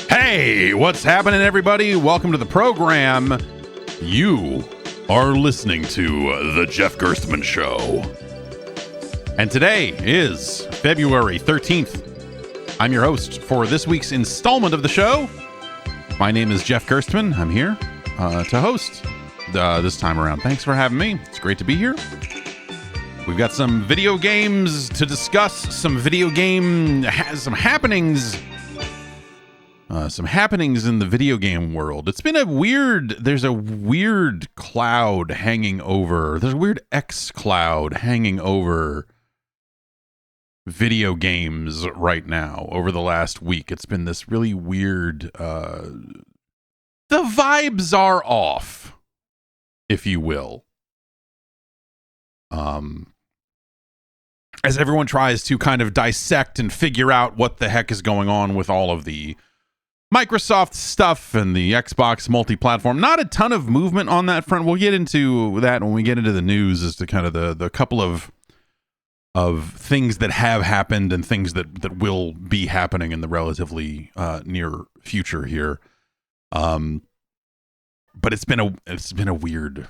Hey, what's happening, everybody? Welcome to the program. You are listening to The Jeff Gerstmann Show. And today is February 13th. I'm your host for this week's installment of the show. My name is Jeff Gerstmann. I'm here to host this time around. Thanks for having me. It's great to be here. We've got some video games to discuss, some happenings. Some happenings in the video game world. It's been there's a weird cloud hanging over. There's a weird X cloud hanging over video games right now over the last week. It's been this really weird, the vibes are off, if you will. As everyone tries to kind of dissect and figure out what the heck is going on with all of the Microsoft stuff and the Xbox multi-platform. Not a ton of movement on that front. We'll get into that when we get into the news as to kind of the couple of things that have happened and things that will be happening in the relatively near future here. But it's been weird.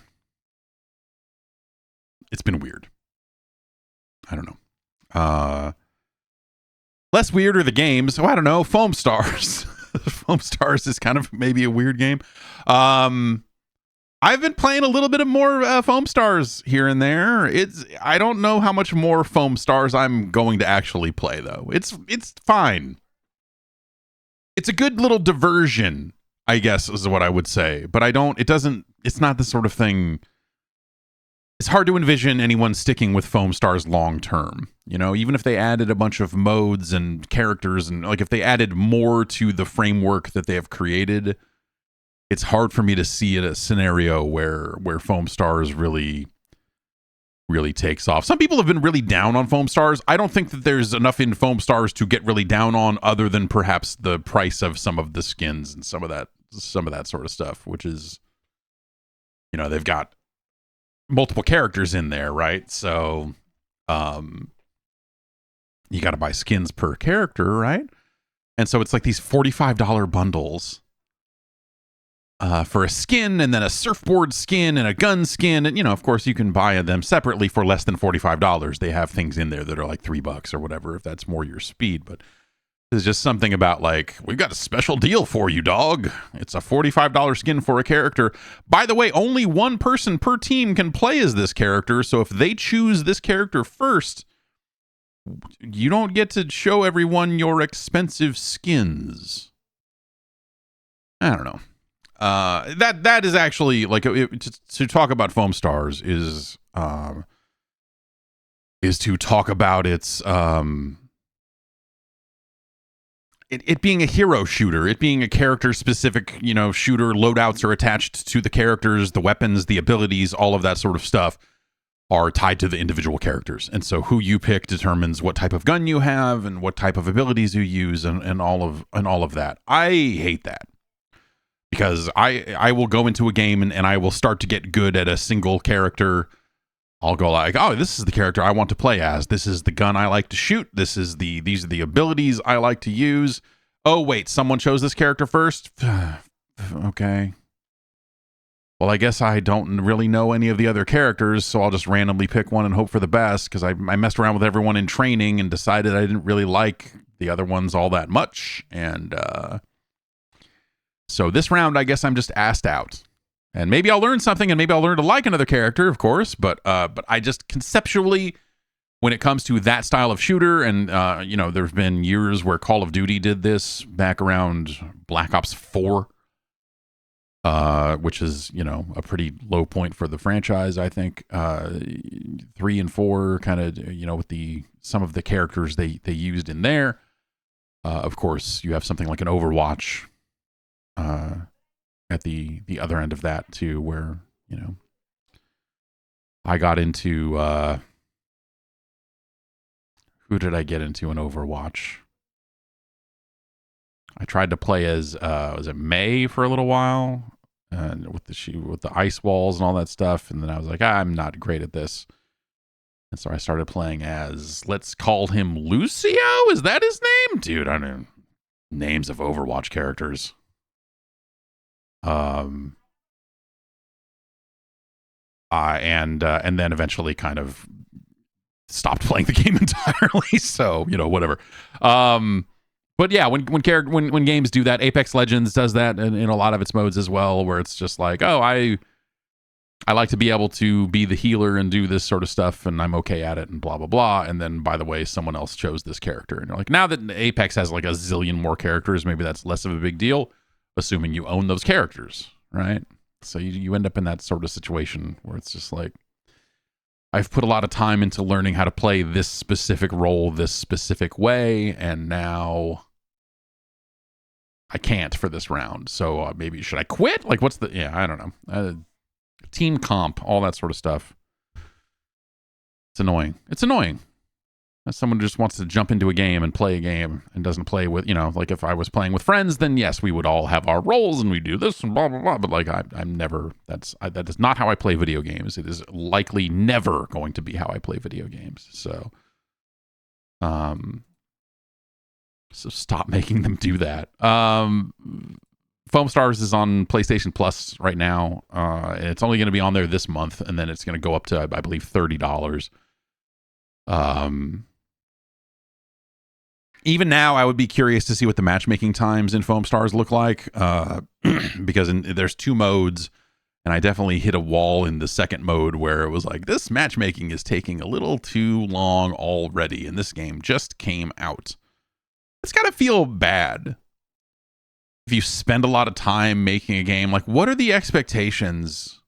I don't know. Less weird are the games. So I don't know. Foam Stars. Foam Stars is kind of maybe a weird game. I've been playing a little bit of more Foam Stars here and there. I don't know how much more Foam Stars I'm going to actually play though. It's fine. It's a good little diversion, I guess is what I would say. But it's not the sort of thing. It's hard to envision anyone sticking with Foam Stars long term. You know, even if they added a bunch of modes and characters and like if they added more to the framework that they have created, it's hard for me to see a scenario where Foam Stars really takes off. Some people have been really down on Foam Stars. I don't think that there's enough in Foam Stars to get really down on other than perhaps the price of some of the skins and some of that sort of stuff, which is, you know, they've got multiple characters in there, right? So you got to buy skins per character, right? And so it's like these $45 bundles for a skin and then a surfboard skin and a gun skin. And, you know, of course, you can buy them separately for less than $45. They have things in there that are like $3 or whatever, if that's more your speed. But there's just something about like, we've got a special deal for you, dog. It's a $45 skin for a character. By the way, only one person per team can play as this character. So if they choose this character first, you don't get to show everyone your expensive skins. I don't know. That is actually like to talk about Foam Stars is to talk about its it being a hero shooter, it being a character specific, you know, shooter. Loadouts are attached to the characters, the weapons, the abilities, all of that sort of stuff are tied to the individual characters. And so who you pick determines what type of gun you have and what type of abilities you use and all of that. I hate that because I will go into a game and I will start to get good at a single character. I'll go like, oh, this is the character I want to play as. This is the gun I like to shoot. These are the abilities I like to use. Oh, wait, someone chose this character first? Okay. Well, I guess I don't really know any of the other characters, so I'll just randomly pick one and hope for the best, because I messed around with everyone in training and decided I didn't really like the other ones all that much. And so this round, I guess I'm just asked out. And maybe I'll learn something, and maybe I'll learn to like another character, of course. But I just conceptually, when it comes to that style of shooter, and you know, there's been years where Call of Duty did this back around Black Ops 4, which is, you know, a pretty low point for the franchise, I think. 3 and 4 kind of, you know, with some of the characters they used in there. Of course, you have something like an Overwatch at the other end of that too, where, you know, I got into who did I get into in Overwatch? I tried to play as was it May for a little while, and with the ice walls and all that stuff, and then I was like, I'm not great at this, and so I started playing as, let's call him Lucio. Is that his name, dude? I don't know. names of Overwatch characters. And then eventually kind of stopped playing the game entirely. So, whatever. But yeah, when games do that, Apex Legends does that in a lot of its modes as well, where it's just like, oh, I like to be able to be the healer and do this sort of stuff, and I'm okay at it, and blah, blah, blah. And then, by the way, someone else chose this character. And you're like, now that Apex has like a zillion more characters, maybe that's less of a big deal, assuming you own those characters, right? So you end up in that sort of situation where it's just like, I've put a lot of time into learning how to play this specific role this specific way, and now I can't for this round. So maybe should I quit? Like, what's the... Yeah, I don't know. Team comp, all that sort of stuff. It's annoying. It's annoying. As someone just wants to jump into a game and play a game and doesn't play with, like if I was playing with friends, then yes, we would all have our roles and we do this and blah, blah, blah. But like, I'm never... that is not how I play video games. It is likely never going to be how I play video games. So... So stop making them do that. Foam Stars is on PlayStation Plus right now. And it's only going to be on there this month, and then it's going to go up to, I believe, $30. Even now, I would be curious to see what the matchmaking times in Foam Stars look like, because there's 2 modes, and I definitely hit a wall in the second mode where it was like, this matchmaking is taking a little too long already, and this game just came out. It's got to feel bad if you spend a lot of time making a game. Like, what are the expectations?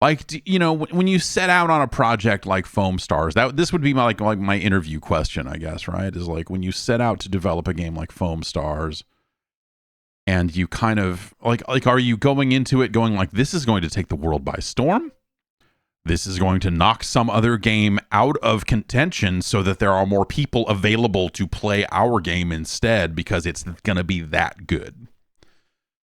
Like, when you set out on a project like Foam Stars, this would be like my interview question, I guess, right? Is like, when you set out to develop a game like Foam Stars, and you kind of like, are you going into it going like, this is going to take the world by storm? This is going to knock some other game out of contention so that there are more people available to play our game instead, because it's going to be that good.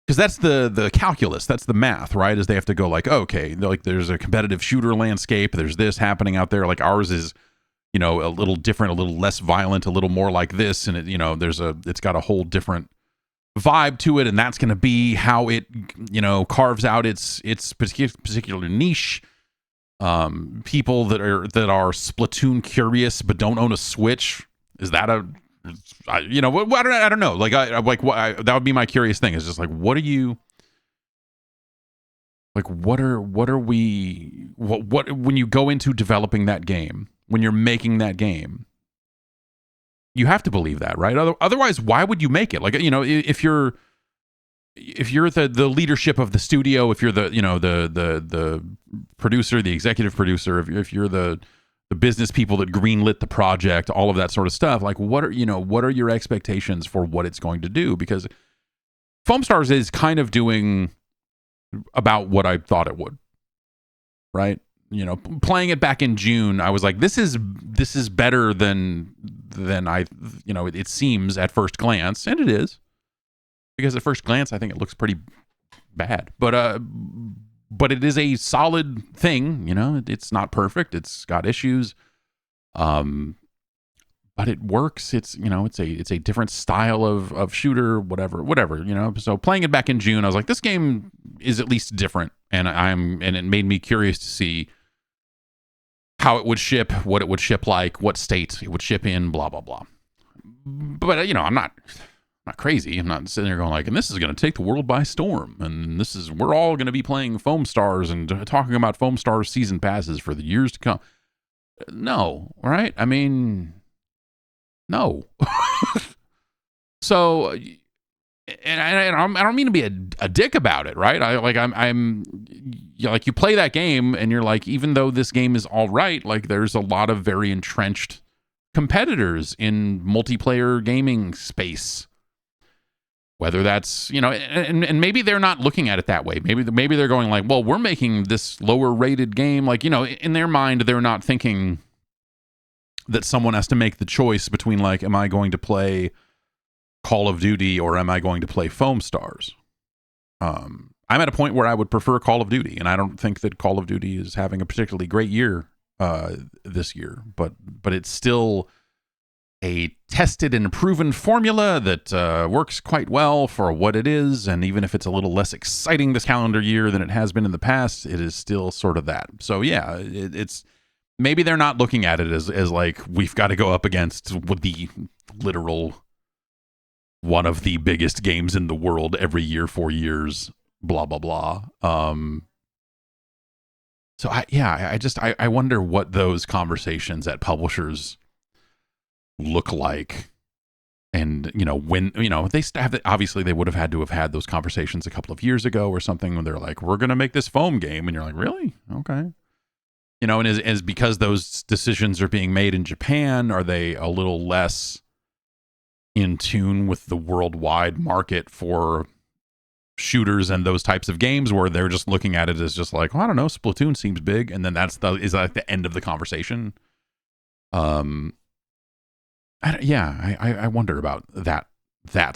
Because that's the calculus, that's the math, right? Is they have to go like, okay, like there's a competitive shooter landscape, there's this happening out there. Like ours is, a little different, a little less violent, a little more like this, and it's got a whole different vibe to it, and that's going to be how it, carves out its particular niche. People that are Splatoon curious but don't own a Switch, is that I don't know. Like that would be my curious thing. Is just like, what are you like? What are we? What when you go into developing that game, when you're making that game, you have to believe that, right? Otherwise, why would you make it? Like, if you're the leadership of the studio, if you're the producer, the executive producer, if you're the business people that greenlit the project, all of that sort of stuff, like what are your expectations for what it's going to do? Because Foam Stars is kind of doing about what I thought it would, right? Playing it back in June, I was like, this is better than I, it seems at first glance, and it is. Because at first glance, I think it looks pretty bad, but it is a solid thing. It's not perfect. It's got issues, but it works. It's it's a different style of shooter, whatever. So playing it back in June, I was like, this game is at least different, and it made me curious to see how it would ship, what it would ship like, what state it would ship in, blah blah blah. But I'm not crazy. I'm not sitting there going like, and this is going to take the world by storm, and we're all going to be playing Foam Stars and talking about Foam Stars season passes for the years to come. No, right? I mean, no. So, and I don't mean to be a dick about it, right? I'm like, you play that game and you're like, even though this game is all right, like there's a lot of very entrenched competitors in multiplayer gaming space. Whether that's, and maybe they're not looking at it that way. Maybe they're going like, well, we're making this lower rated game. Like, in their mind, they're not thinking that someone has to make the choice between like, am I going to play Call of Duty or am I going to play Foam Stars? I'm at a point where I would prefer Call of Duty, and I don't think that Call of Duty is having a particularly great year this year, but it's still a tested and proven formula that works quite well for what it is, and even if it's a little less exciting this calendar year than it has been in the past, it is still sort of that. So yeah, it's maybe they're not looking at it as like we've got to go up against the literal one of the biggest games in the world every year for years, blah blah blah. So I wonder what those conversations at publishers look like. And, when, they have, obviously they would have to have had those conversations a couple of years ago or something when they're like, we're going to make this foam game. And you're like, really? Okay. And is because those decisions are being made in Japan, are they a little less in tune with the worldwide market for shooters and those types of games, where they're just looking at it as just like, well, I don't know, Splatoon seems big. And then is like the end of the conversation. I wonder about that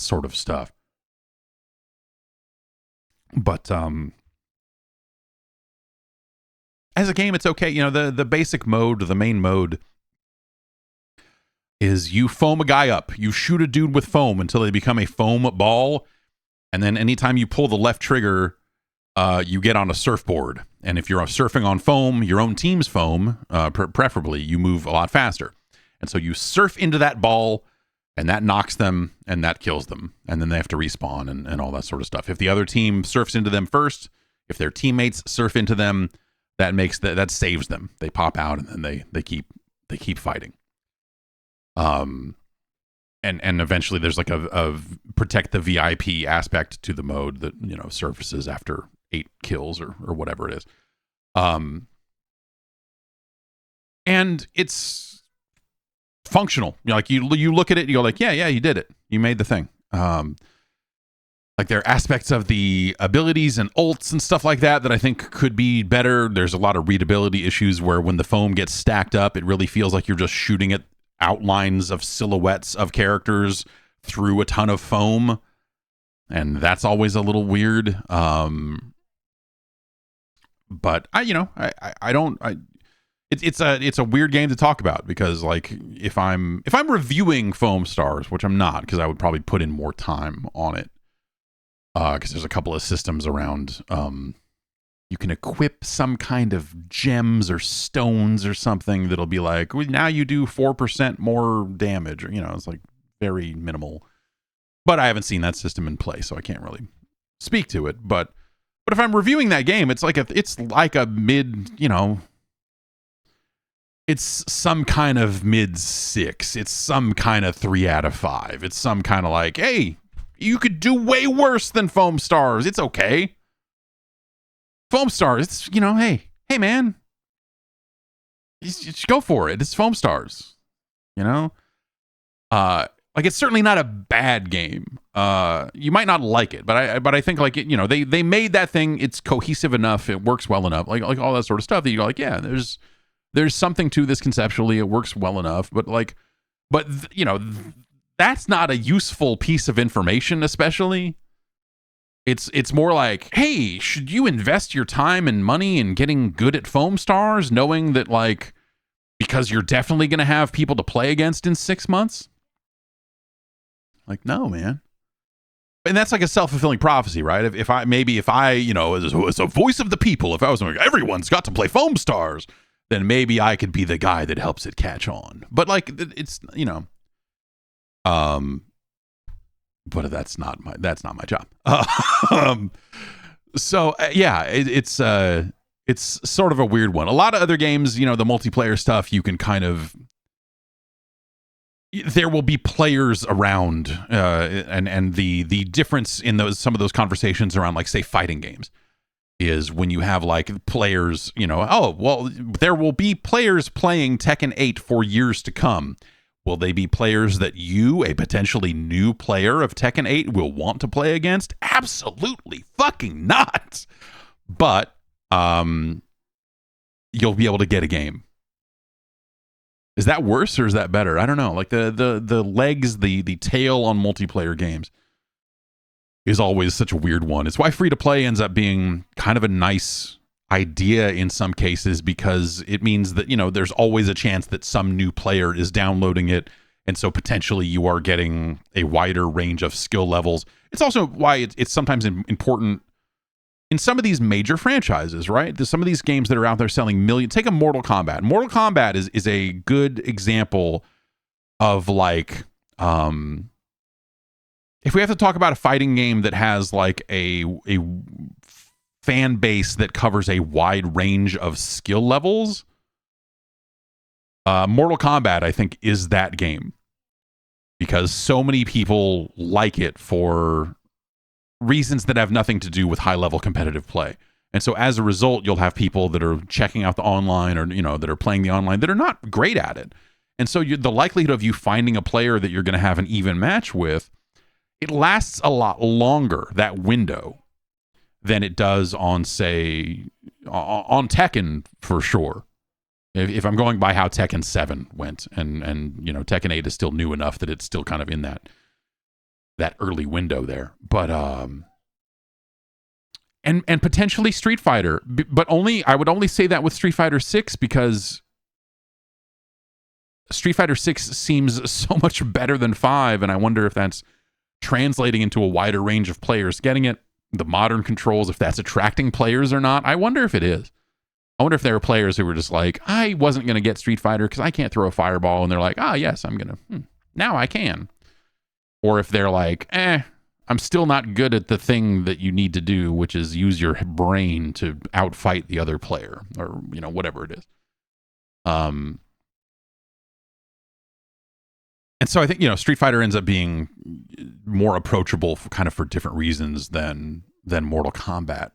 sort of stuff. But as a game, it's okay. The basic mode, the main mode, is you foam a guy up. You shoot a dude with foam until they become a foam ball. And then anytime you pull the left trigger, you get on a surfboard. And if you're surfing on foam, your own team's foam, preferably, you move a lot faster. And so you surf into that ball, and that knocks them, and that kills them. And then they have to respawn and all that sort of stuff. If the other team surfs into them first, if their teammates surf into them, that saves them. They pop out, and then they keep fighting. And eventually there's like a protect the VIP aspect to the mode that, surfaces after 8 kills or whatever it is. And it's functional. Like you look at it, you go like, yeah, you did it. You made the thing. Like there are aspects of the abilities and ults and stuff like that I think could be better. There's a lot of readability issues where when the foam gets stacked up, it really feels like you're just shooting at outlines of silhouettes of characters through a ton of foam. And that's always a little weird. But it's a weird game to talk about, because like if I'm reviewing Foam Stars, which I'm not, because I would probably put in more time on it, because there's a couple of systems around. You can equip some kind of gems or stones or something that'll be like, well, now you do 4% more damage, or it's like very minimal. But I haven't seen that system in play, so I can't really speak to it. But if I'm reviewing that game, it's like a mid, it's some kind of mid 6. It's some kind of 3 out of 5. It's some kind of like, hey, you could do way worse than Foam Stars. It's okay. Foam Stars, it's, hey man, you should go for it. It's Foam Stars, like it's certainly not a bad game. You might not like it, but I think like it, they made that thing. It's cohesive enough. It works well enough. Like all that sort of stuff that you go like, yeah, there's something to this conceptually. It works well enough, but that's not a useful piece of information, especially. It's more like, hey, should you invest your time and money in getting good at Foam Stars, knowing that like, because you're definitely going to have people to play against in 6 months? Like, no, man. And that's like a self-fulfilling prophecy, right? If I, as a voice of the people, if I was like, everyone's got to play Foam Stars, then maybe I could be the guy that helps it catch on. But like, it's, but that's not my job. It's sort of a weird one. A lot of other games, the multiplayer stuff, you can kind of, there will be players around, and the difference in some of those conversations around, like, say, fighting games, is when you have like players, there will be players playing Tekken 8 for years to come. Will they be players that you, a potentially new player of Tekken 8, will want to play against? Absolutely fucking not. But you'll be able to get a game. Is that worse or is that better? I don't know. Like the legs, the tail on multiplayer games is always such a weird one. It's why free to play ends up being kind of a nice idea in some cases, because it means that there's always a chance that some new player is downloading it And so potentially you are getting a wider range of skill levels. It's also why it's sometimes important in some of these major franchises, right? There's some of these games that are out there selling millions. Take a Mortal Kombat. Mortal Kombat is a good example of like, if we have to talk about a fighting game that has like a fan base that covers a wide range of skill levels, Mortal Kombat, I think, is that game. Because so many people like it for reasons that have nothing to do with high-level competitive play. And so as a result, you'll have people that are checking out the online or, that are playing the online that are not great at it. And so the likelihood of you finding a player that you're going to have an even match with, it lasts a lot longer, that window, than it does on, say, on Tekken for sure. If I'm going by how Tekken 7 went, and Tekken 8 is still new enough that it's still kind of in that early window there. But and potentially Street Fighter, but I would only say that with Street Fighter 6 because Street Fighter 6 seems so much better than 5, and I wonder if that's translating into a wider range of players getting it, the modern controls, if that's attracting players or not. I wonder if it is. I wonder if there are players who were just like, I wasn't going to get Street Fighter because I can't throw a fireball. And they're like, yes, I'm going to. Now I can. Or if they're like, I'm still not good at the thing that you need to do, which is use your brain to outfight the other player or, whatever it is. And so I think, Street Fighter ends up being more approachable for different reasons than Mortal Kombat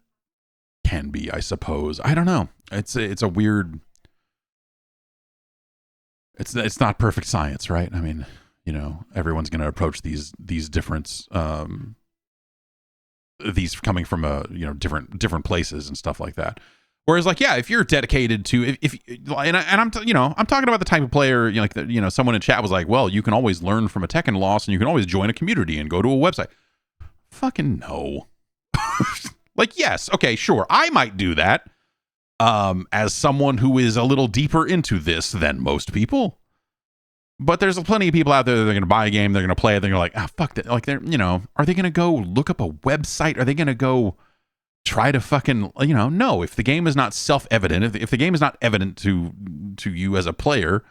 can be, I suppose. I don't know. It's a weird. It's not perfect science, right? I mean, everyone's going to approach these different these coming from different places and stuff like that. Whereas, like, if you're dedicated to I'm talking about the type of player someone in chat was like, well, you can always learn from a Tekken loss and you can always join a community and go to a website. Fucking no. Like, yes, okay, sure, I might do that as someone who is a little deeper into this than most people. But there's plenty of people out there that are going to buy a game, they're going to play it, they're like, fuck that. Like, they're, are they going to go look up a website? Are they going to go try to fucking, no, if the game is not self-evident, if the game is not evident to you as a player,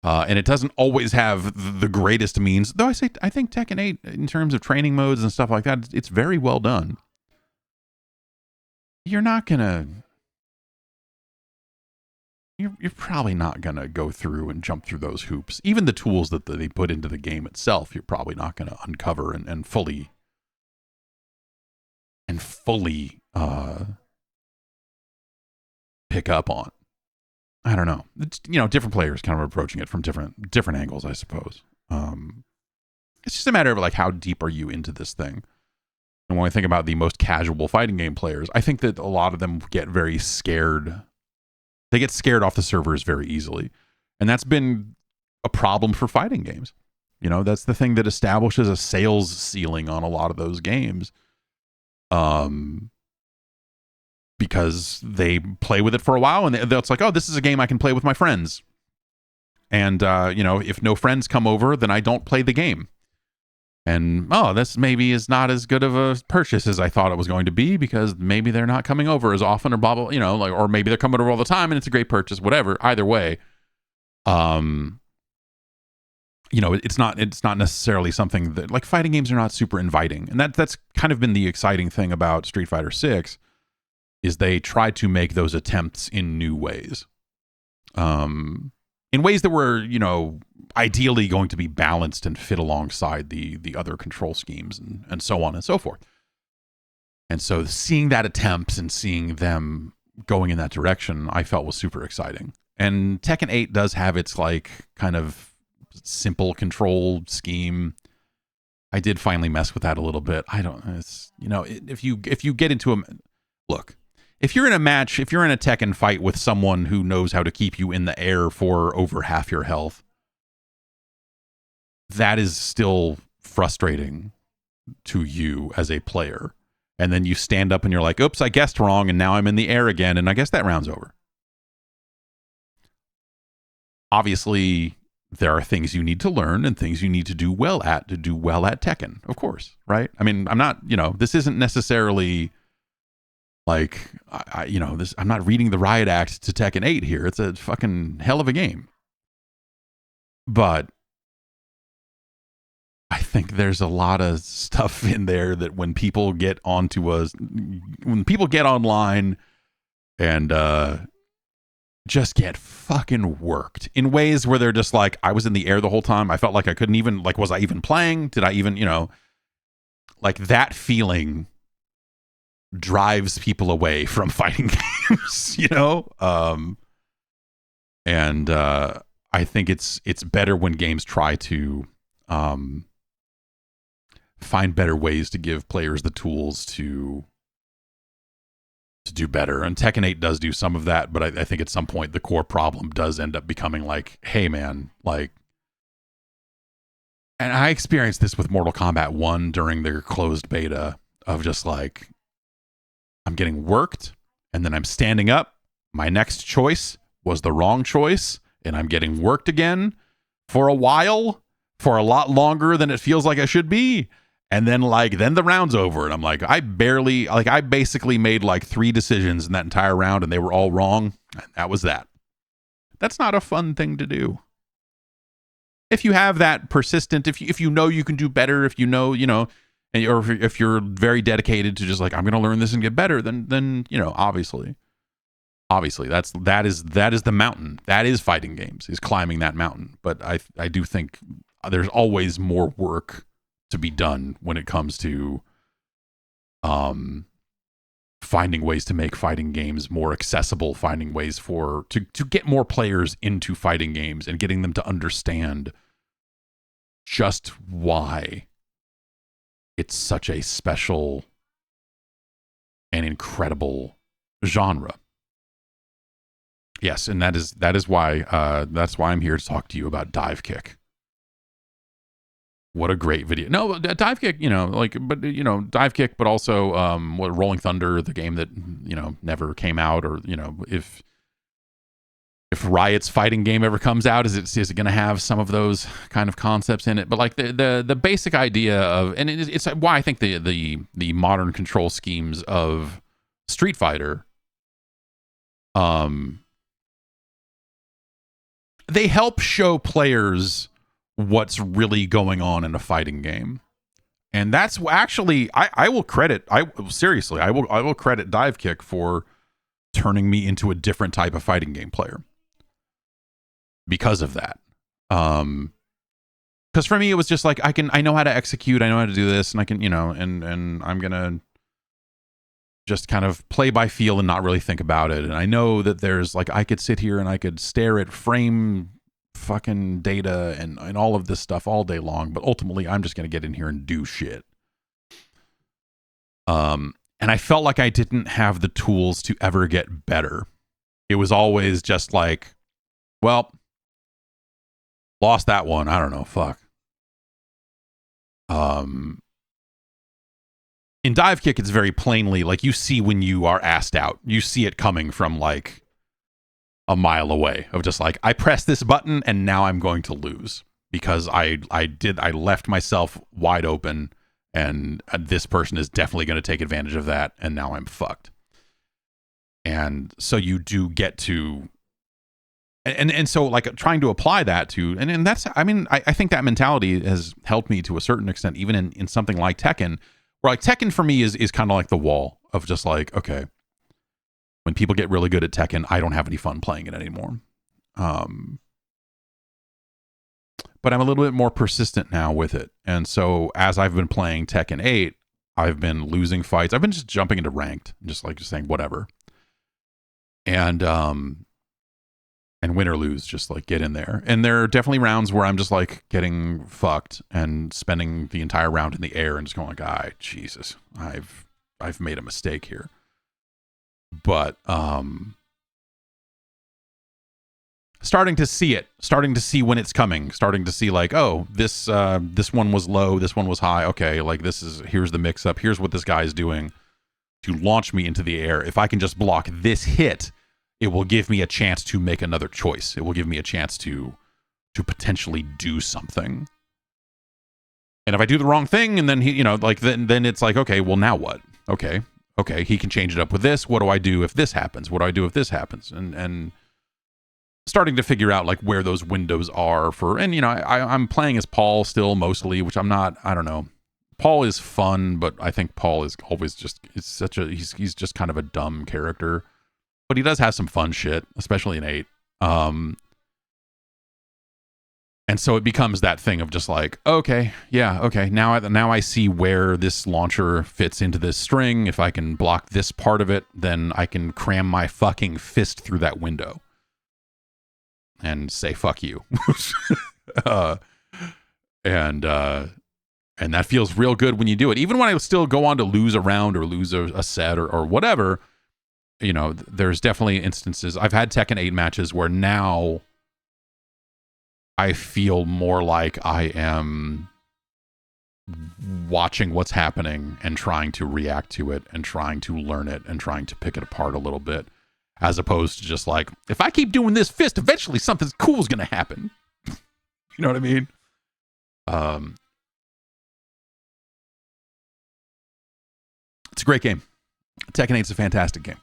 and it doesn't always have the greatest means, though I think Tekken 8, in terms of training modes and stuff like that, it's very well done. You're probably not gonna go through and jump through those hoops. Even the tools that they put into the game itself, you're probably not gonna uncover and fully pick up on. I don't know. It's, different players kind of approaching it from different angles, I suppose. It's just a matter of like, how deep are you into this thing? And when I think about the most casual fighting game players, I think that a lot of them get very scared. They get scared off the servers very easily. And that's been a problem for fighting games. That's the thing that establishes a sales ceiling on a lot of those games. Because they play with it for a while and it's like, oh, this is a game I can play with my friends. And, if no friends come over, then I don't play the game. And, this maybe is not as good of a purchase as I thought it was going to be because maybe they're not coming over as often or blah, blah, or maybe they're coming over all the time and it's a great purchase, whatever. Either way, it's not necessarily something that, like, fighting games are not super inviting. And that's kind of been the exciting thing about Street Fighter 6 is they try to make those attempts in new ways. In ways that were, ideally going to be balanced and fit alongside the other control schemes and so on and so forth. And so seeing that attempt and seeing them going in that direction, I felt was super exciting. And Tekken 8 does have its like kind of simple control scheme. I did finally mess with that a little bit. If you get into look, if you're in a match, if you're in a Tekken fight with someone who knows how to keep you in the air for over half your health, that is still frustrating to you as a player. And then you stand up and you're like, oops, I guessed wrong, and now I'm in the air again, and I guess that round's over. Obviously, there are things you need to learn and things you need to do well at Tekken, of course, right? I mean, I'm not, this isn't necessarily like, I'm not reading the Riot Act to Tekken 8 here. It's a fucking hell of a game. But I think there's a lot of stuff in there that when people get online and just get fucking worked in ways where they're just like, I was in the air the whole time. I felt like I couldn't even, like, was I even playing? Did I even, like that feeling drives people away from fighting games, and I think it's better when games try to find better ways to give players the tools to do better. And Tekken 8 does do some of that, but I think at some point the core problem does end up becoming like, hey man, like, and I experienced this with Mortal Kombat 1 during their closed beta of just like, I'm getting worked and then I'm standing up. My next choice was the wrong choice and I'm getting worked again for a while, for a lot longer than it feels like I should be. And then the round's over and I'm like, I basically made like 3 decisions in that entire round and they were all wrong. And that was that. That's not a fun thing to do. If you have that persistent, if you know you can do better, if or if you're very dedicated to just like, I'm going to learn this and get better, then obviously that is the mountain. That is fighting games, is climbing that mountain. But I do think there's always more work to be done when it comes to finding ways to make fighting games more accessible, finding ways to get more players into fighting games and getting them to understand just why it's such a special and incredible genre. Yes, and that is why I'm here to talk to you about Dive Kick. What a great video. No, Dive Kick, Dive Kick, but also Rolling Thunder, the game that, never came out, or, if Riot's fighting game ever comes out, is it going to have some of those kind of concepts in it? But like the basic idea of, and it's why I think the modern control schemes of Street Fighter, they help show players what's really going on in a fighting game. And that's actually, I will credit Dive Kick for turning me into a different type of fighting game player because of that. Because for me, it was just like, I know how to execute, I know how to do this, and I can, and I'm gonna just kind of play by feel and not really think about it. And I know that there's like, I could sit here and I could stare at frame fucking data and all of this stuff all day long, but ultimately I'm just going to get in here and do shit. And I felt like I didn't have the tools to ever get better. It was always just like, well, lost that one. I don't know. Fuck. In Dive Kick, it's very plainly like you see when you are asked out, you see it coming from like a mile away of just like, I pressed this button and now I'm going to lose because I left myself wide open and this person is definitely going to take advantage of that. And now I'm fucked. And so you do get to, and so like trying to apply that to, and that's, I mean, I think that mentality has helped me to a certain extent, even in something like Tekken, where like Tekken for me is kind of like the wall of just like, okay, when people get really good at Tekken, I don't have any fun playing it anymore. But I'm a little bit more persistent now with it. And so as I've been playing Tekken 8, I've been losing fights. I've been just jumping into ranked, just saying whatever. And win or lose, just like get in there. And there are definitely rounds where I'm just like getting fucked and spending the entire round in the air and just going like, Jesus, I've made a mistake here. But starting to see when it's coming, starting to see like, oh, this one was low, this one was high. Okay, like here's the mix up. Here's what this guy is doing to launch me into the air. If I can just block this hit, it will give me a chance to make another choice. It will give me a chance to to potentially do something. And if I do the wrong thing, and then he, like then it's like, okay, well now what? Okay, he can change it up with this. What do I do if this happens? What do I do if this happens? And starting to figure out like where those windows are for, and I'm playing as Paul still mostly, which I'm not. I don't know. Paul is fun, but I think Paul is always he's just kind of a dumb character, but he does have some fun shit, especially in 8. And so it becomes that thing of just like, okay, now I see where this launcher fits into this string. If I can block this part of it, then I can cram my fucking fist through that window and say fuck you. And that feels real good when you do it. Even when I still go on to lose a round or lose a set or whatever, there's definitely instances. I've had Tekken 8 matches where now I feel more like I am watching what's happening and trying to react to it and trying to learn it and trying to pick it apart a little bit, as opposed to just like, if I keep doing this fist, eventually something cool is going to happen. You know what I mean? It's a great game. Tekken 8 is a fantastic game.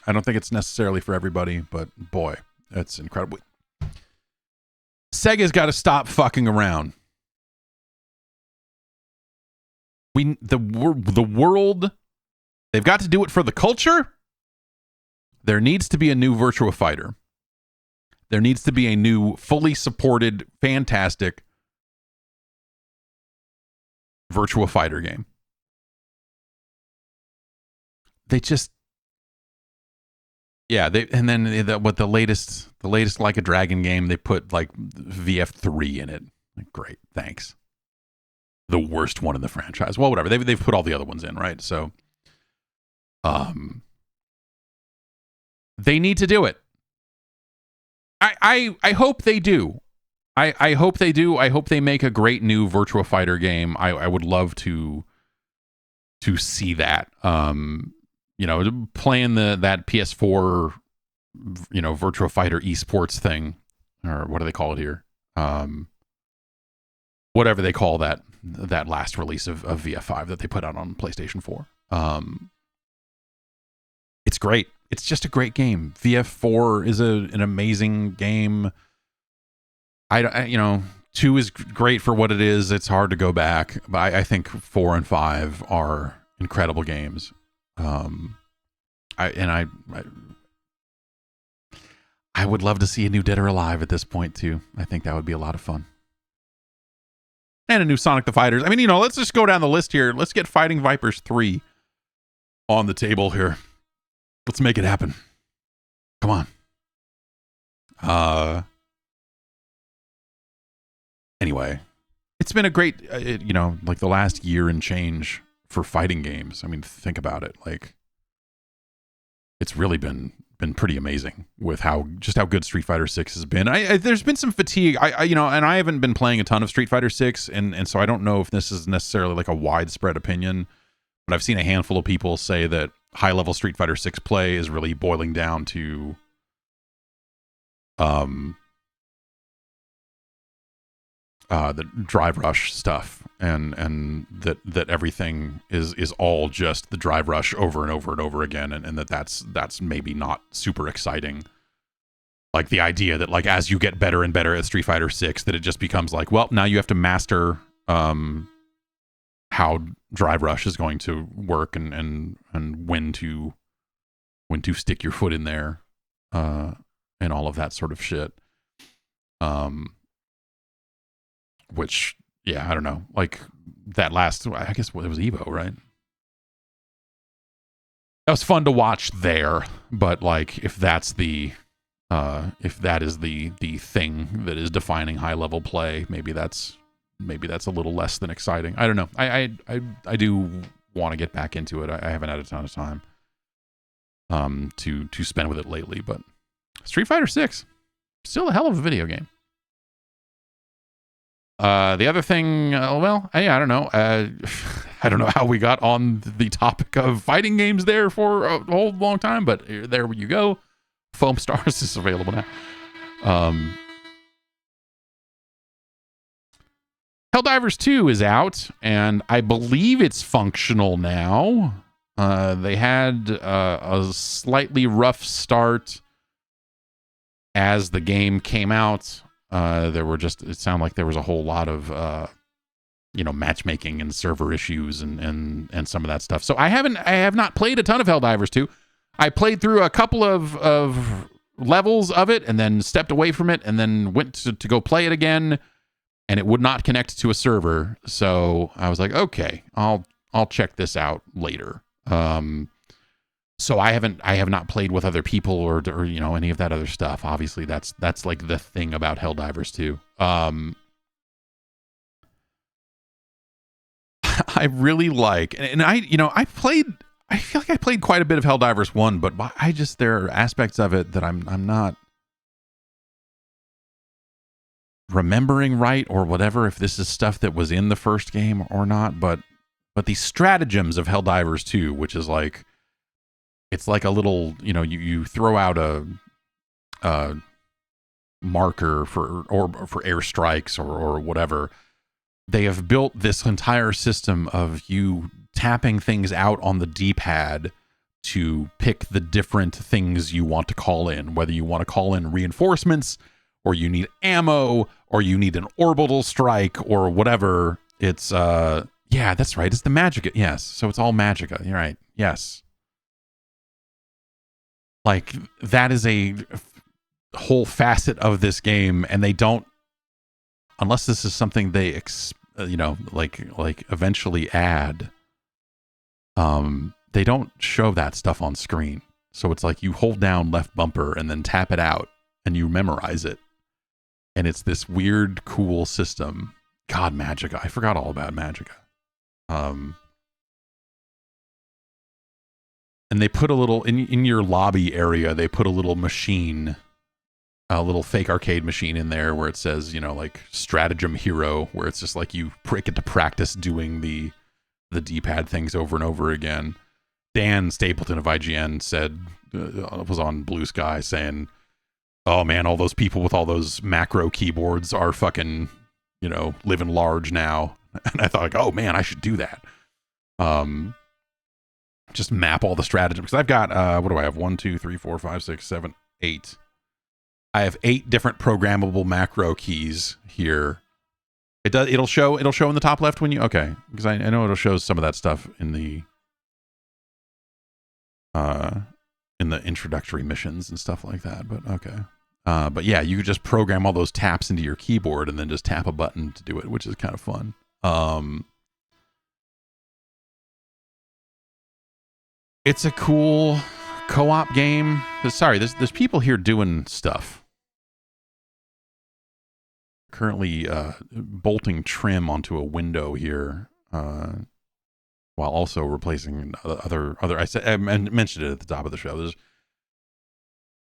I don't think it's necessarily for everybody, but boy, it's incredible. Sega's got to stop fucking around. The world, they've got to do it for the culture. There needs to be a new Virtua Fighter. There needs to be a new, fully supported, fantastic Virtua Fighter game. They just, yeah, the latest Like a Dragon game, they put like VF3 in it. Like, great, thanks. The worst one in the franchise. Well, whatever. They've put all the other ones in, right? So, they need to do it. I hope they do. I hope they do. I hope they make a great new Virtua Fighter game. I would love to see that. Playing that PS4, Virtua Fighter esports thing, or what do they call it here? Whatever they call that last release of VF5 that they put out on PlayStation 4. It's great. It's just a great game. VF4 is an amazing game. 2 is great for what it is. It's hard to go back, but I think 4 and 5 are incredible games. I would love to see a new Dead or Alive at this point too. I think that would be a lot of fun. And a new Sonic the Fighters. I mean, let's just go down the list here. Let's get Fighting Vipers 3 on the table here. Let's make it happen. Come on. Anyway, it's been a great, like the last year and change for fighting games. I mean, think about it. Like, it's really been pretty amazing with how good Street Fighter 6 has been. There's been some fatigue. And I haven't been playing a ton of Street Fighter 6, and so I don't know if this is necessarily like a widespread opinion, but I've seen a handful of people say that high-level Street Fighter 6 play is really boiling down to the drive rush stuff, and that everything is all just the drive rush over and over and over again, and that's maybe not super exciting. Like the idea that like as you get better and better at Street Fighter 6, that it just becomes like, well, now you have to master how drive rush is going to work and when to stick your foot in there, and all of that sort of shit. Which, yeah, I don't know. Like that last, I guess it was Evo, right? That was fun to watch there, but like if that is the thing that is defining high level play, maybe that's a little less than exciting. I don't know. I do want to get back into it. I haven't had a ton of time to spend with it lately, but Street Fighter 6 still a hell of a video game. The other thing, I don't know. I don't know how we got on the topic of fighting games there for a whole long time, but there you go. Foam Stars is available now. Helldivers 2 is out, and I believe it's functional now. They had a slightly rough start as the game came out. It sounded like there was a whole lot of matchmaking and server issues and some of that stuff. So I have not played a ton of Helldivers 2. I played through a couple of levels of it and then stepped away from it and then went to go play it again, and it would not connect to a server. So I was like, okay, I'll check this out later. So I have not played with other people or any of that other stuff. Obviously that's like the thing about Helldivers 2. I really like, and I feel like I played quite a bit of Helldivers 1, but there are aspects of it that I'm not remembering right or whatever, if this is stuff that was in the first game or not, but the stratagems of Helldivers 2, which is like, it's like a little, you throw out a marker for airstrikes or whatever. They have built this entire system of you tapping things out on the D-pad to pick the different things you want to call in, whether you want to call in reinforcements or you need ammo or you need an orbital strike or whatever. It's yeah, that's right. It's the Magicka. Yes. So it's all Magicka. You're right. Yes. Like, that is a whole facet of this game, and they don't, unless this is something they eventually add, they don't show that stuff on screen. So it's like you hold down left bumper and then tap it out and you memorize it, and it's this weird cool system. God, Magicka. I forgot all about Magicka. And they put a little in your lobby area, they put a little machine, a little fake arcade machine in there where it says, like stratagem hero, where it's just like you get to practice doing the D-pad things over and over again. Dan Stapleton of IGN said, was on Blue Sky saying, oh man, all those people with all those macro keyboards are fucking, living large now. And I thought, like, oh man, I should do that. Just map all the stratagems, because I've got what do I have? 1, 2, 3, 4, 5, 6, 7, 8. I have 8 different programmable macro keys here. It'll show in the top left when you because I know it'll show some of that stuff in the introductory missions and stuff like that. But okay. But yeah, you could just program all those taps into your keyboard and then just tap a button to do it, which is kind of fun. It's a cool co-op game. Sorry, there's people here doing stuff. Currently bolting trim onto a window here, while also replacing other. I mentioned it at the top of the show. There's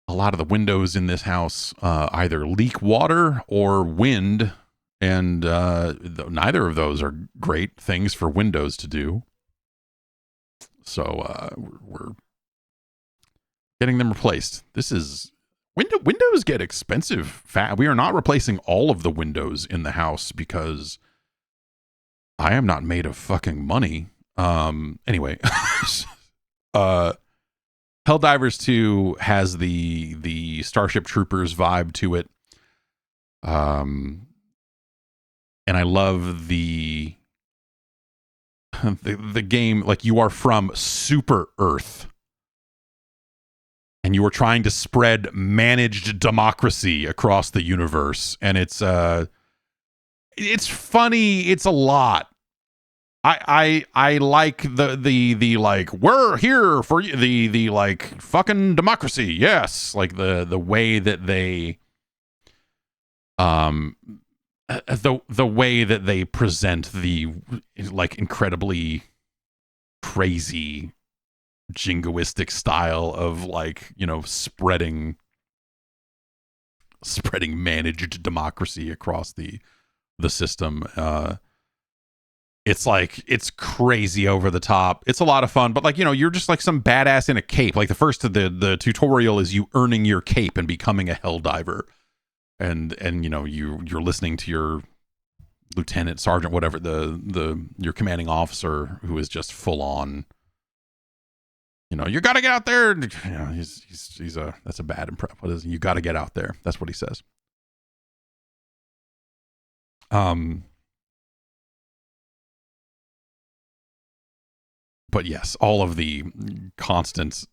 a lot of the windows in this house either leak water or wind, and neither of those are great things for windows to do. So we're getting them replaced. This is windows get expensive. We are not replacing all of the windows in the house because I am not made of fucking money. Anyway, Helldivers 2 has the Starship Troopers vibe to it. And I love the game, like, you are from Super Earth and you are trying to spread managed democracy across the universe, and it's funny. It's a lot. I like the like, we're here for the like fucking democracy. Yes. Like the way that they the way that they present the like incredibly crazy jingoistic style of, like, spreading managed democracy across the system. It's like, it's crazy over the top. It's a lot of fun, but, like, you're just like some badass in a cape. Like, the first of the tutorial is you earning your cape and becoming a Helldiver. And you're listening to lieutenant, sergeant, whatever, your commanding officer who is just full on, you got to get out there. He's that's a bad impression. What is it? You got to get out there. That's what he says. But yes, all of the constant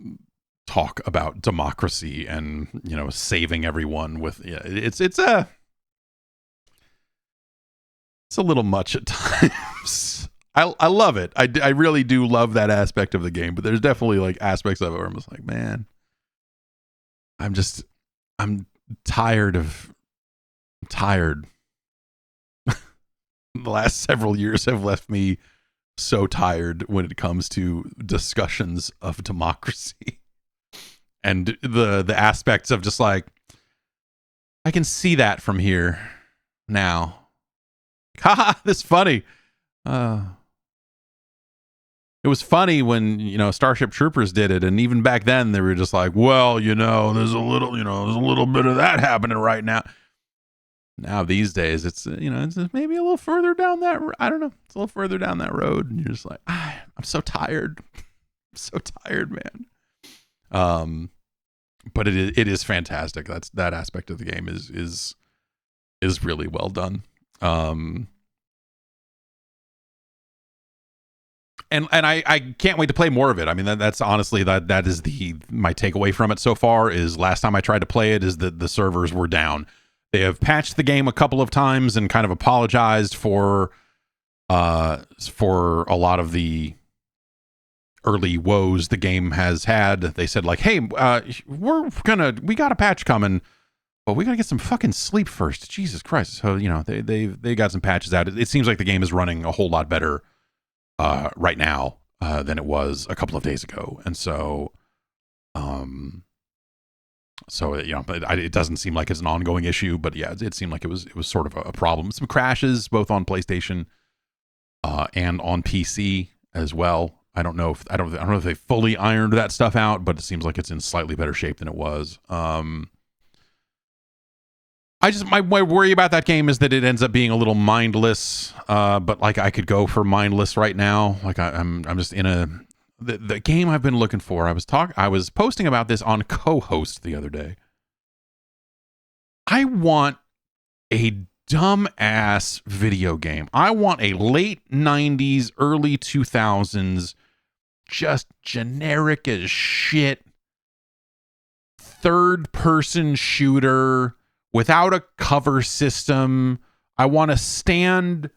talk about democracy and saving everyone with it's a little much at times. I love it. I really do love that aspect of the game, but there's definitely like aspects of it where I'm just like, man, I'm tired. The last several years have left me so tired when it comes to discussions of democracy and the aspects of just like, I can see that from here now. Haha, this is funny. It was funny when Starship Troopers did it, and even back then they were just like, well, there's a little bit of that happening right now. Now these days it's it's maybe a little further down that I don't know, it's a little further down that road, and you're just like, I'm so tired. I'm so tired, man. But it is fantastic. That aspect of the game is really well done. And I can't wait to play more of it. I mean, that's honestly that is my takeaway from it so far. Is last time I tried to play it is that the servers were down. They have patched the game a couple of times and kind of apologized for a lot of the early woes the game has had. They said like, hey, we got a patch coming, but we got to get some fucking sleep first. Jesus Christ. So, they got some patches out. It seems like the game is running a whole lot better right now than it was a couple of days ago. And so, it doesn't seem like it's an ongoing issue, but yeah, it seemed like it was sort of a problem. Some crashes both on PlayStation and on PC as well. I don't know if they fully ironed that stuff out, but it seems like it's in slightly better shape than it was. My worry about that game is that it ends up being a little mindless. But like I could go for mindless right now. Like I'm just in the game I've been looking for. I was posting about this on Co-Host the other day. I want a dumbass video game. I want a late 90s, early 2000s, just generic as shit, third-person shooter without a cover system. I want to stand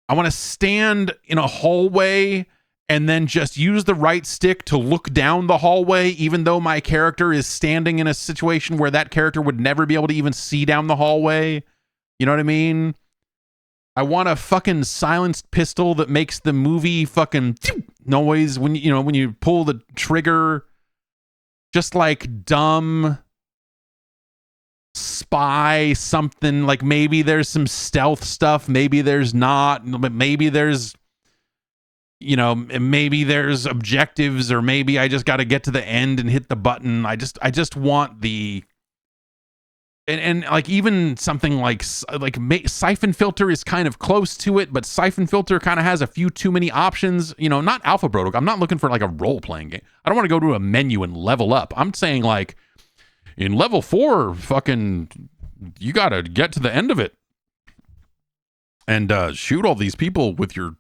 in a hallway and then just use the right stick to look down the hallway, even though my character is standing in a situation where that character would never be able to even see down the hallway. You know what I mean? I want a fucking silenced pistol that makes the movie fucking noise when you pull the trigger. Just like dumb spy something, like maybe there's some stealth stuff, maybe there's not, but maybe there's maybe there's objectives, or maybe I just got to get to the end and hit the button. I just want the and like even something like Siphon Filter is kind of close to it, but Siphon Filter kind of has a few too many options. Not Alpha Protocol. I'm not looking for like a role playing game. I don't want to go to a menu and level up. I'm saying like in level 4, fucking you got to get to the end of it and shoot all these people with your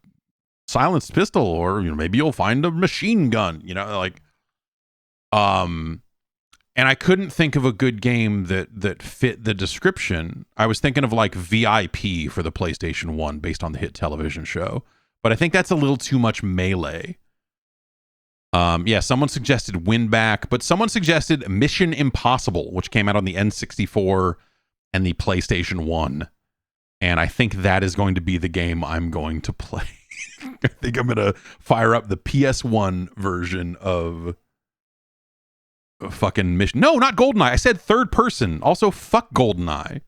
silenced pistol, or maybe you'll find a machine gun, and I couldn't think of a good game that fit the description. I was thinking of like VIP for the PlayStation 1 based on the hit television show, but I think that's a little too much melee. Someone suggested Winback, but someone suggested Mission Impossible, which came out on the N64 and the PlayStation 1, and I think that is going to be the game I'm going to play. I think I'm going to fire up the PS1 version of fucking Mission. No, not GoldenEye. I said third person. Also, fuck GoldenEye.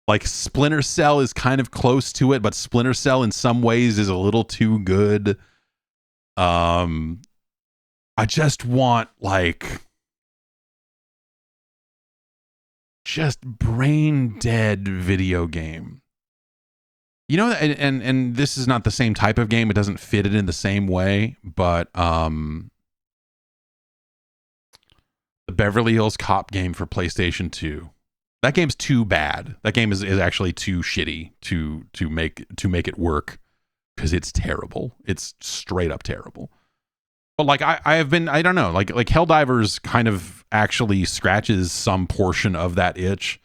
Like Splinter Cell is kind of close to it, but Splinter Cell in some ways is a little too good. I just want like just brain dead video game. You know, and this is not the same type of game. It doesn't fit it in the same way, but the Beverly Hills Cop game for PlayStation 2. That game's too bad. That game is actually too shitty to make it work, because it's terrible. It's straight up terrible. But like I don't know, like Helldivers kind of actually scratches some portion of that itch.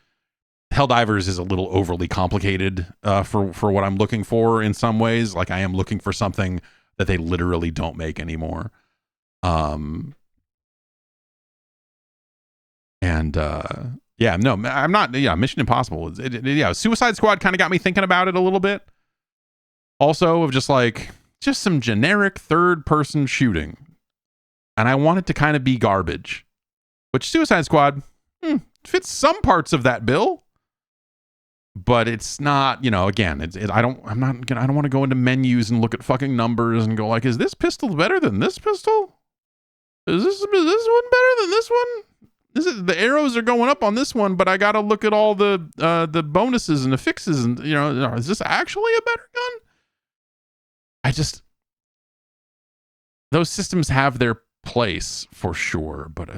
Helldivers is a little overly complicated for what I'm looking for in some ways. Like I am looking for something that they literally don't make anymore. Yeah, no, I'm not. Yeah, Mission Impossible. Yeah, Suicide Squad kind of got me thinking about it a little bit. Also, of just some generic third-person shooting, and I want it to kind of be garbage. Which Suicide Squad fits some parts of that bill, but it's not. You know, again, I don't want to go into menus and look at fucking numbers and go like, is this pistol better than this pistol? Is this one better than this one? The arrows are going up on this one, but I got to look at all the bonuses and the fixes, and is this actually a better gun? Those systems have their place for sure, but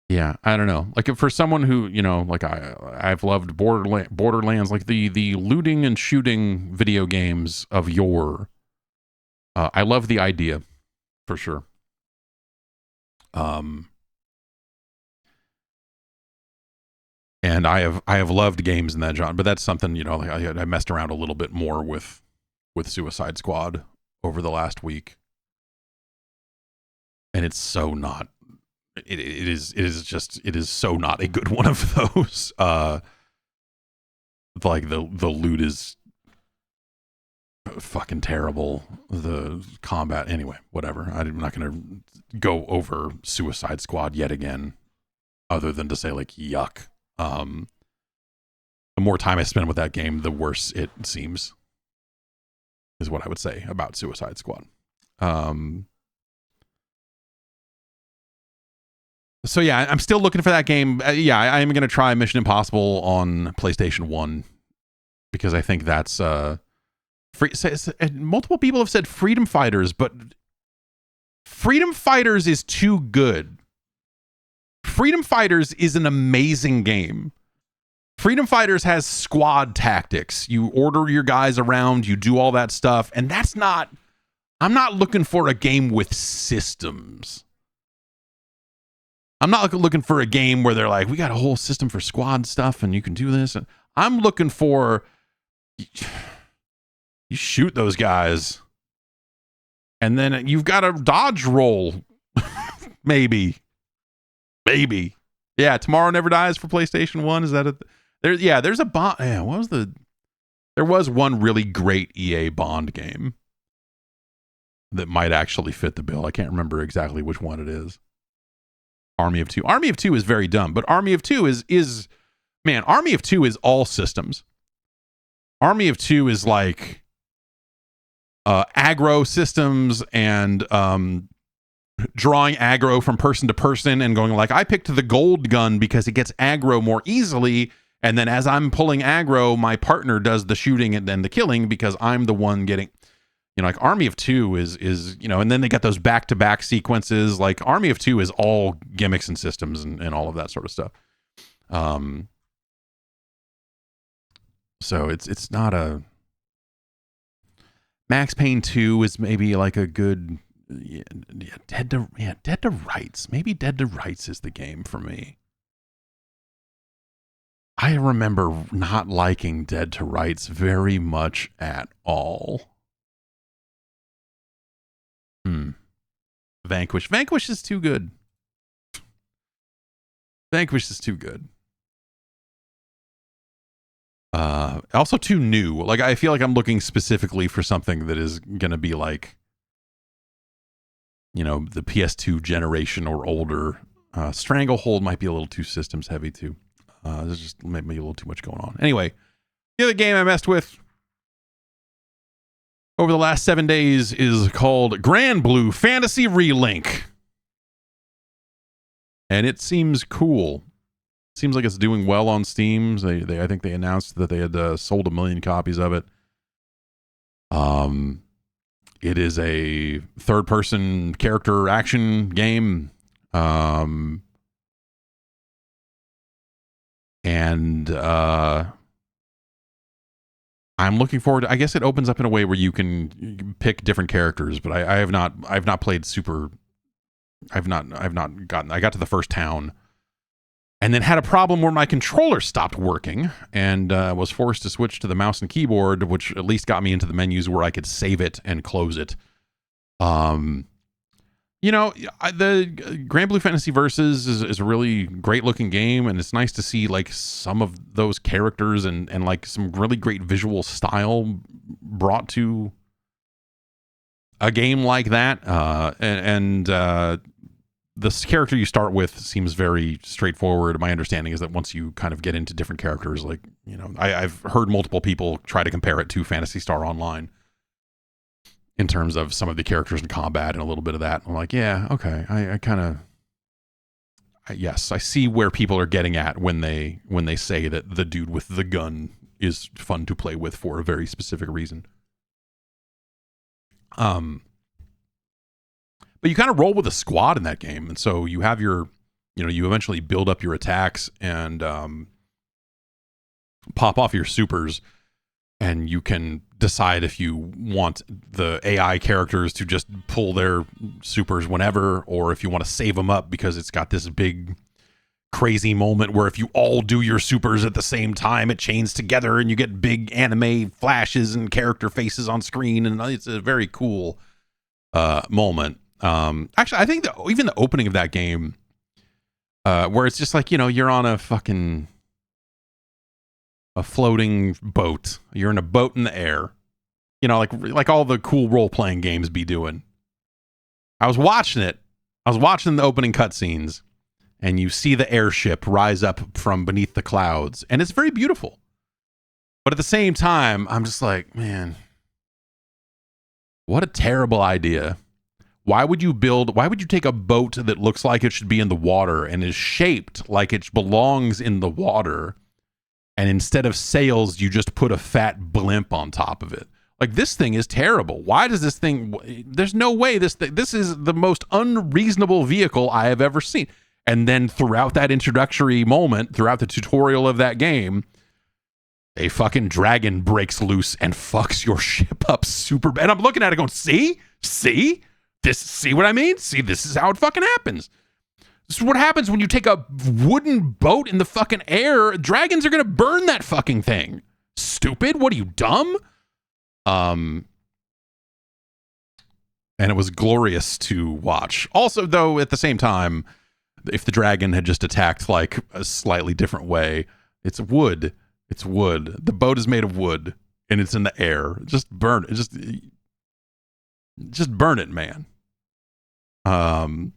yeah, I don't know. Like for someone who, like I've loved Borderlands, like the looting and shooting video games of yore. I love the idea, for sure. And I have loved games in that genre, but that's something, like I messed around a little bit more with Suicide Squad over the last week, and it's so not. It is so not a good one of those. Like the loot is fucking terrible. The combat, anyway, whatever. I'm not gonna go over Suicide Squad yet again, other than to say like yuck. The more time I spend with that game, the worse it seems, is what I would say about Suicide Squad. So yeah, I'm still looking for that game. Yeah, I am going to try Mission Impossible on PlayStation 1, because I think that's multiple people have said Freedom Fighters, but Freedom Fighters is too good. Freedom Fighters is an amazing game. Freedom Fighters has squad tactics. You order your guys around, you do all that stuff, and I'm not looking for a game with systems. I'm not looking for a game where they're like, we got a whole system for squad stuff and you can do this. I'm looking for, you shoot those guys and then you've got a dodge roll. Maybe. Yeah, Tomorrow Never Dies for PlayStation 1. Is that it? There's a Bond. Yeah, there was one really great EA Bond game that might actually fit the bill. I can't remember exactly which one it is. Army of Two. Army of Two is very dumb, but Army of Two is Army of Two is all systems. Army of Two is like aggro systems and drawing aggro from person to person and going like, I picked the gold gun because it gets aggro more easily, and then as I'm pulling aggro, my partner does the shooting and then the killing because I'm the one getting. Like Army of Two is and then they got those back-to-back sequences. Like Army of Two is all gimmicks and systems and all of that sort of stuff. So it's not a. Max Payne 2 is maybe like a good Dead to Rights. Maybe Dead to Rights is the game for me. I remember not liking Dead to Rights very much at all. Vanquish is too good. Also too new. Like I feel like I'm looking specifically for something that is gonna be like, the PS2 generation or older. Stranglehold might be a little too systems heavy too. There's just maybe a little too much going on. Anyway, the other game I messed with over the last 7 days is called Granblue Fantasy Relink. and it seems cool. Seems like it's doing well on Steam. I think they announced that they had sold 1 million copies of it. It is a third-person character action game. And I'm looking forward to, I guess it opens up in a way where you can pick different characters, but I've not played super. I got to the first town and then had a problem where my controller stopped working and was forced to switch to the mouse and keyboard, which at least got me into the menus where I could save it and close it. The Granblue Fantasy Versus is a really great looking game, and it's nice to see like some of those characters and like some really great visual style brought to a game like that. This character you start with seems very straightforward. My understanding is that once you kind of get into different characters, like, I've heard multiple people try to compare it to Phantasy Star Online in terms of some of the characters in combat and a little bit of that. I'm like, yeah, okay. Yes, I see where people are getting at when they say that the dude with the gun is fun to play with for a very specific reason. But you kind of roll with a squad in that game. And so you have you eventually build up your attacks and pop off your supers. And you can decide if you want the AI characters to just pull their supers whenever, or if you want to save them up because it's got this big crazy moment where if you all do your supers at the same time, it chains together and you get big anime flashes and character faces on screen. And it's a very cool moment. Actually, I think even the opening of that game, where it's just like, you're on a floating boat. You're in a boat in the air. Like all the cool role-playing games be doing. I was watching it. I was watching the opening cutscenes, and you see the airship rise up from beneath the clouds, and it's very beautiful. But at the same time, I'm just like, man, what a terrible idea. Why would you take a boat that looks like it should be in the water and is shaped like it belongs in the water, and instead of sails, you just put a fat blimp on top of it? Like, this thing is terrible. Why does this thing... There's no way this is the most unreasonable vehicle I have ever seen. And then throughout that introductory moment, throughout the tutorial of that game, a fucking dragon breaks loose and fucks your ship up super bad. And I'm looking at it going, see? See what I mean? See, this is how it fucking happens. This is what happens when you take a wooden boat in the fucking air. Dragons are going to burn that fucking thing. Stupid. What are you, dumb? And it was glorious to watch. Also, though, at the same time, if the dragon had just attacked like a slightly different way, it's wood. It's wood. The boat is made of wood and it's in the air. Just burn it. Just burn it, man. So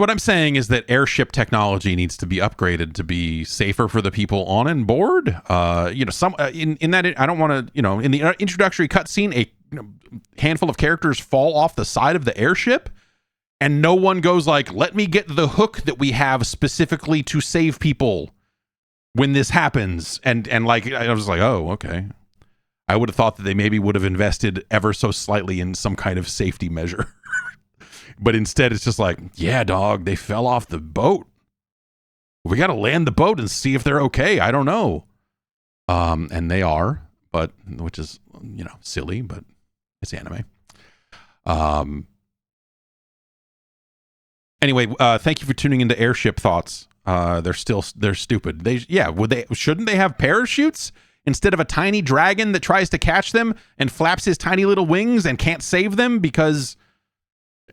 what I'm saying is that airship technology needs to be upgraded to be safer for the people on and board. In that, I don't want to, in the introductory cutscene, a handful of characters fall off the side of the airship, and no one goes like, "Let me get the hook that we have specifically to save people when this happens." And like, I was like, oh, okay. I would have thought that they maybe would have invested ever so slightly in some kind of safety measure. But instead, it's just like, yeah, dog, they fell off the boat. We got to land the boat and see if they're okay. I don't know. And they are, which is, silly, but it's anime. Anyway, thank you for tuning into Airship Thoughts. They're stupid. Shouldn't they have parachutes instead of a tiny dragon that tries to catch them and flaps his tiny little wings and can't save them because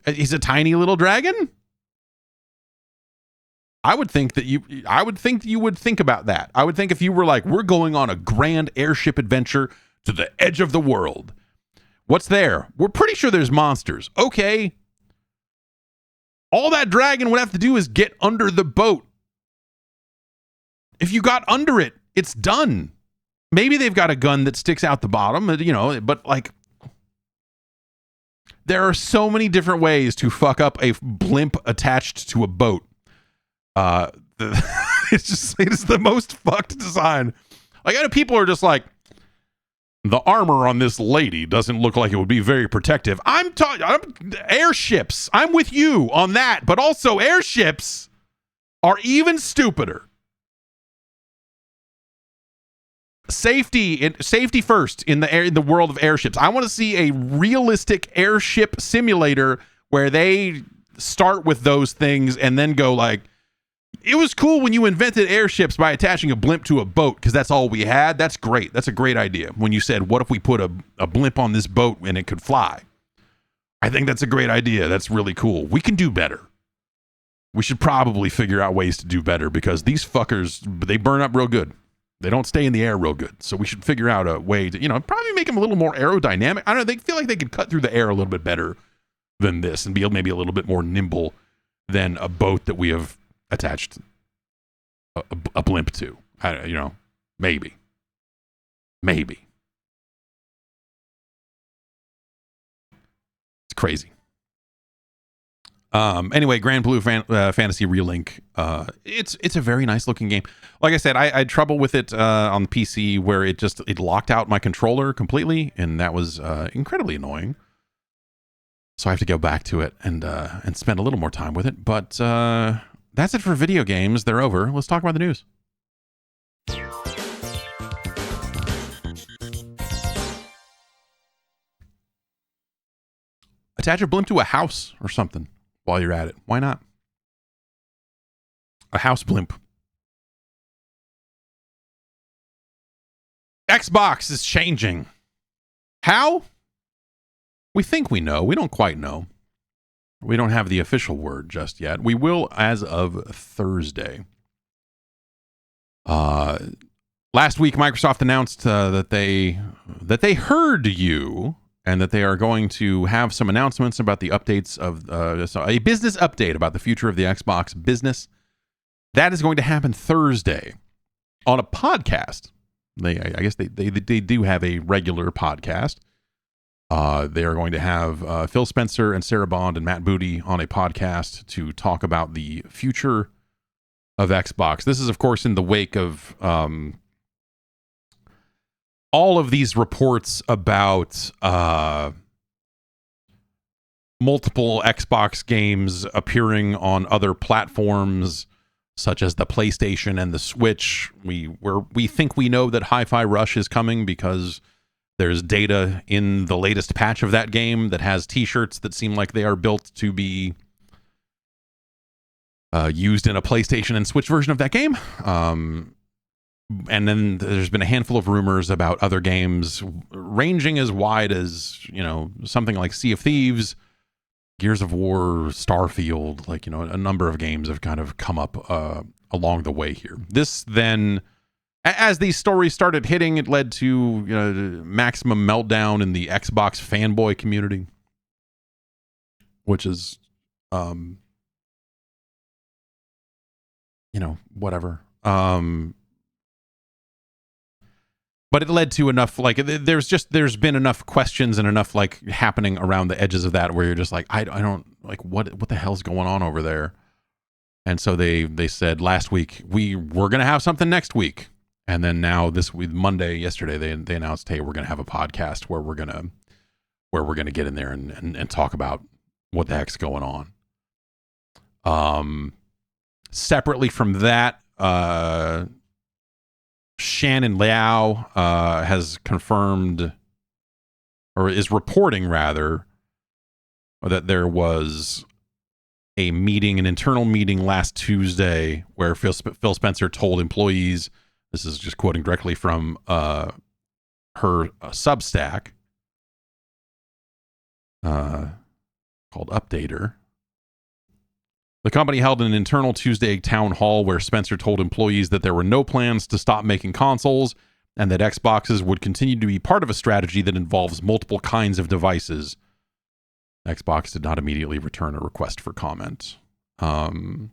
he's a tiny little dragon? I would think you would think about that. I would think if you were like, we're going on a grand airship adventure to the edge of the world. What's there? We're pretty sure there's monsters. Okay. All that dragon would have to do is get under the boat. If you got under it, it's done. Maybe they've got a gun that sticks out the bottom, but like, There are so many different ways to fuck up a blimp attached to a boat. It's the most fucked design. Like, I know people are just like, the armor on this lady doesn't look like it would be very protective. I'm airships. I'm with you on that, but also airships are even stupider. Safety first in the world of airships. I want to see a realistic airship simulator where they start with those things and then go like, it was cool when you invented airships by attaching a blimp to a boat because that's all we had. That's great. That's a great idea. When you said, what if we put a blimp on this boat and it could fly? I think that's a great idea. That's really cool. We can do better. We should probably figure out ways to do better because these fuckers, they burn up real good. They don't stay in the air real good. So we should figure out a way to, probably make them a little more aerodynamic. I don't know. They feel like they could cut through the air a little bit better than this and be maybe a little bit more nimble than a boat that we have attached a blimp to. Maybe. It's crazy. Anyway, Granblue Fantasy Relink. It's a very nice looking game. Like I said, I had trouble with it on the PC where it locked out my controller completely, and that was incredibly annoying. So I have to go back to it and spend a little more time with it. But that's it for video games. They're over. Let's talk about the news. Attach a blimp to a house or something while you're at it. Why not? A house blimp. Xbox is changing. How? We think we know. We don't quite know. We don't have the official word just yet. We will as of Thursday. Last week, Microsoft announced that they heard you and that they are going to have some announcements about the updates of a business update about the future of the Xbox business. That is going to happen Thursday on a podcast. I guess they do have a regular podcast. They are going to have Phil Spencer and Sarah Bond and Matt Booty on a podcast to talk about the future of Xbox. This is, of course, in the wake of all of these reports about multiple Xbox games appearing on other platforms, such as the PlayStation and the Switch. We think we know that Hi-Fi Rush is coming because there's data in the latest patch of that game that has t-shirts that seem like they are built to be used in a PlayStation and Switch version of that game. And then there's been a handful of rumors about other games ranging as wide as, something like Sea of Thieves, Gears of War, Starfield, a number of games have kind of come up along the way here. This then, as these stories started hitting, it led to maximum meltdown in the Xbox fanboy community, which is, whatever. But it led to enough, there's been enough questions and enough happening around the edges of that where you're just like, I don't what the hell's going on over there? And so they said last week, we're going to have something next week. And then now this week, yesterday, they announced, hey, we're going to have a podcast where we're going to get in there and talk about what the heck's going on. Separately from that, Shannon Liao has confirmed, or is reporting rather, that there was an internal meeting last Tuesday where Phil Spencer told employees, this is just quoting directly from her Substack called Updater. The company held an internal Tuesday town hall where Spencer told employees that there were no plans to stop making consoles and that Xboxes would continue to be part of a strategy that involves multiple kinds of devices. Xbox did not immediately return a request for comment. And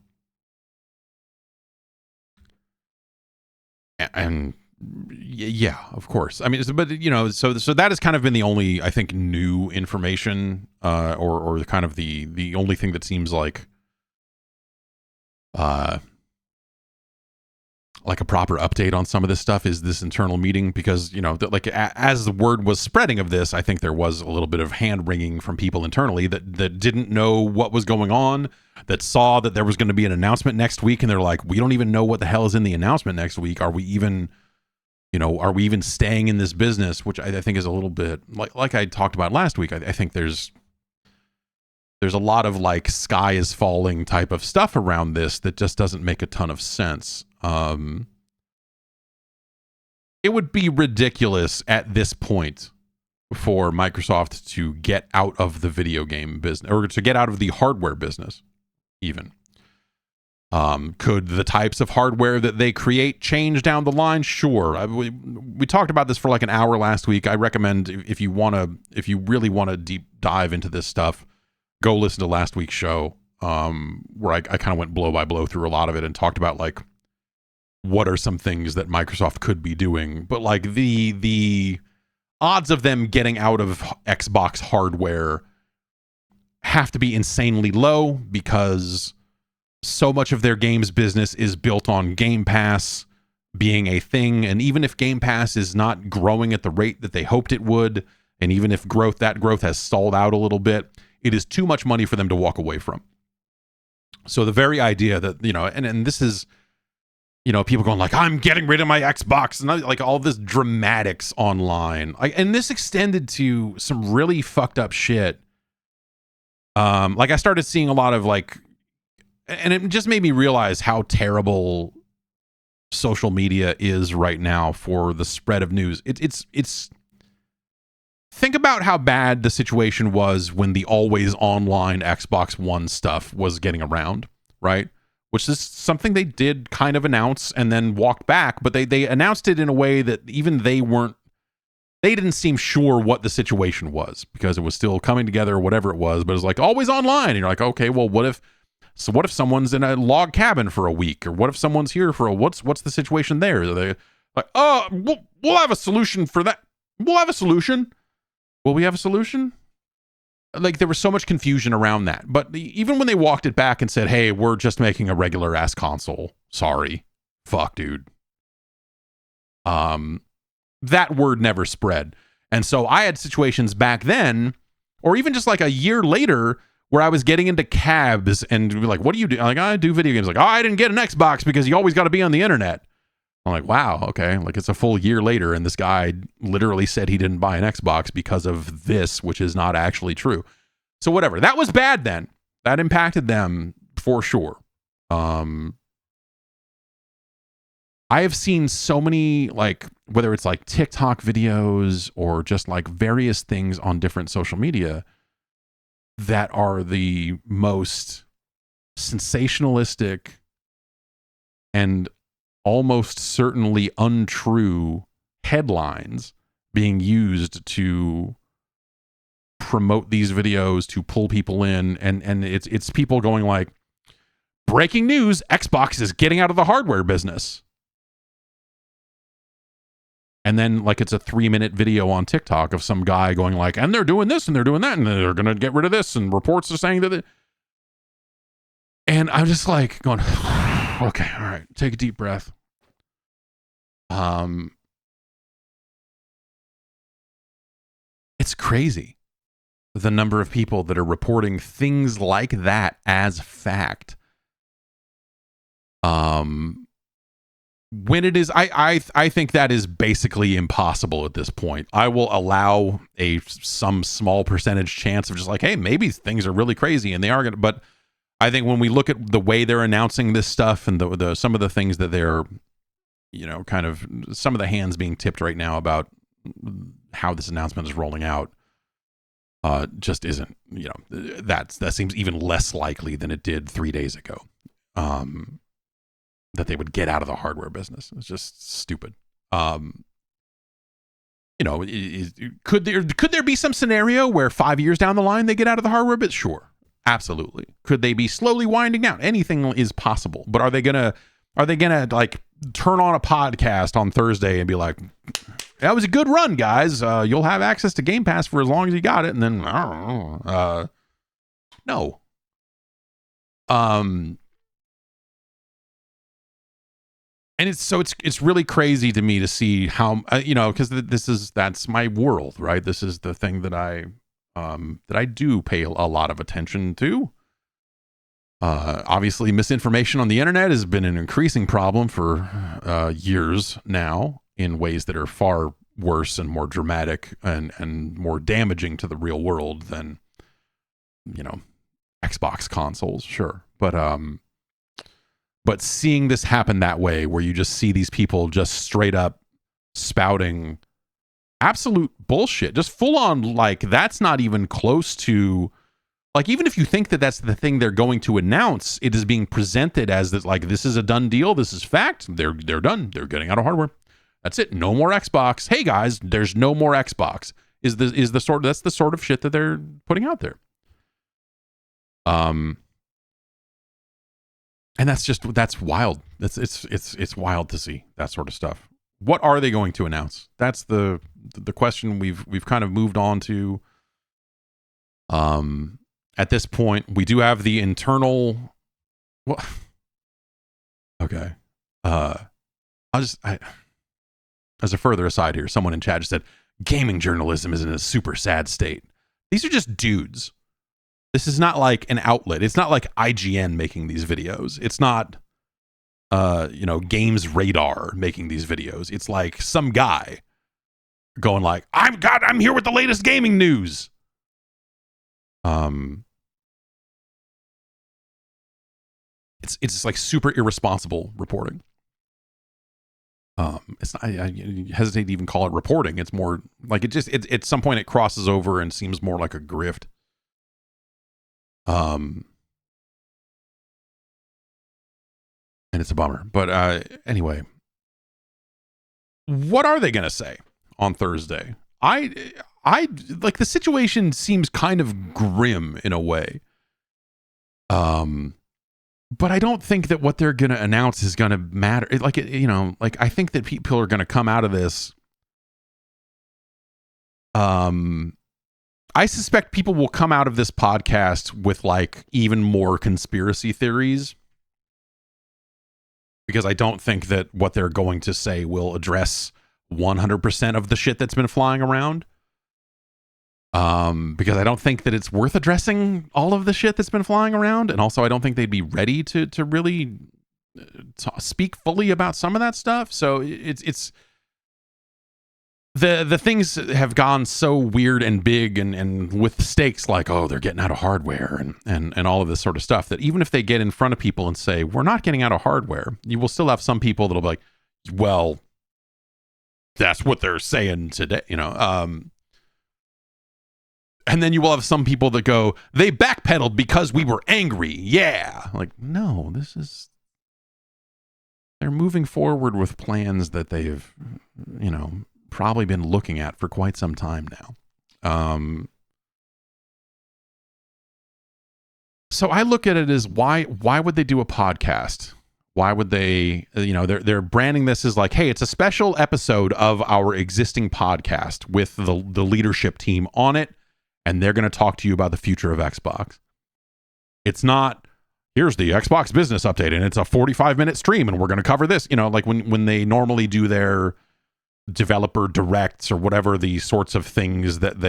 Yeah, of course. I mean, but so that has kind of been the only, I think, new information, or kind of the only thing that seems like a proper update on some of this stuff is this internal meeting, because as the word was spreading of this, I think there was a little bit of hand wringing from people internally that didn't know what was going on, that saw that there was going to be an announcement next week, and they're like, we don't even know what the hell is in the announcement next week. Are we even staying in this business? Which I think is a little bit like I talked about last week. I think there's a lot of like sky is falling type of stuff around this that just doesn't make a ton of sense. It would be ridiculous at this point for Microsoft to get out of the video game business, or to get out of the hardware business even. Could the types of hardware that they create change down the line? Sure. We talked about this for like an hour last week. I recommend, if you really want to deep dive into this stuff, go listen to last week's show, where I kind of went blow by blow through a lot of it and talked about like what are some things that Microsoft could be doing. But like the odds of them getting out of Xbox hardware have to be insanely low, because so much of their games business is built on Game Pass being a thing. And even if Game Pass is not growing at the rate that they hoped it would, and even if that growth has stalled out a little bit, it is too much money for them to walk away from. So the very idea that, and this is, people going like, I'm getting rid of my Xbox, and like all this dramatics online. And this extended to some really fucked up shit. Like I started seeing a lot of like, and it just made me realize how terrible social media is right now for the spread of news. It's think about how bad the situation was when the always online Xbox One stuff was getting around, right? Which is something they did kind of announce and then walked back, but they announced it in a way that even they didn't seem sure what the situation was, because it was still coming together or whatever it was, but it was like always online. And you're like, okay, well, what if someone's in a log cabin for a week, or what if someone's here for what's the situation there? Are they like, oh, we'll have a solution for that. We'll have a solution. Will we have a solution? Like, there was so much confusion around that. But even when they walked it back and said, hey, we're just making a regular ass console. Sorry. Fuck, dude. That word never spread. And so I had situations back then, or even just like a year later, where I was getting into cabs and be like, what do you do? I'm like, I do video games. Like, oh, I didn't get an Xbox because you always got to be on the internet. I'm like, wow, okay. Like, it's a full year later, and this guy literally said he didn't buy an Xbox because of this, which is not actually true. So whatever. That was bad then. That impacted them for sure. I have seen so many, like, whether it's like TikTok videos or just like various things on different social media that are the most sensationalistic and almost certainly untrue headlines being used to promote these videos, to pull people in, and it's people going like, breaking news, Xbox is getting out of the hardware business. And then like it's a 3-minute video on TikTok of some guy going like, and they're doing this and they're doing that and they're going to get rid of this, and reports are saying that and I'm just like going, okay, all right, take a deep breath. It's crazy the number of people that are reporting things like that as fact. When it is, I think that is basically impossible at this point. I will allow some small percentage chance of just like, hey, maybe things are really crazy and they are gonna. But I think when we look at the way they're announcing this stuff and the some of the things that they're, kind of some of the hands being tipped right now about how this announcement is rolling out, just isn't. That seems even less likely than it did 3 days ago. That they would get out of the hardware business. It's just stupid. Could there be some scenario where 5 years down the line they get out of the hardware business? Sure, absolutely. Could they be slowly winding down? Anything is possible. But are they gonna Are they gonna like turn on a podcast on Thursday and be like, that was a good run, guys, you'll have access to Game Pass for as long as you got it, and then I don't know, no. And it's really crazy to me to see how because that's my world, right? This is the thing that I do pay a lot of attention to. Obviously, misinformation on the internet has been an increasing problem for years now in ways that are far worse and more dramatic and more damaging to the real world than Xbox consoles, sure, but seeing this happen that way, where you just see these people just straight up spouting absolute bullshit, just full on, like, that's not even close to, like, even if you think that that's the thing they're going to announce, it is being presented as that, like, this is a done deal, this is fact, they're done, they're getting out of hardware, that's it, no more Xbox. Hey guys, there's no more Xbox. That's the sort of shit that they're putting out there. And that's wild. It's wild to see that sort of stuff. What are they going to announce? That's the question we've kind of moved on to. At this point, we do have the internal. Well, okay. As a further aside here, someone in chat just said gaming journalism is in a super sad state. These are just dudes. This is not like an outlet. It's not like IGN making these videos. It's not, Games Radar making these videos. It's like some guy going like, I'm here with the latest gaming news. It's like super irresponsible reporting. It's not, I hesitate to even call it reporting. It's more like it at some point it crosses over and seems more like a grift. And it's a bummer. But anyway, what are they going to say on Thursday? I like, the situation seems kind of grim in a way. But I don't think that what they're going to announce is going to matter. I think that people are going to come out of this. I suspect people will come out of this podcast with like even more conspiracy theories, because I don't think that what they're going to say will address 100% of the shit that's been flying around. Because I don't think that it's worth addressing all of the shit that's been flying around. And also I don't think they'd be ready to really speak fully about some of that stuff. So it's the things have gone so weird and big and with stakes like, oh, they're getting out of hardware and all of this sort of stuff, that even if they get in front of people and say, we're not getting out of hardware, you will still have some people that'll be like, well, that's what they're saying today, and then you will have some people that go, they backpedaled because we were angry. Yeah. Like, no, they're moving forward with plans that they've, probably been looking at for quite some time now. So I look at it as why would they do a podcast? Why would they, they're branding this as like, hey, it's a special episode of our existing podcast with the leadership team on it. And they're going to talk to you about the future of Xbox. It's not, here's the Xbox business update, and it's a 45-minute stream, and we're going to cover this. Like when they normally do their developer directs or whatever, the sorts of things that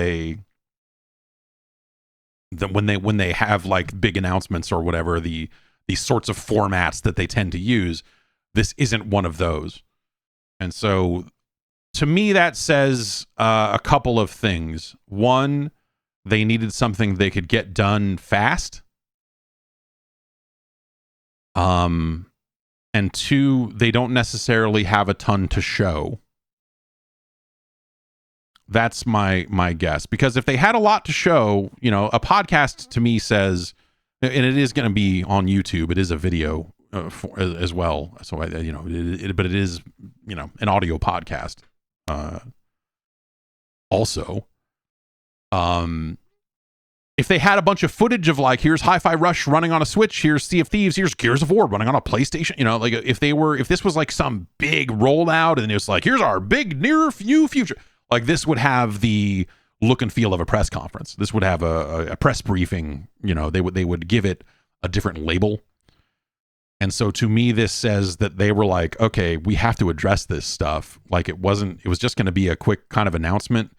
when they have like big announcements or whatever, the sorts of formats that they tend to use, this isn't one of those. And so to me, that says a couple of things. One, they needed something they could get done fast. And two, they don't necessarily have a ton to show. That's my guess. Because if they had a lot to show, a podcast to me says, and it is going to be on YouTube, it is a video as well. So but it is, an audio podcast. Also, if they had a bunch of footage of like, here's Hi-Fi Rush running on a Switch, here's Sea of Thieves, here's Gears of War running on a PlayStation, you know, like if this was like some big rollout and it was like, here's our big near future, like this would have the look and feel of a press conference. This would have a press briefing, you know, they would give it a different label. And so to me, this says that they were like, okay, we have to address this stuff. Like it was just going to be a quick kind of announcement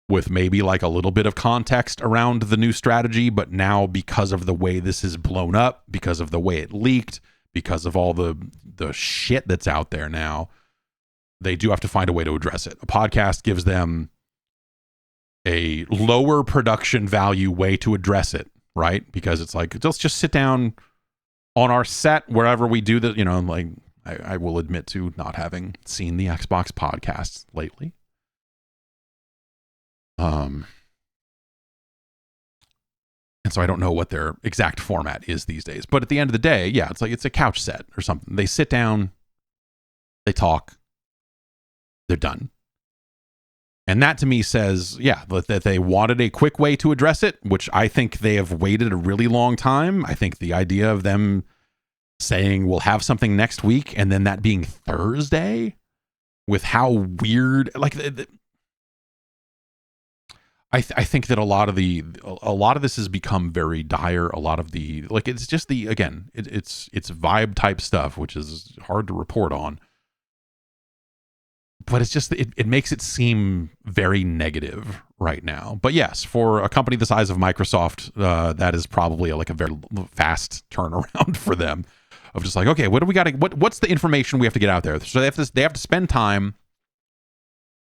with maybe like a little bit of context around the new strategy. But now because of the way this is blown up, because of the way it leaked, because of all the shit that's out there now, they do have to find a way to address it. A podcast gives them a lower production value way to address it, right? Because it's like, let's just sit down on our set wherever we do that, you know, like I will admit to not having seen the Xbox podcasts lately. And so I don't know what their exact format is these days. But at the end of the day, yeah, it's like it's a couch set or something. They sit down, they talk, they're done. And that to me says, yeah, that they wanted a quick way to address it, which I think they have waited a really long time. I think the idea of them saying we'll have something next week and then that being Thursday with how weird, like I think that a lot of this has become very dire. A lot of the, like, it's just it's vibe type stuff, which is hard to report on. But it's just, it makes it seem very negative right now. But yes, for a company the size of Microsoft, that is probably like a very fast turnaround for them of just like, okay, what do we got to, what's the information we have to get out there? So they have to spend time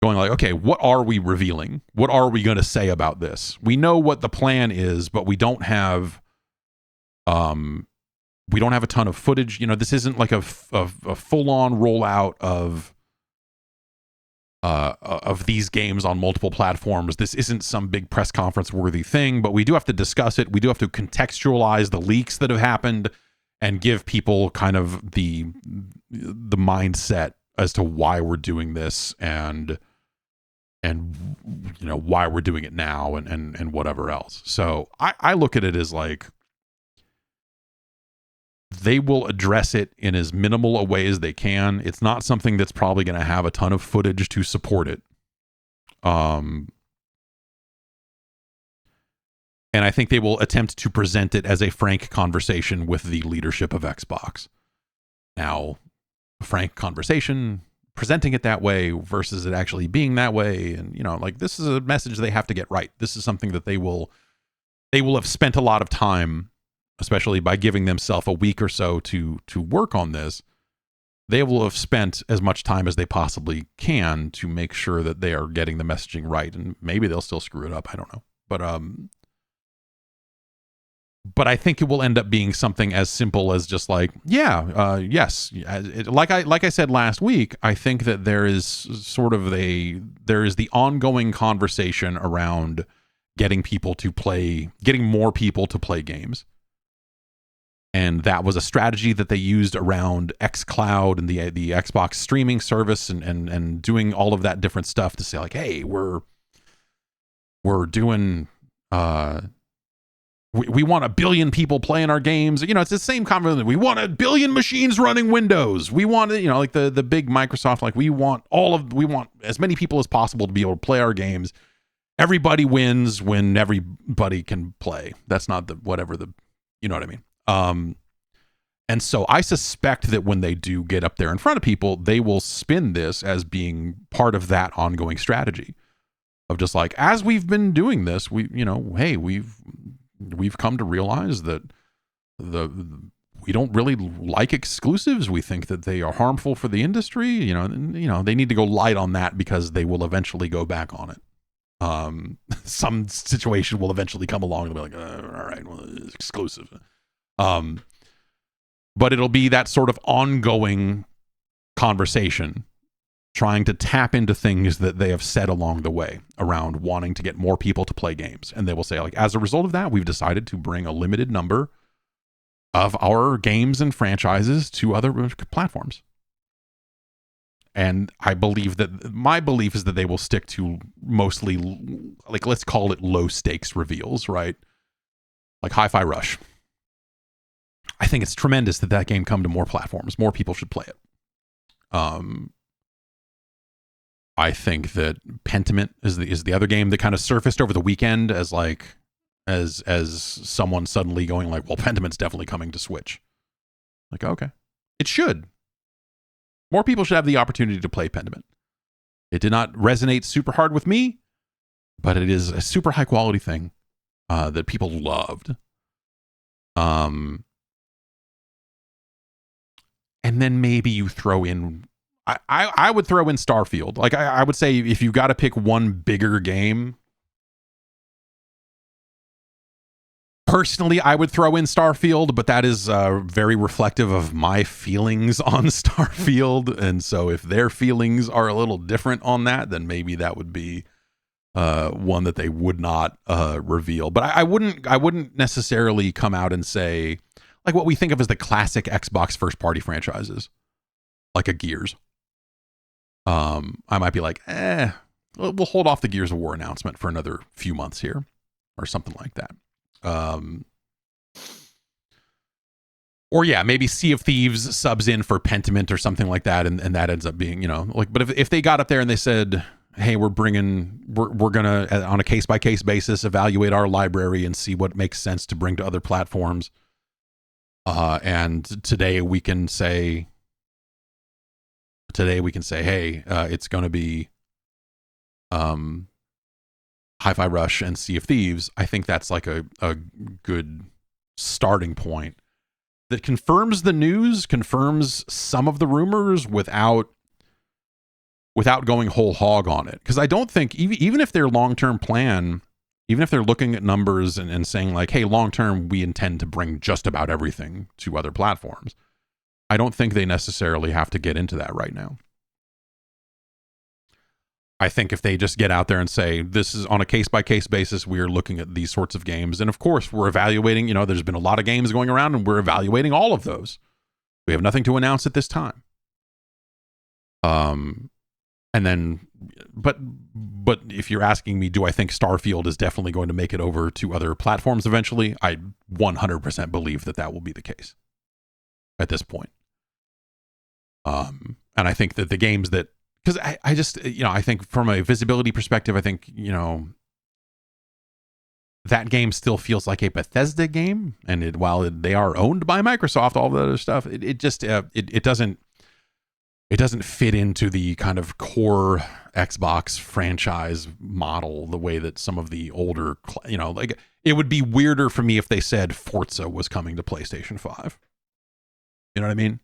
going like, okay, what are we revealing? What are we going to say about this? We know what the plan is, but we don't have a ton of footage. You know, this isn't like a full-on rollout of these games on multiple platforms. This isn't some big press conference worthy thing, but we do have to discuss it. We do have to contextualize the leaks that have happened and give people kind of the mindset as to why we're doing this and you know why we're doing it now and whatever else. So I look at it as like they will address it in as minimal a way as they can. It's not something that's probably going to have a ton of footage to support it. And I think they will attempt to present it as a frank conversation with the leadership of Xbox. Now, a frank conversation, presenting it that way versus it actually being that way. And, you know, like this is a message they have to get right. This is something that they will have spent a lot of time, especially by giving themselves a week or so to work on this. They will have spent as much time as they possibly can to make sure that they are getting the messaging right. And maybe they'll still screw it up. I don't know. But I think it will end up being something as simple as just like, yes. Like I said last week, I think that there is the ongoing conversation around getting more people to play games. And that was a strategy that they used around xCloud and the Xbox streaming service and doing all of that different stuff to say like, hey, we're doing, we want 1 billion people playing our games. You know, it's the same conversation. We want 1 billion machines running Windows. We want, you know, like the big Microsoft, like we want as many people as possible to be able to play our games. Everybody wins when everybody can play. That's not you know what I mean? And so I suspect that when they do get up there in front of people, they will spin this as being part of that ongoing strategy of just like, as we've been doing this, we've come to realize that we don't really like exclusives. We think that they are harmful for the industry, you know, and, you know, they need to go light on that because they will eventually go back on it. Some situation will eventually come along and they'll be like, all right, well, it's exclusive. But it'll be that sort of ongoing conversation trying to tap into things that they have said along the way around wanting to get more people to play games. And they will say, like, as a result of that, we've decided to bring a limited number of our games and franchises to other platforms. And my belief is that they will stick to mostly, like, let's call it low stakes reveals, right? like Hi-Fi Rush. I think it's tremendous that that game come to more platforms. More people should play it. I think that Pentiment is the other game that kind of surfaced over the weekend as like as someone suddenly going like, well, Pentiment's definitely coming to Switch. Like, okay, it should. More people should have the opportunity to play Pentiment. It did not resonate super hard with me, but it is a super high quality thing that people loved. And then maybe you throw in, I would throw in Starfield. Like I would say if you got to pick one bigger game, personally, I would throw in Starfield, but that is very reflective of my feelings on Starfield. And so if their feelings are a little different on that, then maybe that would be one that they would not reveal. But I wouldn't necessarily come out and say like what we think of as the classic Xbox first party franchises, like a Gears. I might be like, we'll hold off the Gears of War announcement for another few months here, or something like that. Or yeah, maybe Sea of Thieves subs in for Pentiment or something like that, and that ends up being, like. But if they got up there and they said, hey, we're gonna on a case by case basis evaluate our library and see what makes sense to bring to other platforms, and today we can say, hey, it's going to be Hi-Fi Rush and Sea of Thieves. I think that's like a good starting point that confirms the news, confirms some of the rumors without going whole hog on it. Because I don't think, even if their long-term plan, even if they're looking at numbers and saying like, hey, long-term, we intend to bring just about everything to other platforms, I don't think they necessarily have to get into that right now. I think if they just get out there and say, this is on a case-by-case basis, we're looking at these sorts of games. And of course, we're evaluating, there's been a lot of games going around and we're evaluating all of those. We have nothing to announce at this time. And then, but if you're asking me, do I think Starfield is definitely going to make it over to other platforms eventually? I 100% believe that will be the case at this point. And I think that the games that, because I just, I think from a visibility perspective, I think, that game still feels like a Bethesda game. And while they are owned by Microsoft, all the other stuff, it just, it doesn't fit into the kind of core Xbox franchise model the way that some of the older, like it would be weirder for me if they said Forza was coming to PlayStation 5. You know what I mean?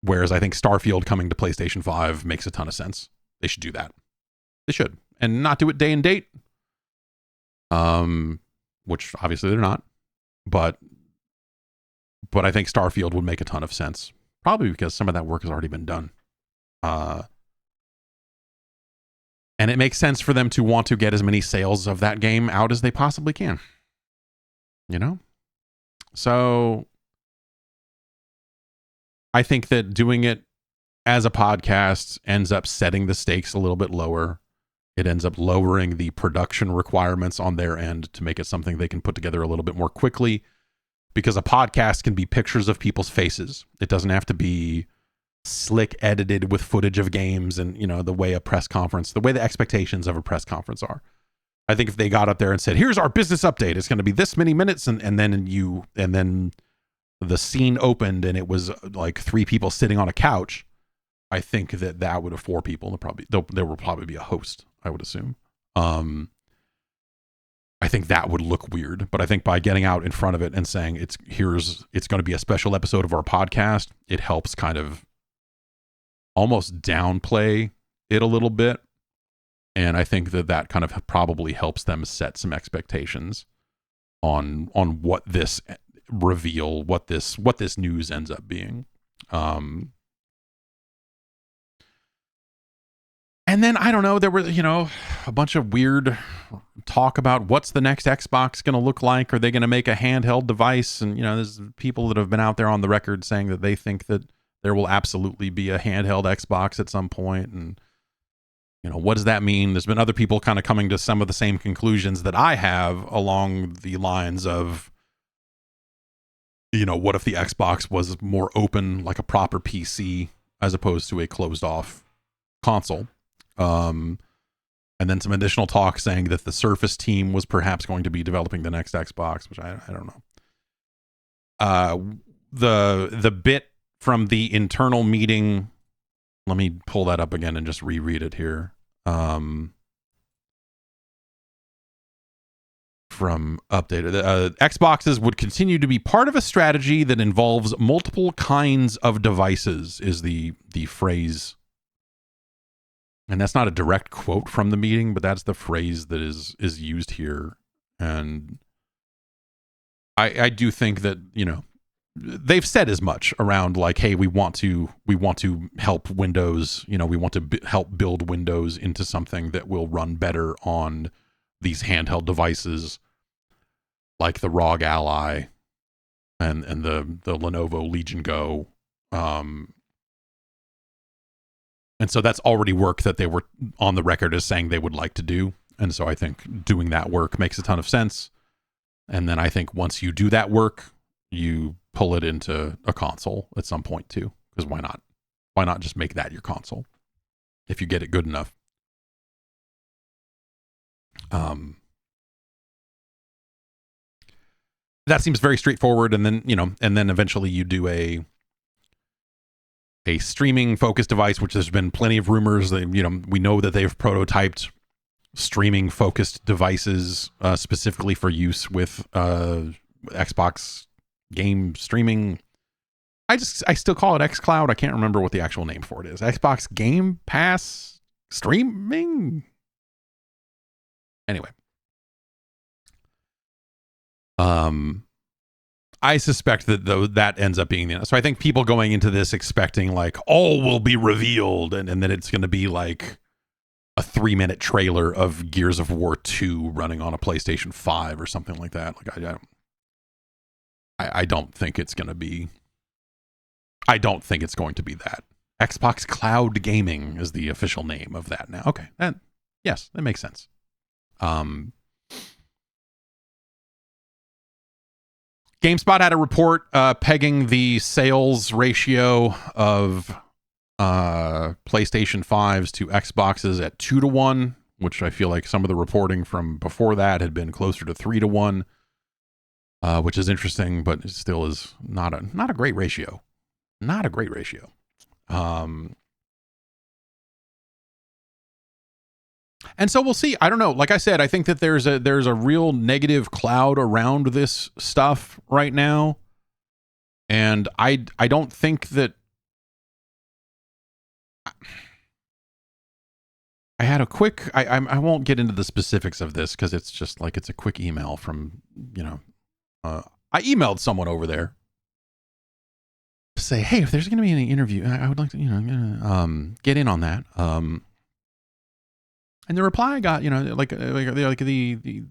Whereas I think Starfield coming to PlayStation 5 makes a ton of sense. They should do that. They should. And not do it day and date. Which obviously they're not. But I think Starfield would make a ton of sense. Probably because some of that work has already been done. And it makes sense for them to want to get as many sales of that game out as they possibly can. So I think that doing it as a podcast ends up setting the stakes a little bit lower. It ends up lowering the production requirements on their end to make it something they can put together a little bit more quickly, because a podcast can be pictures of people's faces. It doesn't have to be slick edited with footage of games and, the way the expectations of a press conference are. I think if they got up there and said, here's our business update, it's going to be this many minutes. And then the scene opened and it was like 3 people sitting on a couch, I think that would have 4 people. There will probably be a host, I would assume. I think that would look weird, but I think by getting out in front of it and saying it's going to be a special episode of our podcast, it helps kind of almost downplay it a little bit. And I think that kind of probably helps them set some expectations on what this reveal, what this news ends up being. And then, I don't know, there were, a bunch of weird talk about what's the next Xbox going to look like. Are they going to make a handheld device? And, there's people that have been out there on the record saying that they think that there will absolutely be a handheld Xbox at some point. And what does that mean? There's been other people kind of coming to some of the same conclusions that I have along the lines of, what if the Xbox was more open, like a proper PC, as opposed to a closed off console? And then some additional talk saying that the Surface team was perhaps going to be developing the next Xbox, which I don't know. The bit from the internal meeting, let me pull that up again and just reread it here. From updated, Xboxes would continue to be part of a strategy that involves multiple kinds of devices, is the phrase. And that's not a direct quote from the meeting, but that's the phrase that is used here. And I do think that, they've said as much around like, hey, we want to help Windows, we want to help build Windows into something that will run better on these handheld devices like the ROG Ally and the Lenovo Legion Go. And so that's already work that they were on the record as saying they would like to do. And so I think doing that work makes a ton of sense. And then I think once you do that work, you pull it into a console at some point too. Because why not? Why not just make that your console if you get it good enough? That seems very straightforward. And then, and then eventually you do a streaming focused device, which there's been plenty of rumors that, we know that they've prototyped streaming focused devices specifically for use with Xbox game streaming. I still call it xCloud. I can't remember what the actual name for it is. Xbox Game Pass streaming. Anyway. I suspect that that ends up being the, so I think people going into this expecting like all will be revealed and then it's going to be like a 3-minute trailer of Gears of War 2 running on a PlayStation 5 or something like that. Like I don't think it's going to be. I don't think it's going to be that. Xbox Cloud Gaming is the official name of that now. Okay, yes, that makes sense. GameSpot had a report pegging the sales ratio of PlayStation 5s to Xboxes at 2-1, which I feel like some of the reporting from before that had been closer to 3-1, which is interesting, but it still is not a great ratio. Not a great ratio. And so we'll see. I don't know. Like I said, I think that there's a real negative cloud around this stuff right now. And I don't think that I had a quick, I won't get into the specifics of this because it's just like, it's a quick email from, I emailed someone over there to say, hey, if there's going to be any interview, I would like to, get in on that. And the reply I got, like the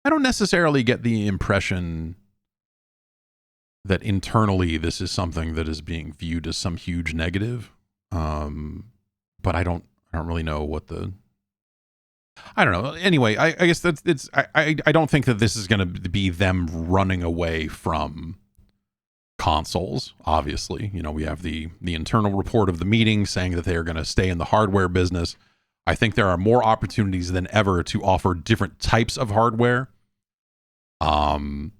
I don't necessarily get the impression that internally this is something that is being viewed as some huge negative. But I don't really know what I don't know. Anyway, I guess I don't think that this is going to be them running away from consoles. Obviously, we have the internal report of the meeting saying that they are going to stay in the hardware business. I think there are more opportunities than ever to offer different types of hardware. I'm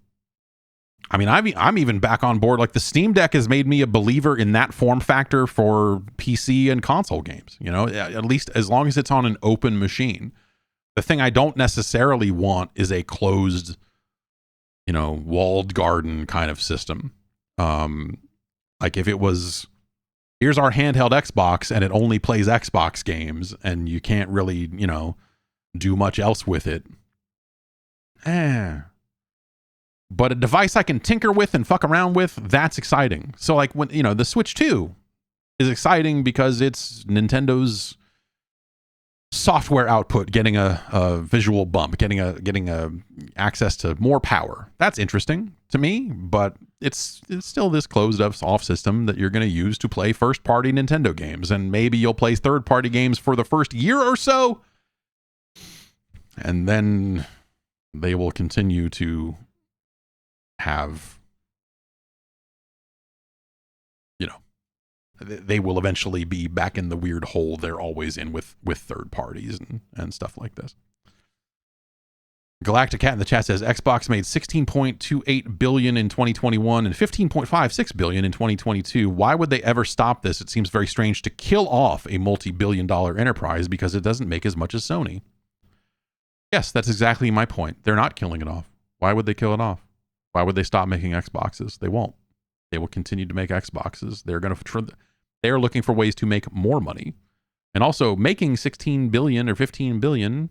even back on board. Like the Steam Deck has made me a believer in that form factor for PC and console games, at least as long as it's on an open machine. The thing I don't necessarily want is a closed, walled garden kind of system. Like if it was, here's our handheld Xbox and it only plays Xbox games and you can't really, do much else with it. But a device I can tinker with and fuck around with, that's exciting. So like when, the Switch 2 is exciting because it's Nintendo's software output getting a visual bump, getting a access to more power. That's interesting to me, but it's still this closed up off system that you're going to use to play first party Nintendo games, and maybe you'll play third party games for the first year or so, and then they will continue to have, they will eventually be back in the weird hole they're always in with third parties and stuff like this. Galactic Cat in the chat says Xbox made $16.28 billion in 2021 and $15.56 billion in 2022. Why would they ever stop this? It seems very strange to kill off a multi-billion-dollar enterprise because it doesn't make as much as Sony. Yes, that's exactly my point. They're not killing it off. Why would they kill it off? Why would they stop making Xboxes? They won't. They will continue to make Xboxes. They're looking for ways to make more money. And also, making 16 billion or 15 billion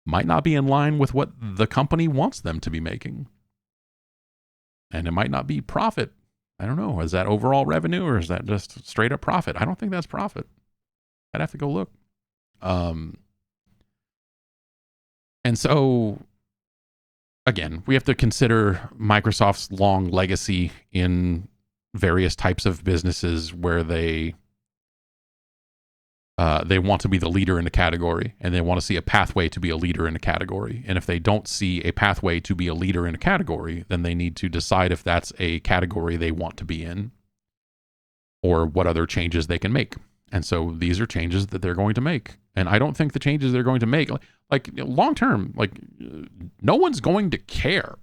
might not be in line with what the company wants them to be making. And it might not be profit. I don't know. Is that overall revenue or is that just straight up profit? I don't think that's profit. I'd have to go look. And so, again, we have to consider Microsoft's long legacy in various types of businesses where they want to be the leader in a category, and they want to see a pathway to be a leader in a category. And if they don't see a pathway to be a leader in a category, then they need to decide if that's a category they want to be in or what other changes they can make. And so these are changes that they're going to make. And I don't think the changes they're going to make, like long term, no one's going to care.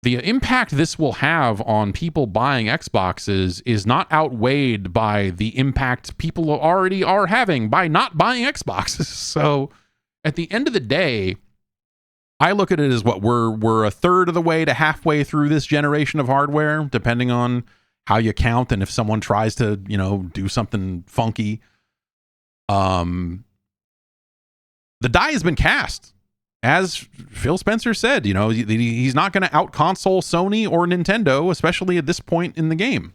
The impact this will have on people buying Xboxes is not outweighed by the impact people already are having by not buying Xboxes. So at the end of the day, I look at it as what we're a third of the way to halfway through this generation of hardware, depending on how you count and if someone tries to, do something funky. The die has been cast. As Phil Spencer said, he's not going to out-console Sony or Nintendo, especially at this point in the game.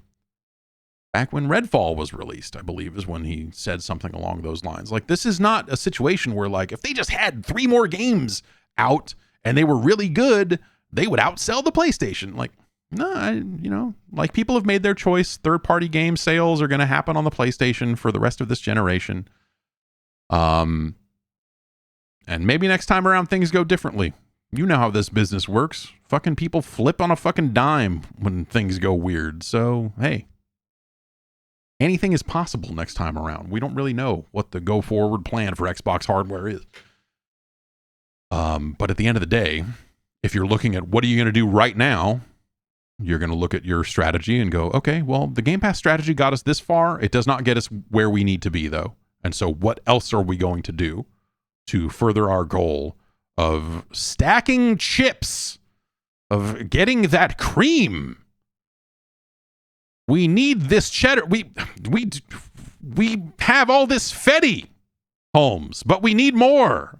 Back when Redfall was released, I believe, is when he said something along those lines. This is not a situation where, if they just had 3 more games out and they were really good, they would outsell the PlayStation. No, people have made their choice. Third-party game sales are going to happen on the PlayStation for the rest of this generation. And maybe next time around things go differently. You know how this business works. Fucking people flip on a fucking dime when things go weird. So, hey, anything is possible next time around. We don't really know what the go forward plan for Xbox hardware is. But at the end of the day, if you're looking at what are you going to do right now, you're going to look at your strategy and go, okay, well, the Game Pass strategy got us this far. It does not get us where we need to be, though. And so what else are we going to do to further our goal of stacking chips, of getting that cream? We need this cheddar. We have all this Fetty, Holmes, but we need more.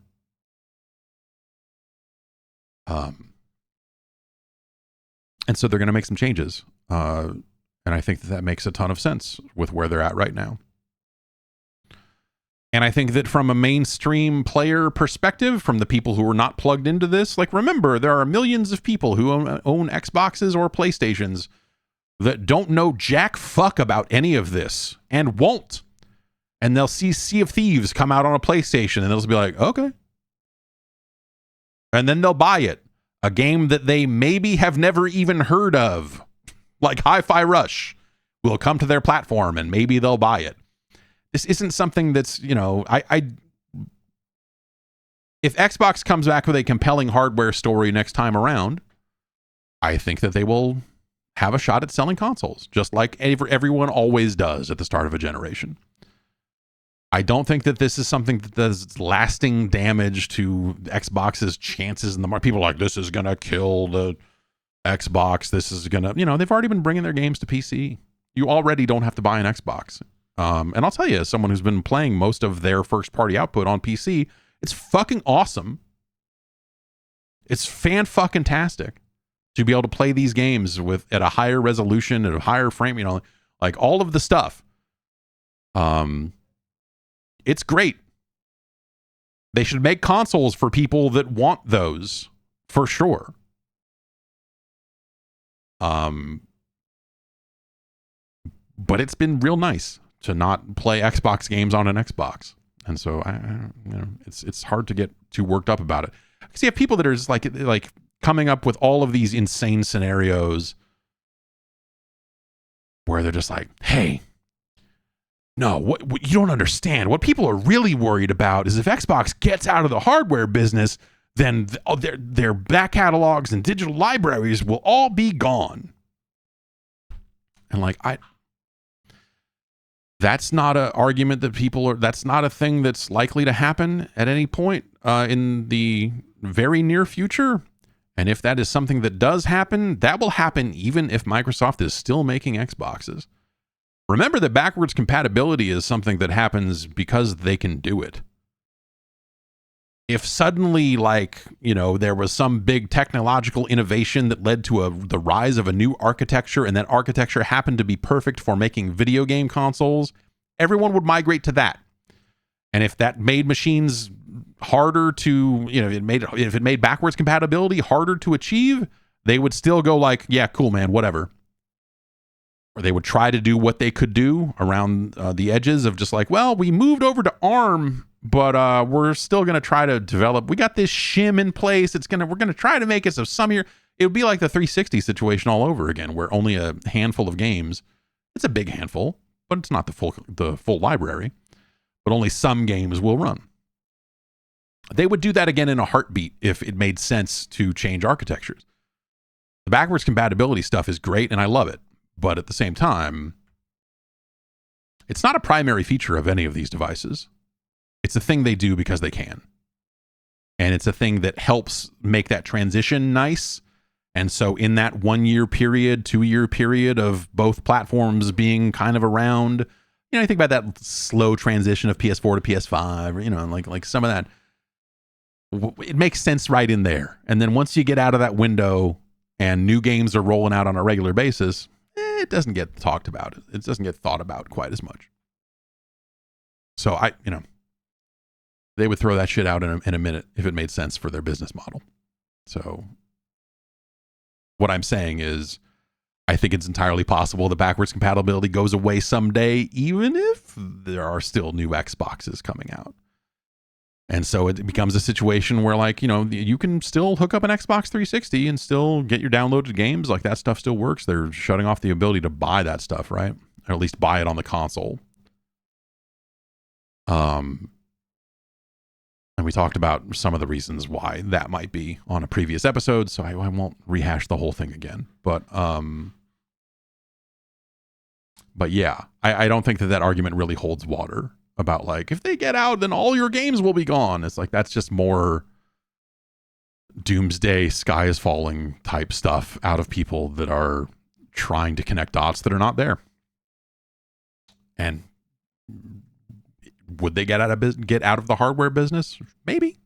And so they're going to make some changes. And I think that makes a ton of sense with where they're at right now. And I think that from a mainstream player perspective, from the people who are not plugged into this, remember, there are millions of people who own Xboxes or PlayStations that don't know jack fuck about any of this and won't. And they'll see Sea of Thieves come out on a PlayStation and they'll just be like, okay. And then they'll buy it. A game that they maybe have never even heard of, like Hi-Fi Rush, will come to their platform and maybe they'll buy it. This isn't something that's, if Xbox comes back with a compelling hardware story next time around, I think that they will have a shot at selling consoles, just like everyone always does at the start of a generation. I don't think that this is something that does lasting damage to Xbox's chances in the market. People are like, this is going to kill the Xbox. This is going to, they've already been bringing their games to PC. You already don't have to buy an Xbox. And I'll tell you, as someone who's been playing most of their first-party output on PC, it's fucking awesome. It's fan-fucking-tastic to be able to play these games at a higher resolution, at a higher frame, all of the stuff. It's great. They should make consoles for people that want those, for sure. But it's been real nice to not play Xbox games on an Xbox, and so it's hard to get too worked up about it. Because you have people that are just like coming up with all of these insane scenarios where they're just like, "Hey, no, what you don't understand. What people are really worried about is if Xbox gets out of the hardware business, then their back catalogs and digital libraries will all be gone." And like, that's not an argument that that's not a thing that's likely to happen at any point in the very near future. And if that is something that does happen, that will happen even if Microsoft is still making Xboxes. Remember that backwards compatibility is something that happens because they can do it. If suddenly, there was some big technological innovation that led to the rise of a new architecture, and that architecture happened to be perfect for making video game consoles, everyone would migrate to that. And if that made machines harder to, if it made backwards compatibility harder to achieve, they would still go like, yeah, cool, man, whatever. Or they would try to do what they could do around the edges of just like, well, we moved over to ARM, but we're still going to try to develop. We got this shim in place. We're going to try to make it so some year. It would be like the 360 situation all over again, where only a handful of games. It's a big handful, but it's not the full library. But only some games will run. They would do that again in a heartbeat if it made sense to change architectures. The backwards compatibility stuff is great, and I love it. But at the same time, it's not a primary feature of any of these devices. It's a thing they do because they can. And it's a thing that helps make that transition nice. And so in that 1 year period, 2 year period of both platforms being kind of around, you think about that slow transition of PS4 to PS5, and like some of that, it makes sense right in there. And then once you get out of that window and new games are rolling out on a regular basis, it doesn't get talked about. It doesn't get thought about quite as much. So they would throw that shit out in a minute if it made sense for their business model. So what I'm saying is, I think it's entirely possible that backwards compatibility goes away someday, even if there are still new Xboxes coming out. And so it becomes a situation where, you can still hook up an Xbox 360 and still get your downloaded games. Like, that stuff still works. They're shutting off the ability to buy that stuff, right? Or at least buy it on the console. And we talked about some of the reasons why that might be on a previous episode, so I won't rehash the whole thing again. But yeah, I don't think that argument really holds water about, if they get out, then all your games will be gone. It's like, that's just more doomsday, sky is falling type stuff out of people that are trying to connect dots that are not there. And would they get out of the hardware business? Maybe.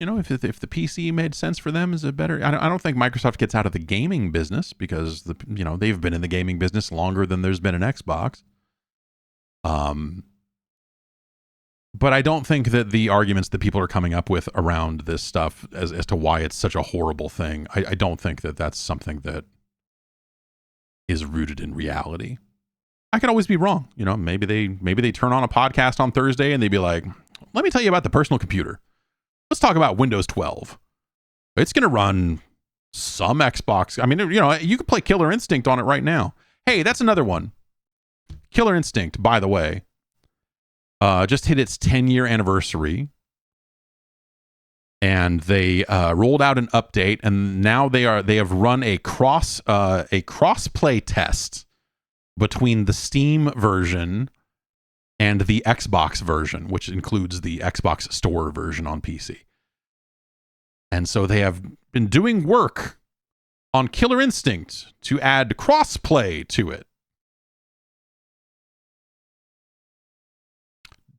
If the PC made sense for them, is it better? I don't think Microsoft gets out of the gaming business because they've been in the gaming business longer than there's been an Xbox. But I don't think that the arguments that people are coming up with around this stuff as to why it's such a horrible thing, I don't think that that's something that is rooted in reality. I could always be wrong. Maybe they turn on a podcast on Thursday and they'd be like, let me tell you about the personal computer. Let's talk about Windows 12. It's going to run some Xbox. I mean, you could play Killer Instinct on it right now. Hey, that's another one. Killer Instinct, by the way, just hit its 10-year anniversary. And they rolled out an update, and now they have run a cross-play test between the Steam version and the Xbox version, which includes the Xbox Store version on PC. And so they have been doing work on Killer Instinct to add crossplay to it.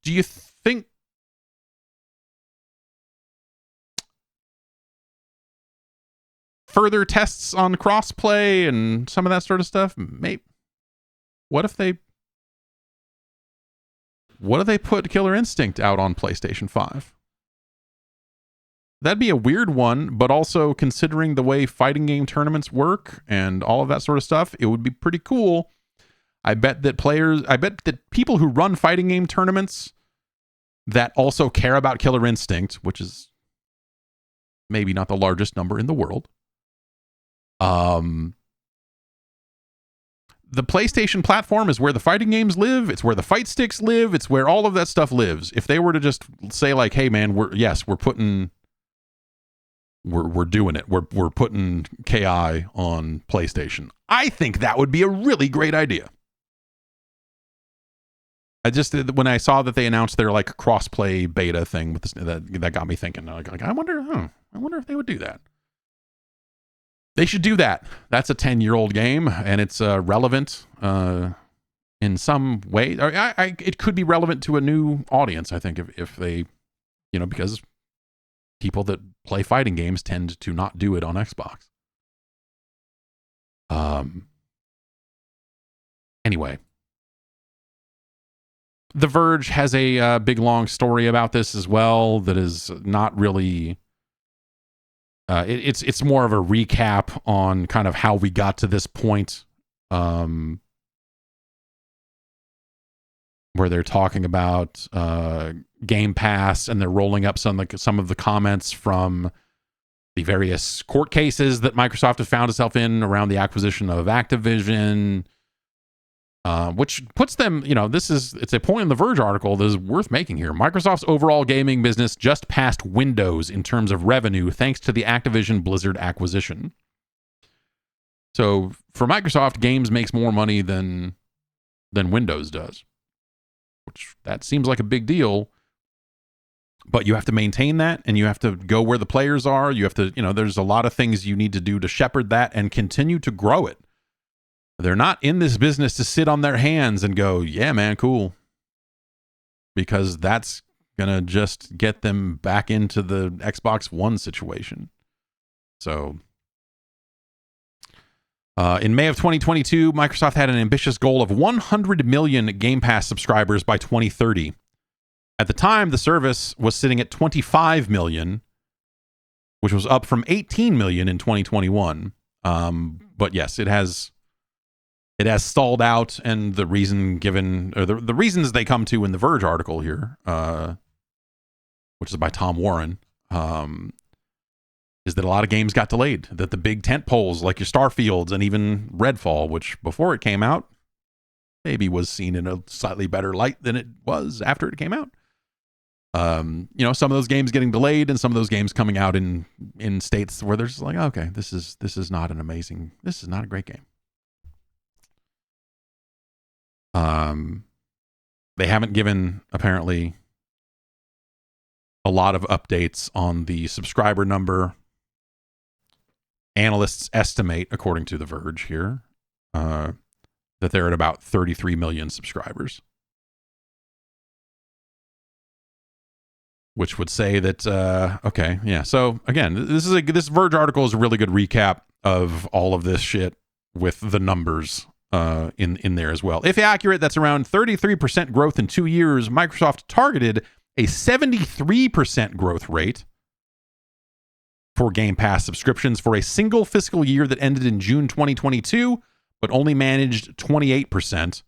Do you think further tests on crossplay and some of that sort of stuff? Maybe. What if they What do they put Killer Instinct out on PlayStation 5? That'd be a weird one, but also considering the way fighting game tournaments work and all of that sort of stuff, it would be pretty cool. I bet that people who run fighting game tournaments that also care about Killer Instinct, which is maybe not the largest number in the world, the PlayStation platform is where the fighting games live. It's where the fight sticks live. It's where all of that stuff lives. If they were to just say like, hey man, we're doing it. We're putting KI on PlayStation. I think that would be a really great idea. When I saw that they announced their like crossplay beta thing with this, that got me thinking. Like I wonder if they would do that. They should do that. That's a 10-year-old game, and it's relevant in some way. It could be relevant to a new audience. I think if they, because people that play fighting games tend to not do it on Xbox. Anyway, The Verge has a big long story about this as well that is not really it's more of a recap on kind of how we got to this point, where they're talking about Game Pass, and they're rolling up some of the comments from the various court cases that Microsoft has found itself in around the acquisition of Activision, which puts them, it's a point in the Verge article that is worth making here. Microsoft's overall gaming business just passed Windows in terms of revenue thanks to the Activision Blizzard acquisition. So for Microsoft, games makes more money than Windows does, which that seems like a big deal. But you have to maintain that, and you have to go where the players are. You have to, there's a lot of things you need to do to shepherd that and continue to grow it. They're not in this business to sit on their hands and go, yeah, man, cool. Because that's going to just get them back into the Xbox One situation. So, in May of 2022, Microsoft had an ambitious goal of 100 million Game Pass subscribers by 2030. At the time, the service was sitting at 25 million, which was up from 18 million in 2021. But yes, it has stalled out, and the reason given, or the reasons they come to in the Verge article here, which is by Tom Warren, is that a lot of games got delayed. That the big tent poles like your Starfields and even Redfall, which before it came out, maybe was seen in a slightly better light than it was after it came out. Some of those games getting delayed, and some of those games coming out in states where they're just like, okay, this is not a great game. They haven't given, apparently, a lot of updates on the subscriber number. Analysts estimate, according to The Verge here, that they're at about 33 million subscribers. Which would say that, okay, yeah. So again, this Verge article is a really good recap of all of this shit with the numbers in there as well. If accurate, that's around 33% growth in 2 years. Microsoft targeted a 73% growth rate for Game Pass subscriptions for a single fiscal year that ended in June 2022, but only managed 28%.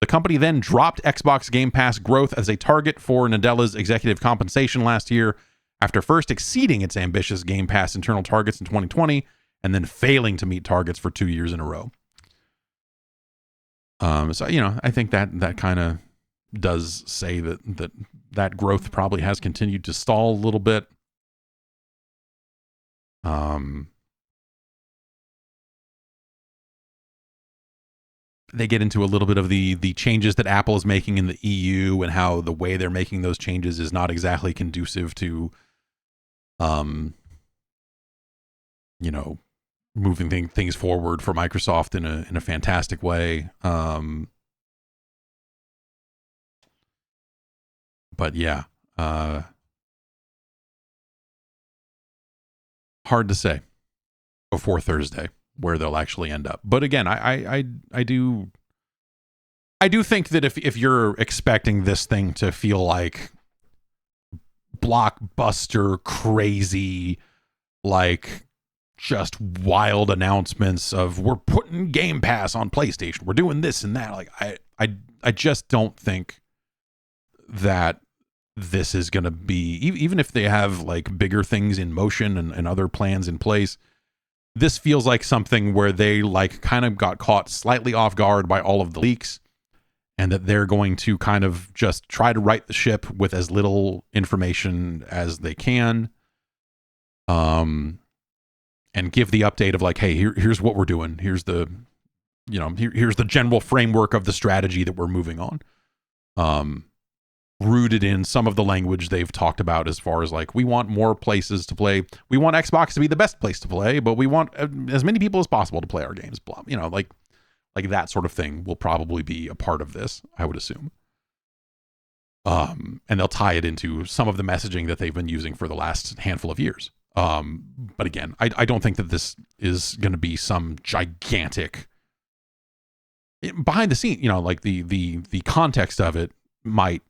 The company then dropped Xbox Game Pass growth as a target for Nadella's executive compensation last year, after first exceeding its ambitious Game Pass internal targets in 2020 and then failing to meet targets for 2 years in a row. So, I think that kind of does say that growth probably has continued to stall a little bit. They get into a little bit of the changes that Apple is making in the EU, and how the way they're making those changes is not exactly conducive to, moving things forward for Microsoft in a fantastic way. But yeah, hard to say before Thursday where they'll actually end up. But again, I do I do think that if you're expecting this thing to feel like blockbuster, crazy, like just wild announcements of we're putting Game Pass on PlayStation, we're doing this and that, like I just don't think that this is going to be, even if they have like bigger things in motion and other plans in place, this feels like something where they like kind of got caught slightly off guard by all of the leaks, and that they're going to kind of just try to right the ship with as little information as they can. And give the update of like, hey, here's what we're doing. Here's the, here's the general framework of the strategy that we're moving on. Rooted in some of the language they've talked about as far as like, we want more places to play. We want Xbox to be the best place to play, but we want as many people as possible to play our games. Blah, like that sort of thing will probably be a part of this, I would assume. And they'll tie it into some of the messaging that they've been using for the last handful of years. But again, I don't think that this is going to be some gigantic behind the scene, like the context of it might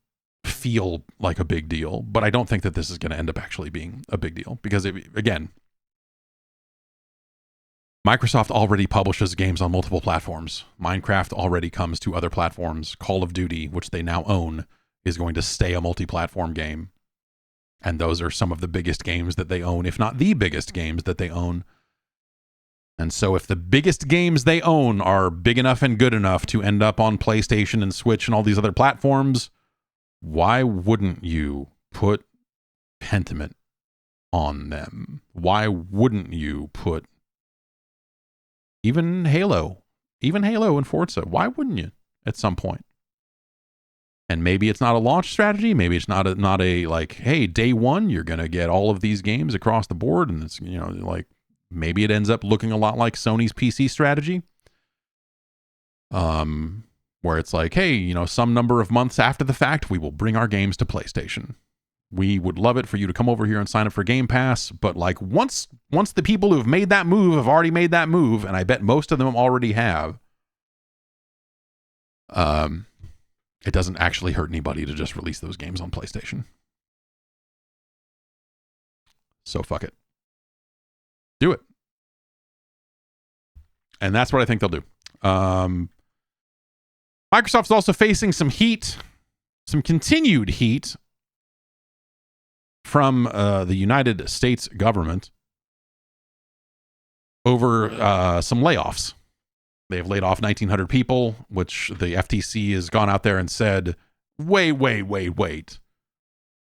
feel like a big deal, but I don't think that this is going to end up actually being a big deal because again, Microsoft already publishes games on multiple platforms. Minecraft already comes to other platforms. Call of Duty, which they now own, is going to stay a multi-platform game. And those are some of the biggest games that they own, if not the biggest games that they own. And so if the biggest games they own are big enough and good enough to end up on PlayStation and Switch and all these other platforms, why wouldn't you put Pentiment on them? Why wouldn't you put even Halo and Forza? Why wouldn't you at some point? And maybe it's not a launch strategy. Maybe it's not a like, hey, day one, you're going to get all of these games across the board. And it's, like maybe it ends up looking a lot like Sony's PC strategy. Where it's like, hey, some number of months after the fact, we will bring our games to PlayStation. We would love it for you to come over here and sign up for Game Pass. But like once the people who've made that move have already made that move, and I bet most of them already have, it doesn't actually hurt anybody to just release those games on PlayStation. So fuck it. Do it. And that's what I think they'll do. Microsoft's also facing some heat, some continued heat from the United States government over some layoffs. They've laid off 1,900 people, which the FTC has gone out there and said, wait.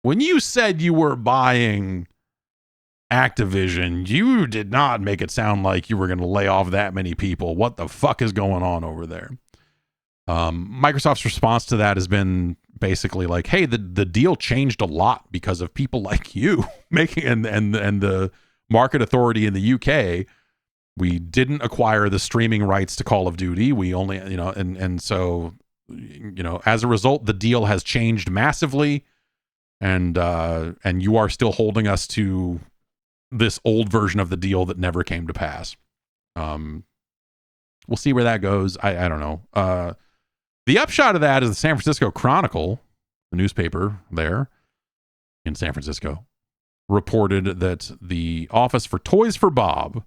When you said you were buying Activision, you did not make it sound like you were going to lay off that many people. What the fuck is going on over there? Microsoft's response to that has been basically like, hey, the deal changed a lot because of people like you making and the market authority in the UK. We didn't acquire the streaming rights to Call of Duty. We only, and so, as a result, the deal has changed massively, and you are still holding us to this old version of the deal that never came to pass. We'll see where that goes. I don't know. The upshot of that is the San Francisco Chronicle, the newspaper there in San Francisco, reported that the office for Toys for Bob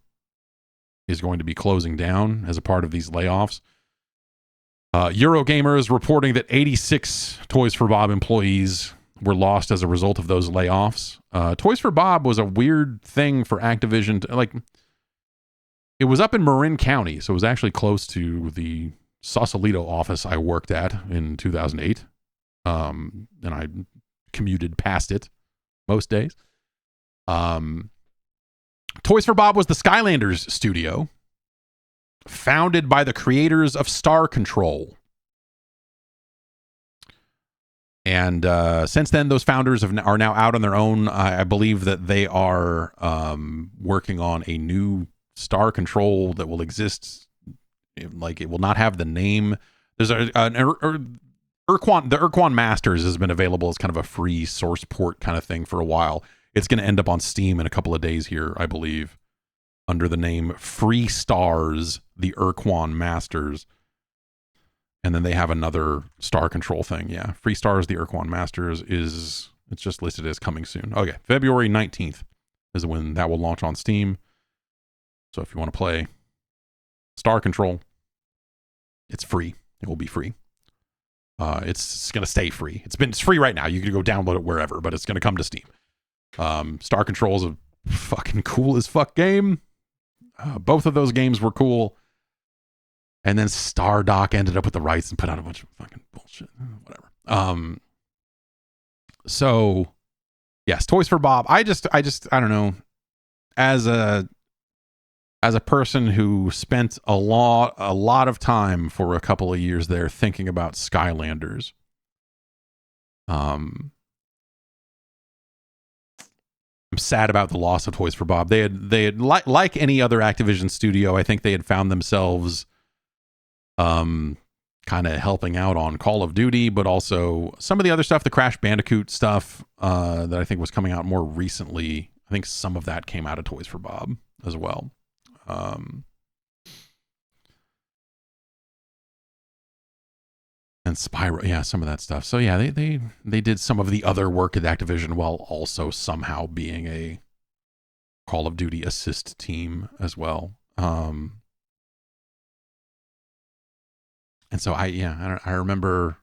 is going to be closing down as a part of these layoffs. Eurogamer is reporting that 86 Toys for Bob employees were lost as a result of those layoffs. Toys for Bob was a weird thing for Activision to, it was up in Marin County, so it was actually close to the Sausalito office I worked at in 2008. And I commuted past it most days. Toys for Bob was the Skylanders studio, founded by the creators of Star Control. And since then, those founders are now out on their own. I believe that they are working on a new Star Control that will exist. It will not have the name. There's the Urquan Masters has been available as kind of a free source port kind of thing for a while. It's going to end up on Steam in a couple of days here, I believe, under the name Free Stars, the Urquan Masters. And then they have another Star Control thing. Yeah. Free Stars, the Urquan Masters it's just listed as coming soon. Okay. February 19th is when that will launch on Steam. So if you want to play Star Control, it's free. It will be free. It's going to stay free. It's free right now. You can go download it wherever, but it's going to come to Steam. Star Control is a fucking cool as fuck game. Both of those games were cool. And then Stardock ended up with the rights and put out a bunch of fucking bullshit. Whatever. So yes, Toys for Bob. I don't know. As a person who spent a lot of time for a couple of years there thinking about Skylanders, I'm sad about the loss of Toys for Bob. They had like any other Activision studio, I think they had found themselves kind of helping out on Call of Duty, but also some of the other stuff, the Crash Bandicoot stuff that I think was coming out more recently. I think some of that came out of Toys for Bob as well. And Spyro, yeah, some of that stuff. So yeah, they did some of the other work at Activision while also somehow being a Call of Duty assist team as well. And so I remember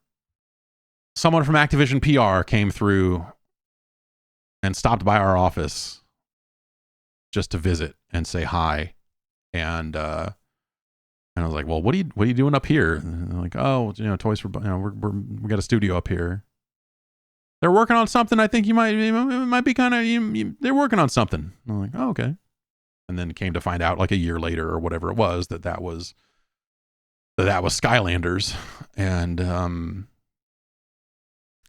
someone from Activision PR came through and stopped by our office just to visit and say hi. And I was like, well, what are you doing up here? And they're like, oh, Toys for, we got a studio up here. They're working on something. I think it might be kind of, they're working on something. And I'm like, oh, okay. And then came to find out like a year later or whatever it was that was Skylanders. And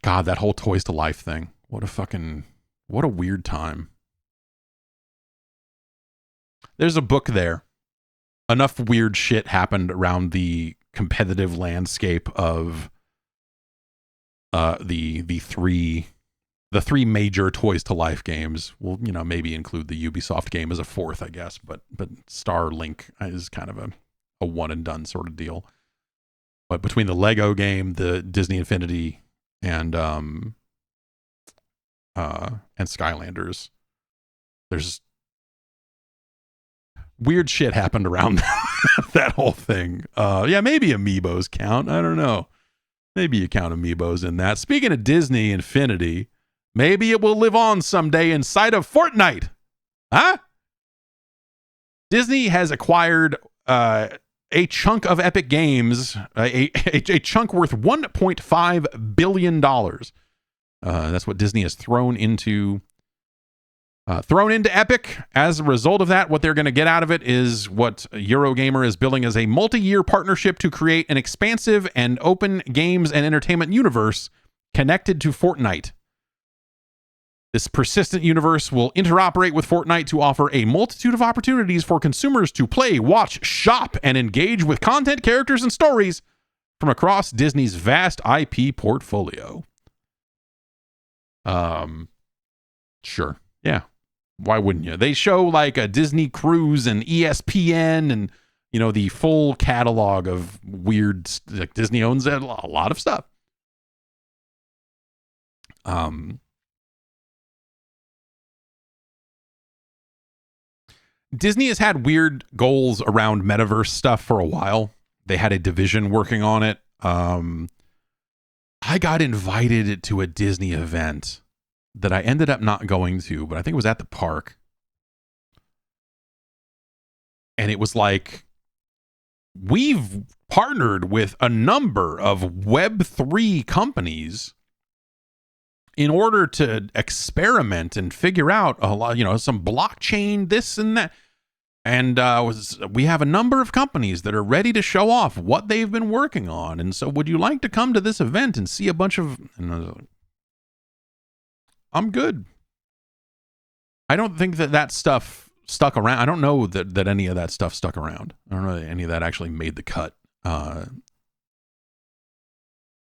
God, that whole Toys to Life thing. What a weird time. There's a book there. Enough weird shit happened around the competitive landscape of the three major Toys to Life games. We'll maybe include the Ubisoft game as a fourth, I guess, but Starlink is kind of a one and done sort of deal. But between the Lego game, the Disney Infinity, and Skylanders, there's weird shit happened around that whole thing. Yeah, maybe amiibos count. I don't know. Maybe you count amiibos in that. Speaking of Disney Infinity, maybe it will live on someday inside of Fortnite. Huh? Disney has acquired a chunk of Epic Games, a chunk worth $1.5 billion. That's what Disney has thrown into Epic. As a result of that, what they're going to get out of it is what Eurogamer is billing as a multi-year partnership to create an expansive and open games and entertainment universe connected to Fortnite. This persistent universe will interoperate with Fortnite to offer a multitude of opportunities for consumers to play, watch, shop, and engage with content, characters, and stories from across Disney's vast IP portfolio. Sure. Yeah. Why wouldn't you? They show like a Disney Cruise and ESPN and, the full catalog of weird, like Disney owns a lot of stuff. Disney has had weird goals around metaverse stuff for a while. They had a division working on it. I got invited to a Disney event that I ended up not going to, but I think it was at the park. And it was like, we've partnered with a number of Web3 companies in order to experiment and figure out a lot, some blockchain, this and that. And we have a number of companies that are ready to show off what they've been working on. And so would you like to come to this event and see a bunch of... And I was like, I'm good. I don't think that stuff stuck around. I don't know that any of that stuff stuck around. I don't know that any of that actually made the cut.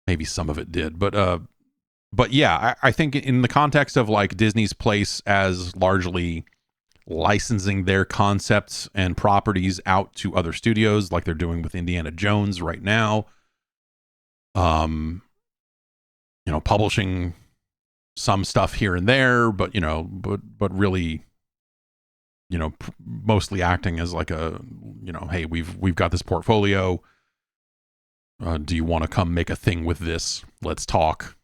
Maybe some of it did, but yeah, I think in the context of like Disney's place as largely licensing their concepts and properties out to other studios, like they're doing with Indiana Jones right now, Publishing some stuff here and there, but really, mostly acting as like a, hey, we've got this portfolio. Do you want to come make a thing with this? Let's talk.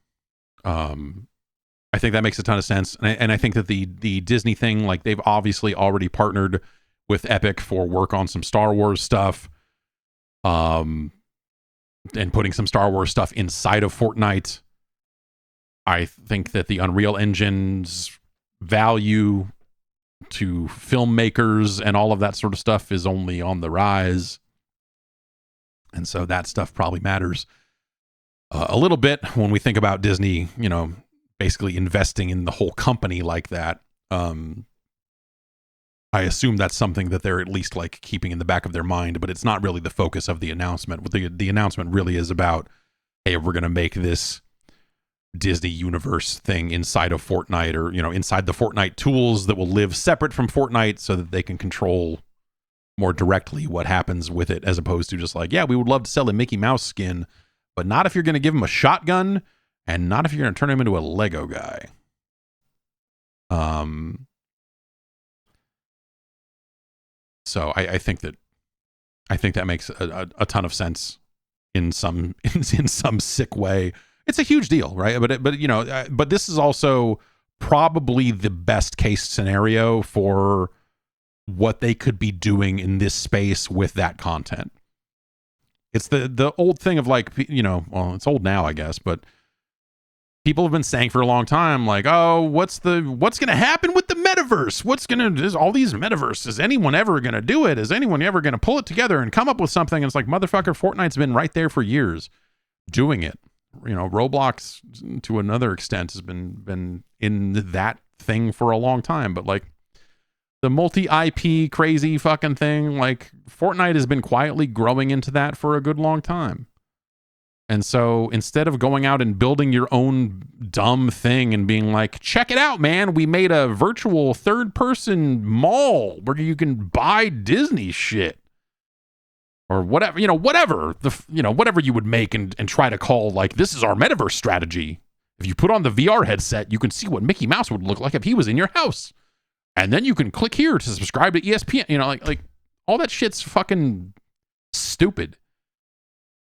I think that makes a ton of sense. And I think that the Disney thing, like they've obviously already partnered with Epic for work on some Star Wars stuff. And putting some Star Wars stuff inside of Fortnite. I think that the Unreal Engine's value to filmmakers and all of that sort of stuff is only on the rise. And so that stuff probably matters a little bit when we think about Disney, basically investing in the whole company like that. I assume that's something that they're at least like keeping in the back of their mind, but it's not really the focus of the announcement. What the announcement really is about, hey, we're going to make this Disney universe thing inside of Fortnite, or, inside the Fortnite tools that will live separate from Fortnite so that they can control more directly what happens with it, as opposed to just like, yeah, we would love to sell a Mickey Mouse skin, but not if you're going to give him a shotgun, and not if you're going to turn him into a Lego guy. So I think that makes a ton of sense in some sick way. It's a huge deal, right? But this is also probably the best case scenario for what they could be doing in this space with that content. It's the old thing of like, well, it's old now, I guess, but people have been saying for a long time, like, oh, what's going to happen with the metaverse? There's all these metaverses. Is anyone ever going to do it? Is anyone ever going to pull it together and come up with something? And it's like, motherfucker, Fortnite's been right there for years doing it. Roblox to another extent has been in that thing for a long time, but like the multi-IP crazy fucking thing, like Fortnite has been quietly growing into that for a good long time. And so instead of going out and building your own dumb thing and being like, check it out, man, we made a virtual third-person mall where you can buy Disney shit. Or whatever, whatever you would make and try to call like, this is our metaverse strategy. If you put on the VR headset, you can see what Mickey Mouse would look like if he was in your house. And then you can click here to subscribe to ESPN. Like all that shit's fucking stupid.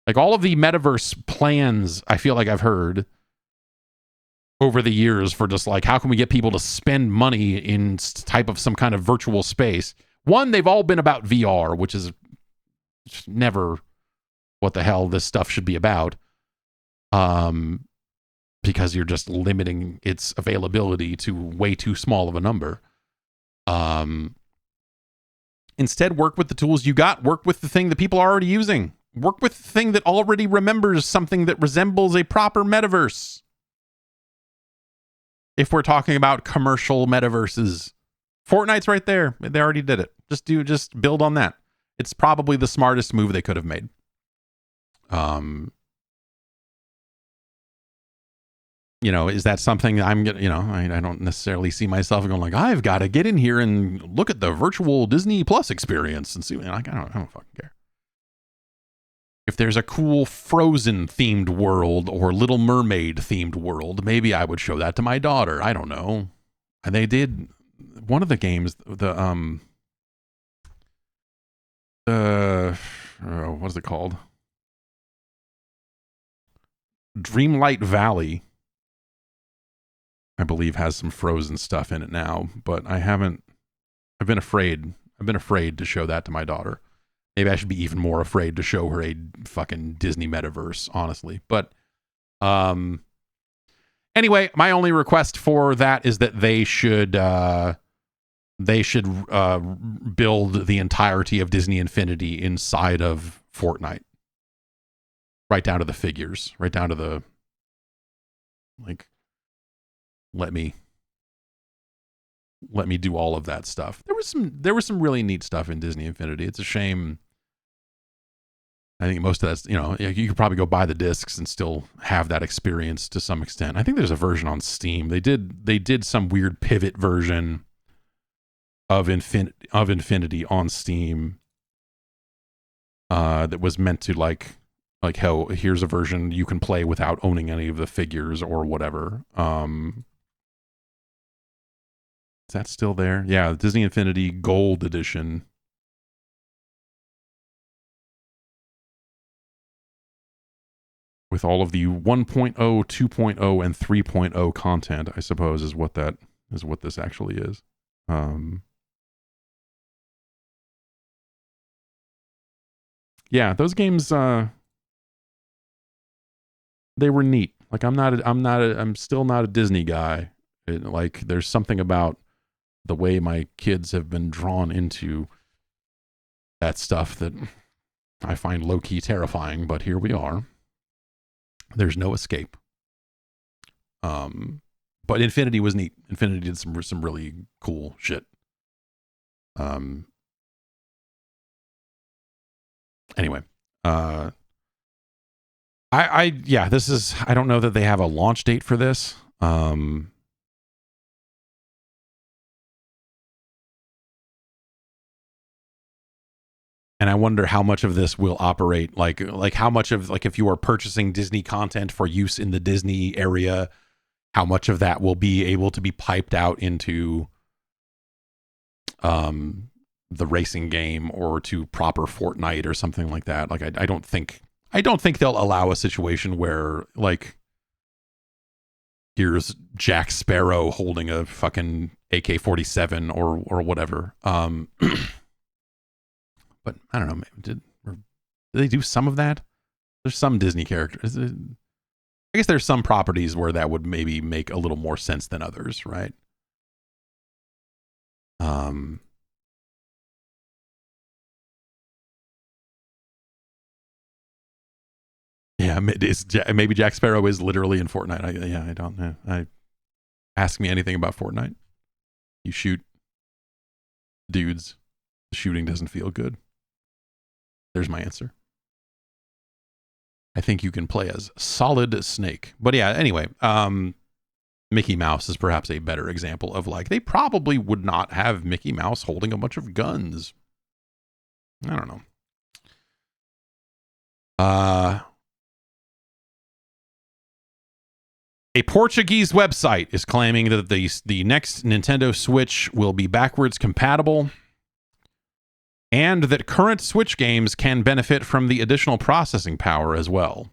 Like all of the metaverse plans, I feel like I've heard over the years for just like, how can we get people to spend money in type of some kind of virtual space? One, they've all been about VR, which is never what the hell this stuff should be about, because you're just limiting its availability to way too small of a number. Instead, work with the tools you got. Work with the thing that people are already using. Work with the thing that already remembers something that resembles a proper metaverse. If we're talking about commercial metaverses, Fortnite's right there. They already did it. Just build on that. It's probably the smartest move they could have made. Is that something I'm gonna, I don't necessarily see myself going like, I've got to get in here and look at the virtual Disney Plus experience and see. I don't fucking care. If there's a cool Frozen themed world or Little Mermaid themed world, maybe I would show that to my daughter. I don't know. And they did one of the games, what is it called? Dreamlight Valley, I believe, has some Frozen stuff in it now, but I've been afraid to show that to my daughter. Maybe I should be even more afraid to show her a fucking Disney metaverse, honestly. But anyway, my only request for that is that they should build the entirety of Disney Infinity inside of Fortnite. Right down to the figures, right down to the, like, let me do all of that stuff. There was some really neat stuff in Disney Infinity. It's a shame. I think most of that's, you could probably go buy the discs and still have that experience to some extent. I think there's a version on Steam. They did some weird pivot version of Infinity on Steam that was meant to like Like, hell, here's a version you can play without owning any of the figures or whatever. Is that still there? Yeah, Disney Infinity Gold Edition. With all of the 1.0, 2.0, and 3.0 content, I suppose, is what this actually is. Yeah, those games, they were neat. Like, I'm still not a Disney guy. Like, there's something about the way my kids have been drawn into that stuff that I find low-key terrifying, but here we are. There's no escape. But Infinity was neat. Infinity did some really cool shit. Anyway, this is, I don't know that they have a launch date for this. And I wonder how much of this will operate, like how much of, like, if you are purchasing Disney content for use in the Disney area, how much of that will be able to be piped out into the racing game or to proper Fortnite or something like that. Like, I don't think they'll allow a situation where, like, here's Jack Sparrow holding a fucking AK-47 or whatever. But I don't know. Did they do some of that? There's some Disney characters. I guess there's some properties where that would maybe make a little more sense than others, right? Yeah, maybe Jack Sparrow is literally in Fortnite. I don't know. Ask me anything about Fortnite. You shoot dudes. The shooting doesn't feel good. There's my answer. I think you can play as Solid Snake. But yeah, anyway, Mickey Mouse is perhaps a better example of, like, they probably would not have Mickey Mouse holding a bunch of guns. I don't know. A Portuguese website is claiming that the next Nintendo Switch will be backwards compatible, and that current Switch games can benefit from the additional processing power as well.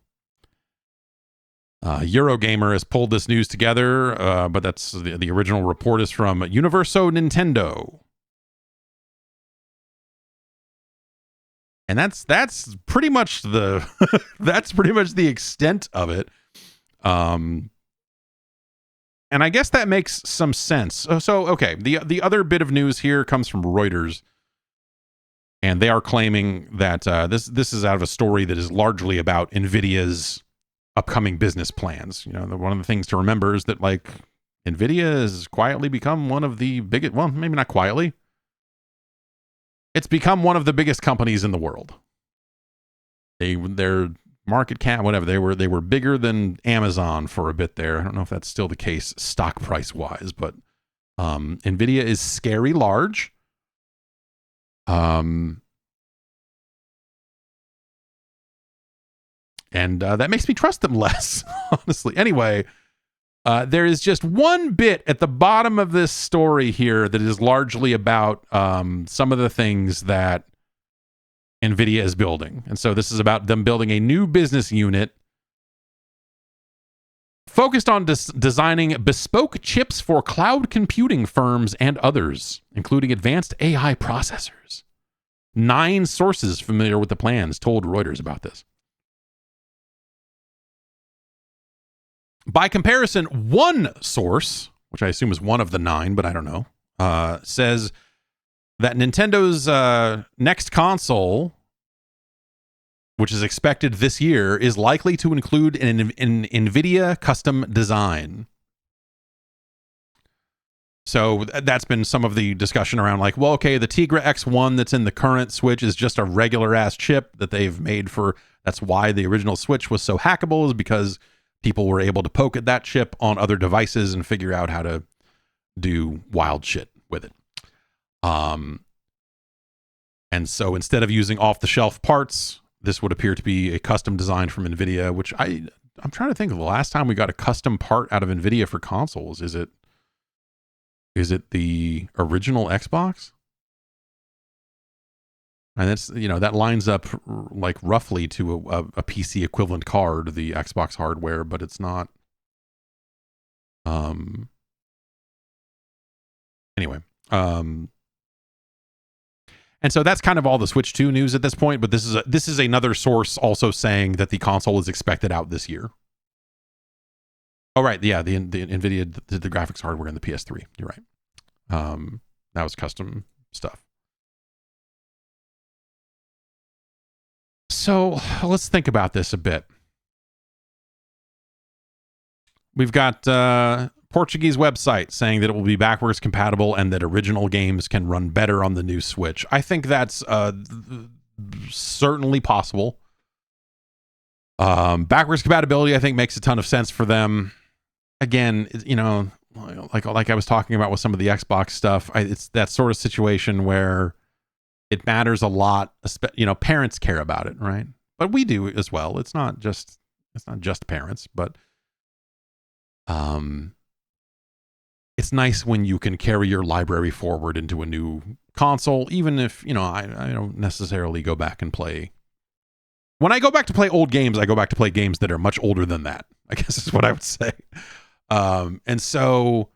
Eurogamer has pulled this news together, but that's the original report is from Universo Nintendo. And that's pretty much the that's pretty much the extent of it. And I guess that makes some sense. So okay, the other bit of news here comes from Reuters. And they are claiming that this is out of a story that is largely about NVIDIA's upcoming business plans. You know, one of the things to remember is that, like, NVIDIA has quietly become one of the biggest, well, maybe not quietly. It's become one of the biggest companies in the world. Their market cap, whatever, they were bigger than Amazon for a bit there. I don't know if that's still the case stock price wise, but NVIDIA is scary large. And that makes me trust them less, honestly. Anyway, there is just one bit at the bottom of this story here that is largely about some of the things that NVIDIA is building. And so this is about them building a new business unit focused on designing bespoke chips for cloud computing firms and others, including advanced AI processors. 9 sources familiar with the plans told Reuters about this. By comparison, one source, which I assume is one of the 9, but I don't know, says that Nintendo's next console, which is expected this year, is likely to include an NVIDIA custom design. So that's been some of the discussion around, like, well, okay, the Tegra X1 that's in the current Switch is just a regular ass chip that they've made for, that's why the original Switch was so hackable, is because people were able to poke at that chip on other devices and figure out how to do wild shit with it. And so instead of using off-the-shelf parts, this would appear to be a custom design from NVIDIA, which I'm trying to think of the last time we got a custom part out of NVIDIA for consoles. Is it the original Xbox? And that's, that lines up like roughly to a PC equivalent card, the Xbox hardware, but it's not. Anyway. And so that's kind of all the Switch 2 news at this point, but this is another source also saying that the console is expected out this year. Oh, right. Yeah, the NVIDIA did the graphics hardware in the PS3. You're right. That was custom stuff. So let's think about this a bit. We've got Portuguese website saying that it will be backwards compatible and that original games can run better on the new Switch. I think that's certainly possible. Backwards compatibility, I think, makes a ton of sense for them. Again, like I was talking about with some of the Xbox stuff, it's that sort of situation where it matters a lot. Parents care about it, right? But we do as well. It's not just parents, but it's nice when you can carry your library forward into a new console, even if, I don't necessarily go back and play. When I go back to play old games, I go back to play games that are much older than that, I guess is what I would say. And so,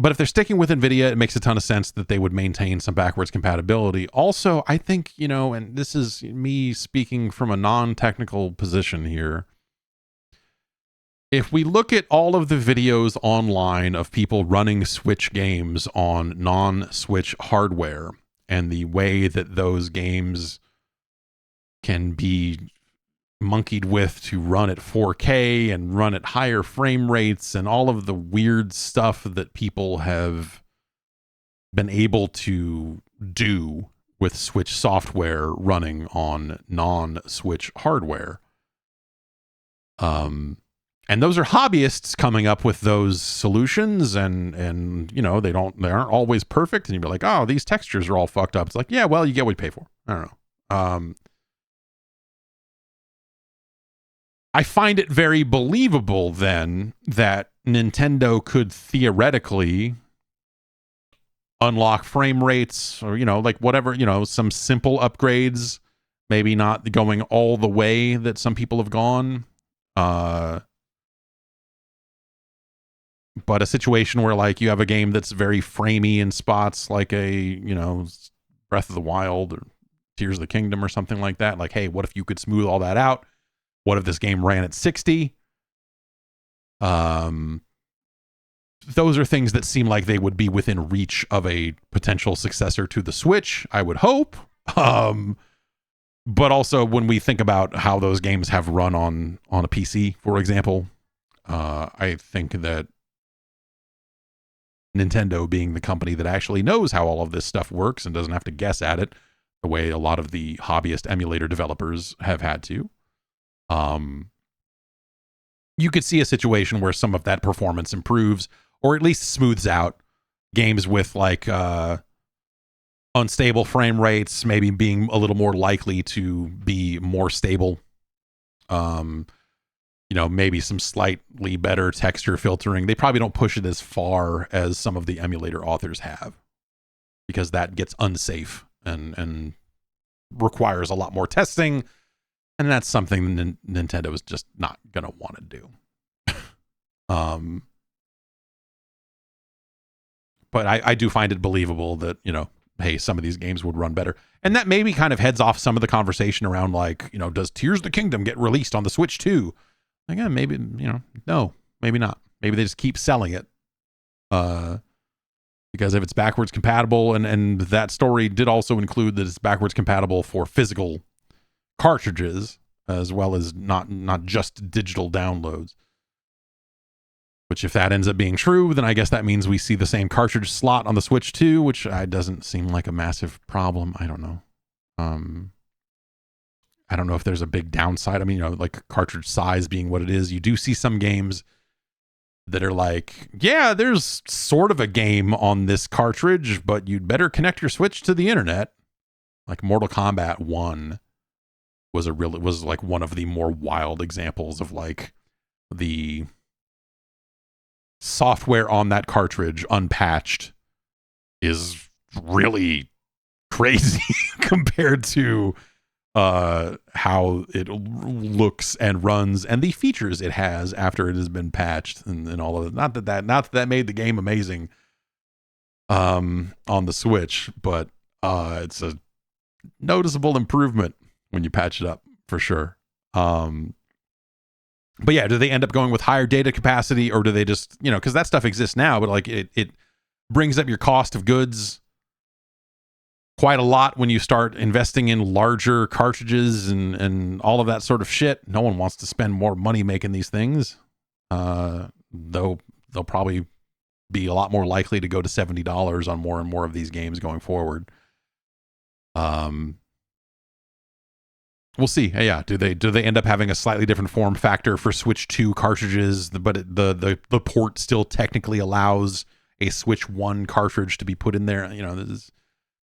but if they're sticking with NVIDIA, it makes a ton of sense that they would maintain some backwards compatibility. Also, I think, and this is me speaking from a non-technical position here, if we look at all of the videos online of people running Switch games on non-Switch hardware and the way that those games can be monkeyed with to run at 4K and run at higher frame rates and all of the weird stuff that people have been able to do with Switch software running on non-Switch hardware. And those are hobbyists coming up with those solutions, and they aren't always perfect. And you'd be like, oh, these textures are all fucked up. It's like, yeah, well, you get what you pay for. I don't know. I find it very believable then that Nintendo could theoretically unlock frame rates or, whatever, some simple upgrades, maybe not going all the way that some people have gone. But a situation where like you have a game that's very framey in spots, like a, Breath of the Wild or Tears of the Kingdom or something like that. Like, hey, what if you could smooth all that out? What if this game ran at 60? Those are things that seem like they would be within reach of a potential successor to the Switch, I would hope. But also when we think about how those games have run on a PC, for example, I think that Nintendo, being the company that actually knows how all of this stuff works and doesn't have to guess at it the way a lot of the hobbyist emulator developers have had to, you could see a situation where some of that performance improves or at least smooths out games with like unstable frame rates, maybe being a little more likely to be more stable. Maybe some slightly better texture filtering. They probably don't push it as far as some of the emulator authors have, because that gets unsafe and requires a lot more testing. And that's something Nintendo is just not going to want to do. But I do find it believable that, hey, some of these games would run better. And that maybe kind of heads off some of the conversation around like, does Tears of the Kingdom get released on the Switch too? Again, maybe, no, maybe not. Maybe they just keep selling it. Because if it's backwards compatible, and that story did also include that it's backwards compatible for physical cartridges as well as not just digital downloads. Which, if that ends up being true, then I guess that means we see the same cartridge slot on the Switch too, which doesn't seem like a massive problem. I don't know. I don't know if there's a big downside. I mean, like cartridge size being what it is, you do see some games that are like, yeah, there's sort of a game on this cartridge, but you'd better connect your Switch to the internet. Like Mortal Kombat 1 was like one of the more wild examples of like the software on that cartridge unpatched is really crazy compared to how it looks and runs and the features it has after it has been patched and all of it. Not that made the game amazing on the Switch, but it's a noticeable improvement when you patch it up for sure. But yeah, do they end up going with higher data capacity, or do they just, you know, because that stuff exists now, but like it brings up your cost of goods quite a lot when you start investing in larger cartridges and all of that sort of shit. No one wants to spend more money making these things, though they'll probably be a lot more likely to go to $70 on more and more of these games going forward. We'll see. Yeah, do they end up having a slightly different form factor for Switch 2 cartridges, but the port still technically allows a Switch 1 cartridge to be put in there? You know, there's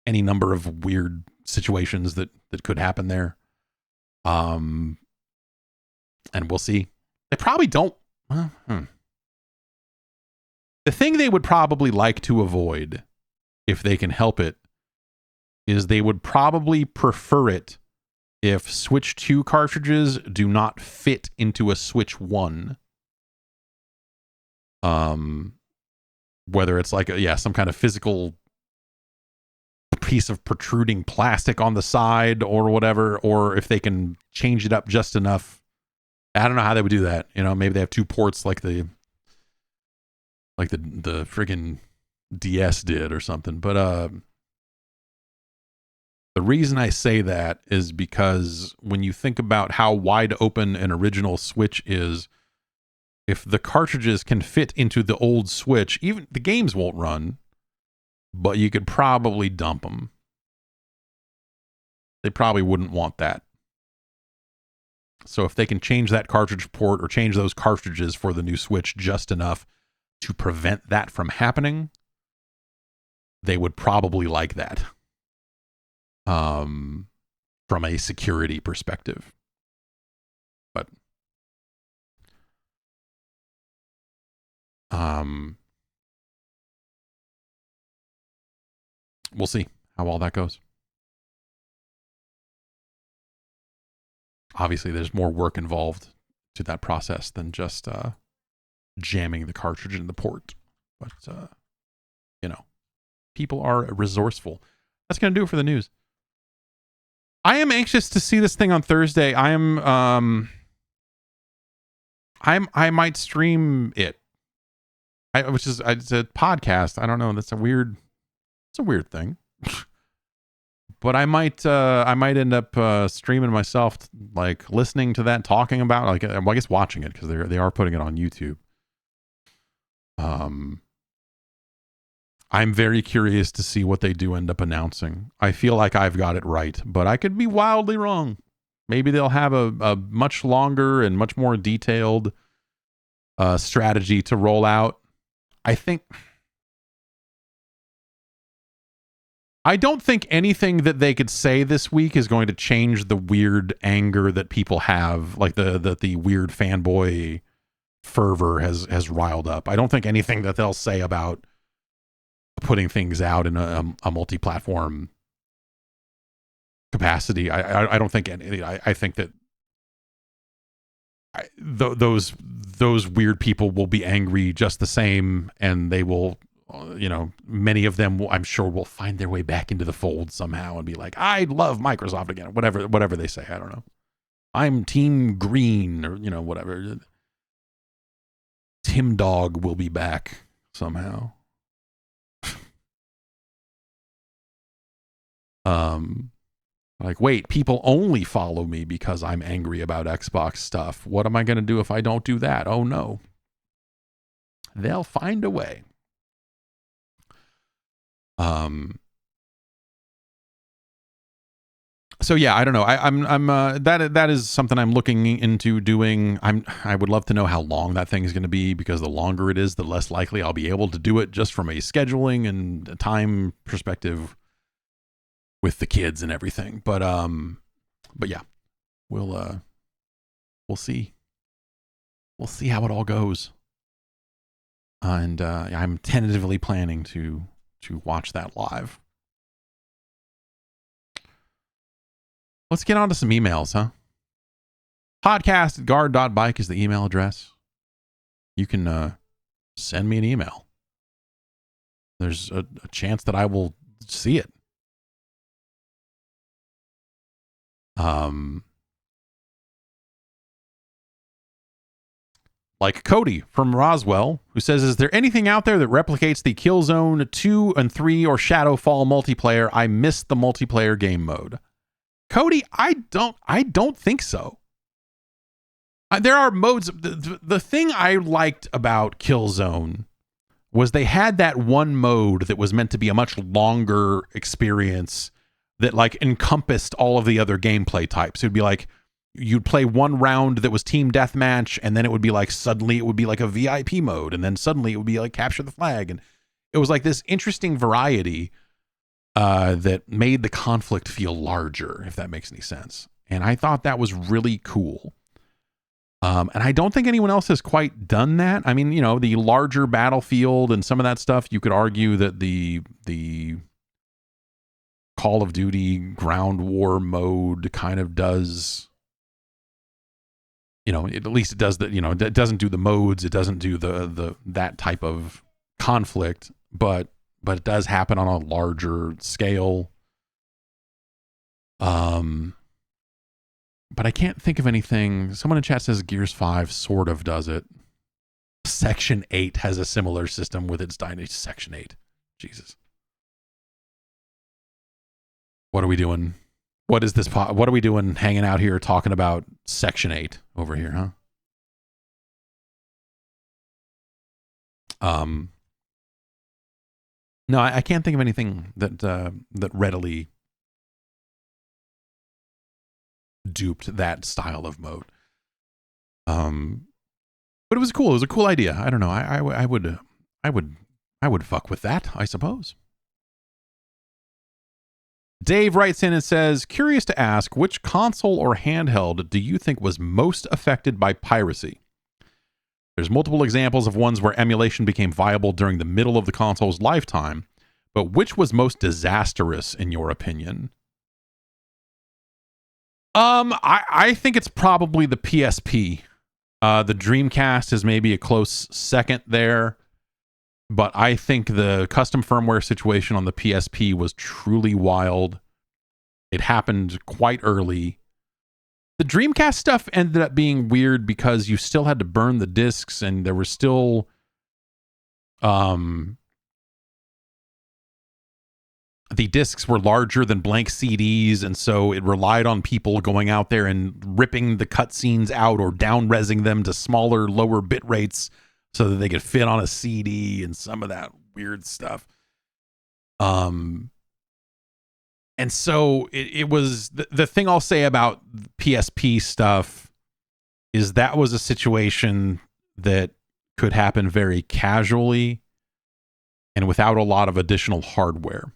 any number of weird situations that could happen there. And we'll see. They probably don't. The thing they would probably like to avoid, if they can help it, is they would probably prefer it if Switch 2 cartridges do not fit into a Switch 1. Whether it's like some kind of physical piece of protruding plastic on the side or whatever, or if they can change it up just enough. I don't know how they would do that. You know, maybe they have two ports like the friggin' DS did or something. But the reason I say that is because when you think about how wide open an original Switch is, if the cartridges can fit into the old Switch, even the games won't run, but you could probably dump them. They probably wouldn't want that. So if they can change that cartridge port or change those cartridges for the new Switch just enough to prevent that from happening, they would probably like that. From a security perspective. But we'll see how all that goes. Obviously, there's more work involved to that process than just jamming the cartridge in the port. But, you know, people are resourceful. That's going to do it for the news. I am anxious to see this thing on Thursday. I might stream it. It's a podcast. I don't know. It's a weird thing. But I might end up streaming myself, like listening to that, talking about, like, well, I guess watching it, because they are putting it on YouTube. I'm very curious to see what they do end up announcing. I feel like I've got it right, but I could be wildly wrong. Maybe they'll have a much longer and much more detailed strategy to roll out. I don't think anything that they could say this week is going to change the weird anger that people have, like the weird fanboy fervor has riled up. I don't think anything that they'll say about putting things out in a multi-platform capacity. I don't think any. I think that those weird people will be angry just the same, and they will, you know, many of them, I'm sure, will find their way back into the fold somehow and be like, I love Microsoft again. Whatever they say. I don't know. I'm Team Green, or, you know, whatever. Tim Dog will be back somehow. Like, wait, people only follow me because I'm angry about Xbox stuff. What am I going to do if I don't do that? Oh no. They'll find a way. So yeah, I don't know. I'm that is something I'm looking into doing. I would love to know how long that thing is going to be, because the longer it is, the less likely I'll be able to do it, just from a scheduling and time perspective. with the kids and everything. But yeah, we'll see. We'll see how it all goes. And I'm tentatively planning to watch that live. Let's get on to some emails, huh? podcast@guard.bike is the email address. You can send me an email. There's a chance that I will see it. Like Cody from Roswell, who says, is there anything out there that replicates the Killzone 2 and 3 or Shadowfall multiplayer? I missed the multiplayer game mode. Cody, I don't think so. There are modes. The thing I liked about Killzone was they had that one mode that was meant to be a much longer experience that like encompassed all of the other gameplay types. It'd be like you'd play one round that was team deathmatch, and then it would be like suddenly it would be like a VIP mode, and then suddenly it would be like capture the flag, and it was like this interesting variety that made the conflict feel larger, if that makes any sense. And I thought that was really cool. And I don't think anyone else has quite done that. I mean, you know, the larger battlefield and some of that stuff, you could argue that the Call of Duty ground war mode kind of does, you know, at least it does that, you know, it doesn't do the modes, it doesn't do the that type of conflict, but it does happen on a larger scale. But I can't think of anything. Someone in chat says Gears 5 sort of does it. Section 8 has a similar system with its Dynasty. Section 8. Jesus. What are we doing? What is this? What are we doing hanging out here talking about Section 8 over here, huh? No, I can't think of anything that readily duped that style of mode. But it was cool. It was a cool idea. I don't know. I would fuck with that, I suppose. Dave writes in and says, curious to ask, which console or handheld do you think was most affected by piracy? There's multiple examples of ones where emulation became viable during the middle of the console's lifetime, but which was most disastrous in your opinion? I think it's probably the PSP. The Dreamcast is maybe a close second there, but I think the custom firmware situation on the PSP was truly wild. It happened quite early. The Dreamcast stuff ended up being weird because you still had to burn the discs, and there was still the discs were larger than blank CDs, and so it relied on people going out there and ripping the cutscenes out or down-resing them to smaller, lower bit rates so that they could fit on a CD and some of that weird stuff. And so it was the thing I'll say about PSP stuff is that was a situation that could happen very casually and without a lot of additional hardware.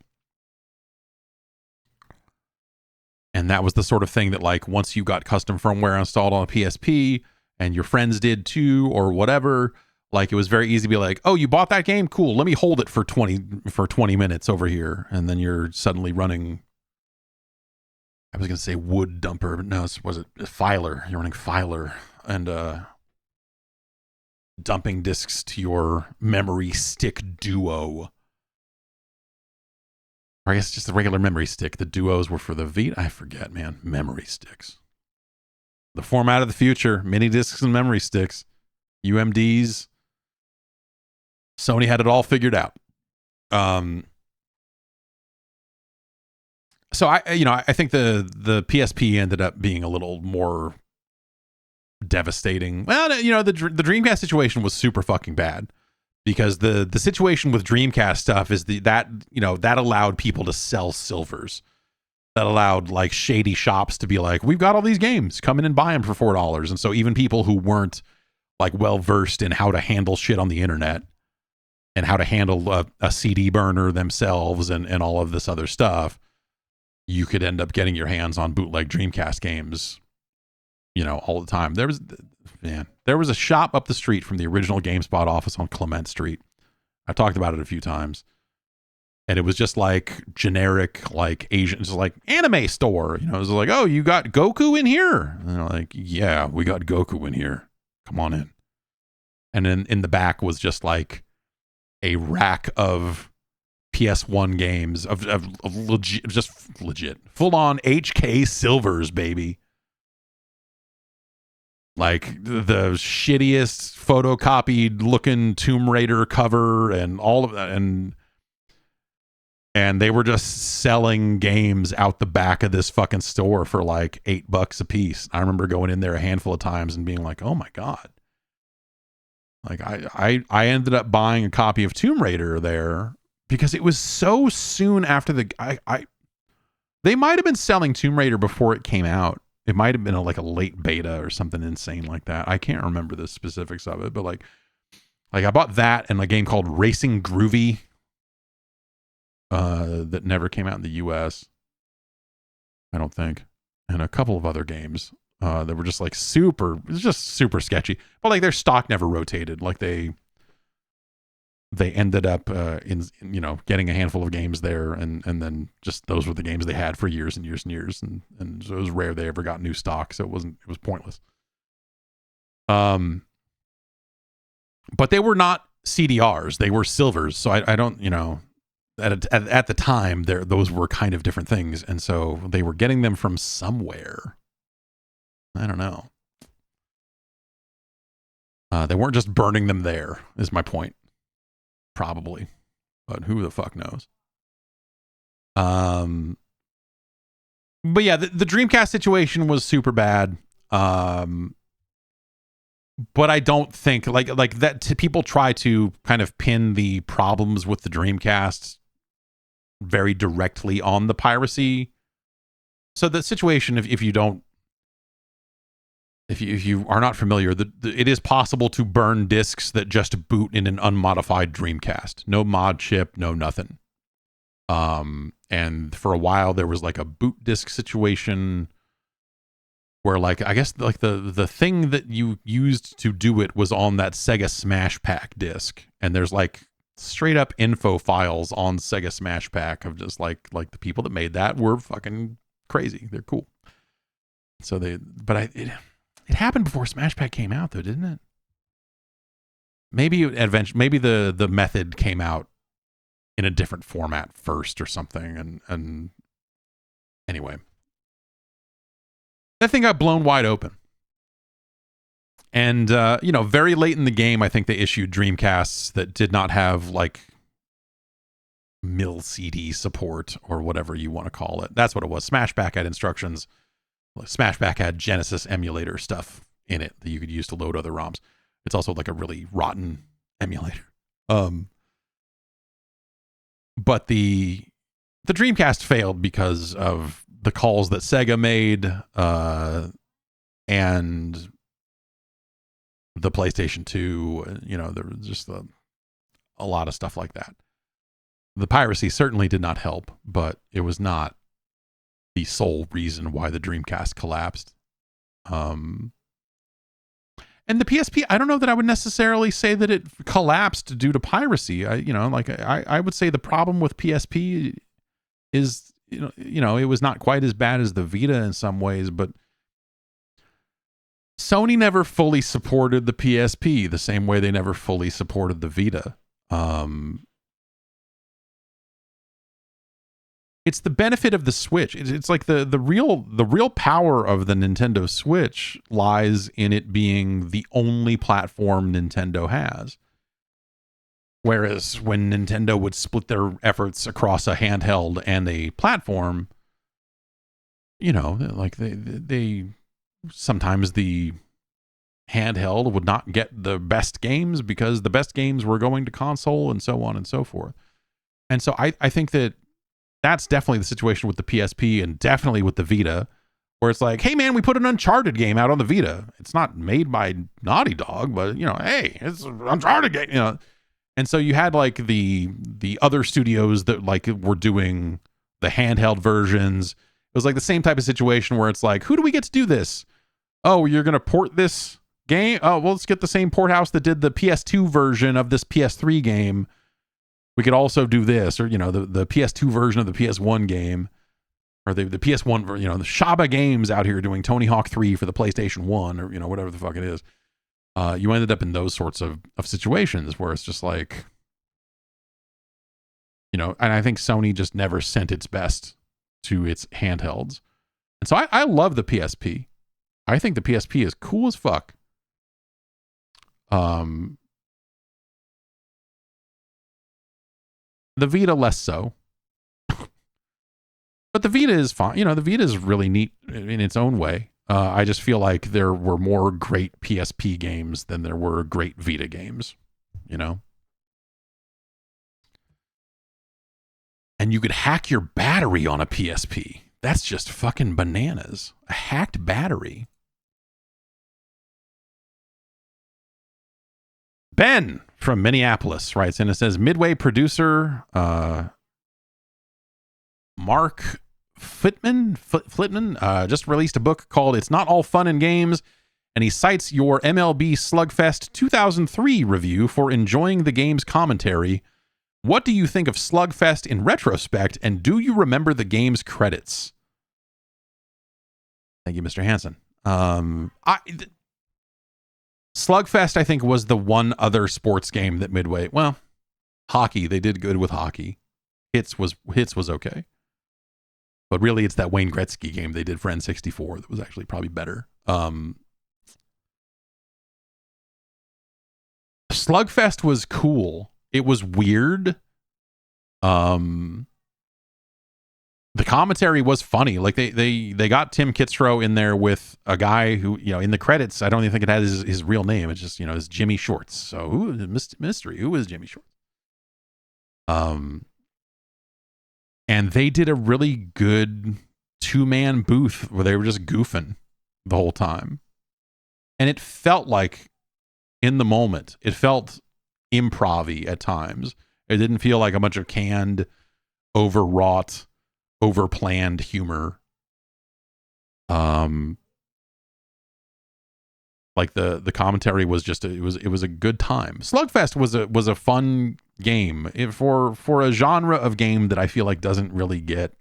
And that was the sort of thing that, like, once you got custom firmware installed on a PSP and your friends did too, or whatever, like, it was very easy to be like, oh, you bought that game? Cool. Let me hold it for 20 minutes over here. And then you're suddenly running, I was going to say wood dumper, but no, was it Filer? You're running Filer and dumping discs to your memory stick Duo. Or I guess just the regular memory stick. The Duos were for the Vita. I forget, man. Memory sticks. The format of the future. Mini discs and memory sticks. UMDs. Sony had it all figured out. So I think the PSP ended up being a little more devastating. Well, the Dreamcast situation was super fucking bad. Because the situation with Dreamcast stuff is that allowed people to sell silvers. That allowed like shady shops to be like, we've got all these games, come in and buy them for $4. And so even people who weren't like well versed in how to handle shit on the internet and how to handle a CD burner themselves and all of this other stuff you could end up getting your hands on bootleg Dreamcast games, all the time. There was a shop up the street from the original GameSpot office on Clement Street. I talked about it a few times. And it was just like generic, like Asian, just like anime store. It was like, oh, you got Goku in here? And they're like, yeah, we got Goku in here. Come on in. And then in the back was just like a rack of PS1 games of legit, just legit, full on HK Silvers, baby. Like the shittiest photocopied looking Tomb Raider cover and all of that. And they were just selling games out the back of this fucking store for like $8 a piece. I remember going in there a handful of times and being like, oh my God. Like I ended up buying a copy of Tomb Raider there because it was so soon after they might have been selling Tomb Raider before it came out. It might have been a late beta or something insane like that. I can't remember the specifics of it, but like I bought that and a game called Racing Groovy that never came out in the US, I don't think, and a couple of other games that were just super sketchy, but like their stock never rotated. Like they ended up getting a handful of games there, and then just those were the games they had for years and years and years, and so it was rare they ever got new stock, so it was pointless. But they were not CDRs, they were silvers, so I don't, at the time those were kind of different things, and so they were getting them from somewhere. I don't know. They weren't just burning them there, is my point. Probably, but who the fuck knows? But yeah, the Dreamcast situation was super bad. But I don't think like that. People try to kind of pin the problems with the Dreamcast very directly on the piracy. So the situation, if you are not familiar, it is possible to burn discs that just boot in an unmodified Dreamcast. No mod chip, no nothing. And for a while there was like a boot disc situation where like, I guess like the thing that you used to do it was on that Sega Smash Pack disc. And there's like straight up info files on Sega Smash Pack of just like the people that made that were fucking crazy. They're cool. So it happened before Smash Pack came out, though, didn't it? Maybe the method came out in a different format first or something. And anyway, that thing got blown wide open. And, very late in the game, I think they issued Dreamcasts that did not have like mil CD support or whatever you want to call it. That's what it was. Smash Pack had instructions. Smashback had Genesis emulator stuff in it that you could use to load other ROMs. It's also like a really rotten emulator. But the Dreamcast failed because of the calls that Sega made and the PlayStation 2. There was just a lot of stuff like that. The piracy certainly did not help, but it was not the sole reason why the Dreamcast collapsed. And the PSP, I don't know that I would necessarily say that it collapsed due to piracy. I would say the problem with PSP is, it was not quite as bad as the Vita in some ways, but Sony never fully supported the PSP the same way they never fully supported the Vita. It's the benefit of the Switch. It's like the real power of the Nintendo Switch lies in it being the only platform Nintendo has. Whereas when Nintendo would split their efforts across a handheld and a platform, like they sometimes the handheld would not get the best games because the best games were going to console and so on and so forth. And so I think that's definitely the situation with the PSP and definitely with the Vita, where it's like, hey man, we put an Uncharted game out on the Vita. It's not made by Naughty Dog, but hey, it's an Uncharted game, And so you had like the other studios that like were doing the handheld versions. It was like the same type of situation where it's like, who do we get to do this? Oh, you're going to port this game? Oh, well, let's get the same port house that did the PS2 version of this PS3 game. We could also do this, or, you know, the PS2 version of the PS1 game, or the PS1, you know, the Shaba Games out here doing Tony Hawk 3 for the PlayStation 1, or, you know, whatever the fuck it is. You ended up in those sorts of situations where it's just like, you know, and I think Sony just never sent its best to its handhelds. And so I love the PSP. I think the PSP is cool as fuck. The Vita less so. But the Vita is fine. You know, the Vita is really neat in its own way. I just feel like there were more great PSP games than there were great Vita games, you know? And you could hack your battery on a PSP. That's just fucking bananas. A hacked battery. Ben from Minneapolis writes in and says, Midway producer Mark Flitman just released a book called It's Not All Fun and Games, and he cites your MLB Slugfest 2003 review for enjoying the game's commentary. What do you think of Slugfest in retrospect, and do you remember the game's credits? Thank you, Mr. Hansen. Slugfest, I think, was the one other sports game that Midway, well, hockey, they did good with hockey. Hits was okay. But really, it's that Wayne Gretzky game they did for N64 that was actually probably better. Slugfest was cool. It was weird. The commentary was funny. Like they got Tim Kitzrow in there with a guy who, you know, in the credits, I don't even think it has his real name. It's just, you know, it's Jimmy Shorts. So who mystery? Who is Jimmy Shorts? And they did a really good 2-man booth where they were just goofing the whole time. And it felt like, in the moment, it felt improv-y at times. It didn't feel like a bunch of canned, overwrought, overplanned humor. Like the commentary was just it was a good time. Slugfest was a fun game for a genre of game that I feel like doesn't really get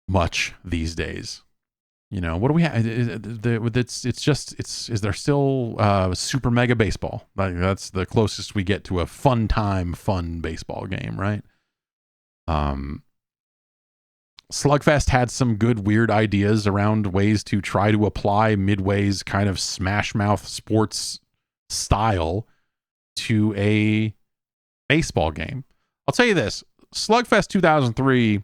much these days. You know, what do we have? Is there still Super Mega Baseball? Like, that's the closest we get to a fun baseball game, right? Slugfest had some good weird ideas around ways to try to apply Midway's kind of smash mouth sports style to a baseball game. I'll tell you this, Slugfest 2003,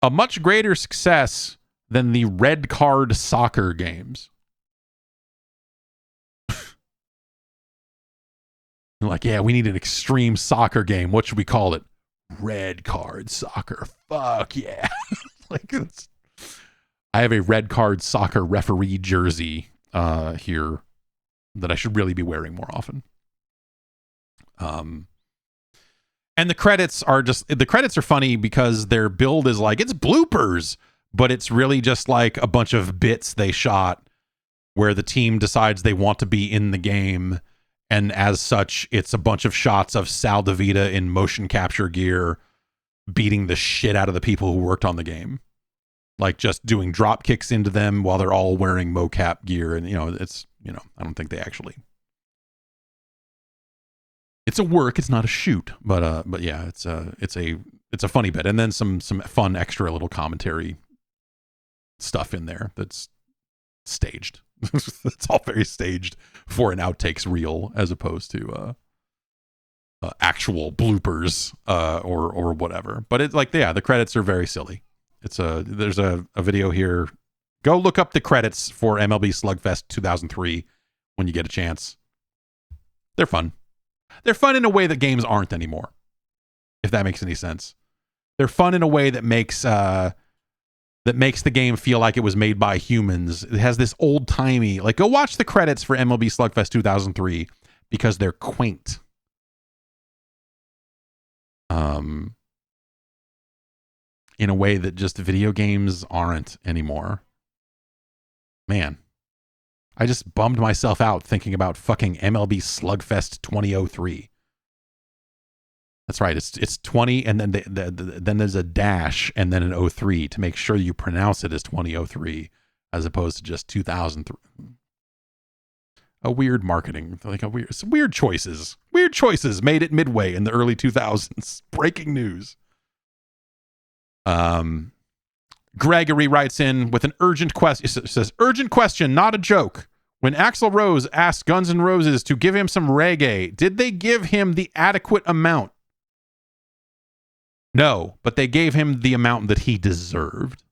a much greater success than the red card soccer games. Like, yeah, we need an extreme soccer game. What should we call it? Red card soccer. Fuck yeah. Like, I have a red card soccer referee jersey here that I should really be wearing more often. And the credits are funny because their build is like, it's bloopers, but it's really just like a bunch of bits they shot where the team decides they want to be in the game. And as such, it's a bunch of shots of Sal DeVita in motion capture gear beating the shit out of the people who worked on the game. Like, just doing drop kicks into them while they're all wearing mocap gear. And, you know, it's, you know, I don't think they actually... It's a work, it's not a shoot. But yeah, it's a funny bit. And then some fun extra little commentary stuff in there that's staged. It's all very staged for an outtakes reel as opposed to actual bloopers or whatever. But it's like, yeah, the credits are very silly. There's a video here. Go look up the credits for MLB Slugfest 2003 when you get a chance. They're fun. They're fun in a way that games aren't anymore, if that makes any sense. They're fun in a way that makes the game feel like it was made by humans. It has this old-timey, like, go watch the credits for MLB Slugfest 2003 because they're quaint. in a way that just video games aren't anymore. Man, I just bummed myself out thinking about fucking MLB Slugfest 2003. That's right. It's 20, and then then there's a dash and then an 03 to make sure you pronounce it as 2003 as opposed to just 2003. A weird marketing, like some weird choices. Weird choices made it midway in the early 2000s. Breaking news. Gregory writes in with an urgent question. It says, urgent question, not a joke. When Axl Rose asked Guns N' Roses to give him some reggae, did they give him the adequate amount? No, but they gave him the amount that he deserved.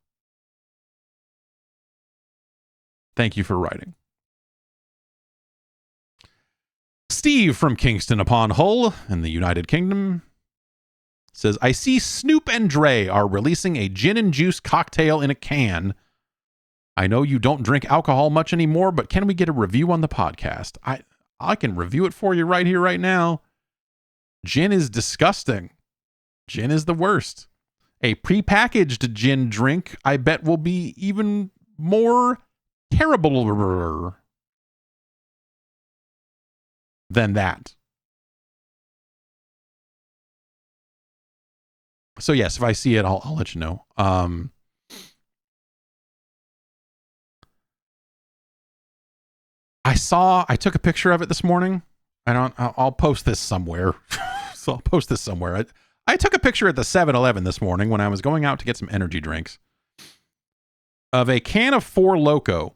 Thank you for writing. Steve from Kingston upon Hull in the United Kingdom says, I see Snoop and Dre are releasing a gin and juice cocktail in a can. I know you don't drink alcohol much anymore, but can we get a review on the podcast? I can review it for you right here, right now. Gin is disgusting. Gin is the worst. A prepackaged gin drink, I bet, will be even more terrible than that. So yes, if I see it, I'll let you know. I took a picture of it this morning. I'll post this somewhere. So I'll post this somewhere. I took a picture at the 7-Eleven this morning when I was going out to get some energy drinks of a can of Four Loko.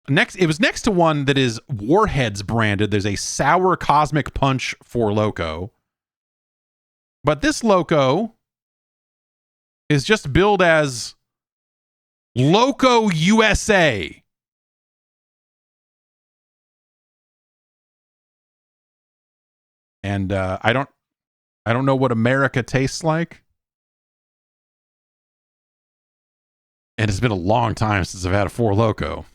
It was next to one that is Warheads branded. There's a sour Cosmic Punch Four Loko. But this Loco is just billed as Loco USA. And I don't know what America tastes like. And it's been a long time since I've had a Four Loko.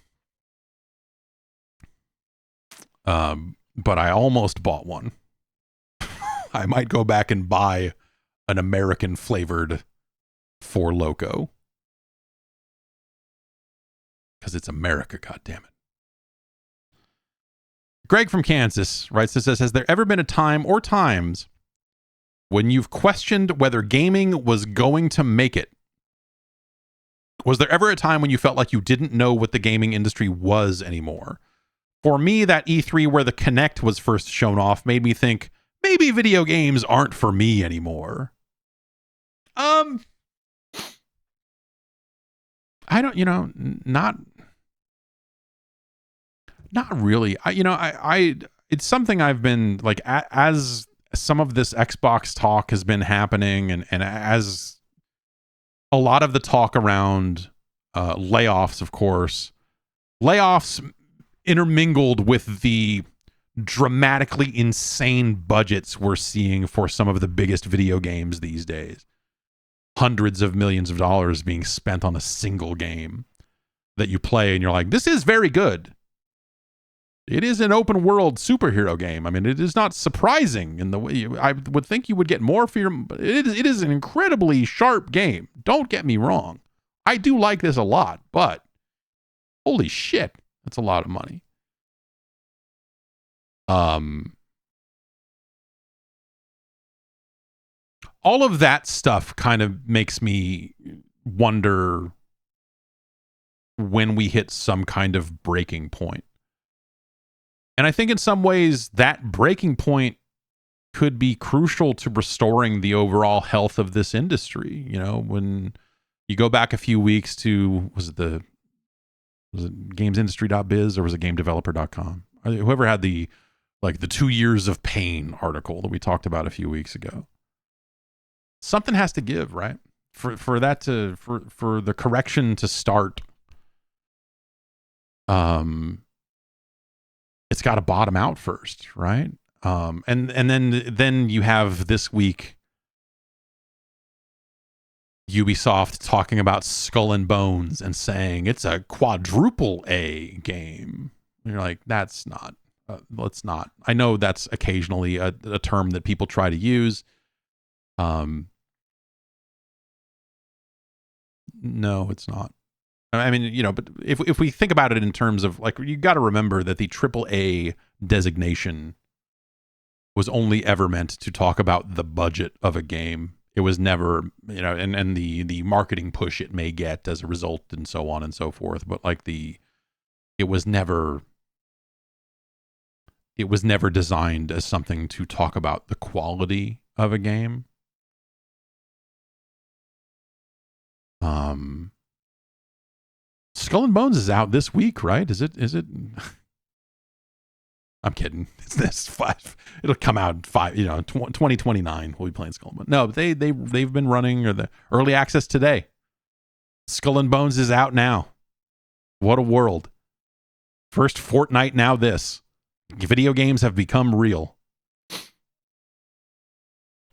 But I almost bought one. I might go back and buy an American flavored Four Loko. Because it's America, goddammit. Greg from Kansas writes and says, has there ever been a time or times when you've questioned whether gaming was going to make it? Was there ever a time when you felt like you didn't know what the gaming industry was anymore? For me, that E3 where the Kinect was first shown off made me think, maybe video games aren't for me anymore. I don't, not really. It's something I've been like, as some of this Xbox talk has been happening, and as a lot of the talk around layoffs, of course, layoffs intermingled with the dramatically insane budgets we're seeing for some of the biggest video games these days. Hundreds of millions of dollars being spent on a single game that you play and you're like, this is very good. It is an open world superhero game. I mean, it is not surprising in the way I would think you would get more for your, but it is an incredibly sharp game. Don't get me wrong. I do like this a lot, but holy shit, that's a lot of money. All of that stuff kind of makes me wonder when we hit some kind of breaking point. And I think in some ways that breaking point could be crucial to restoring the overall health of this industry. You know, when you go back a few weeks to, was it gamesindustry.biz or was it gamedeveloper.com? Whoever had the 2 years of pain article that we talked about a few weeks ago. Something has to give, right? For the correction to start. It's got to bottom out first, right? And then you have this week Ubisoft talking about Skull and Bones and saying it's a quadruple A game. And you're like, that's not let's not. I know that's occasionally a term that people try to use. No, it's not. I mean, you know, but if we think about it in terms of, like, you got to remember that the AAA designation was only ever meant to talk about the budget of a game. It was never, you know, and the marketing push it may get as a result and so on and so forth. But like it was never designed as something to talk about the quality of a game. Skull and Bones is out this week, right? Is it? I'm kidding. It's this 5. It'll come out 2029. We'll be playing Skull and Bones. No, they've been running, or the early access today. Skull and Bones is out now. What a world. First Fortnite, now this. Video games have become real.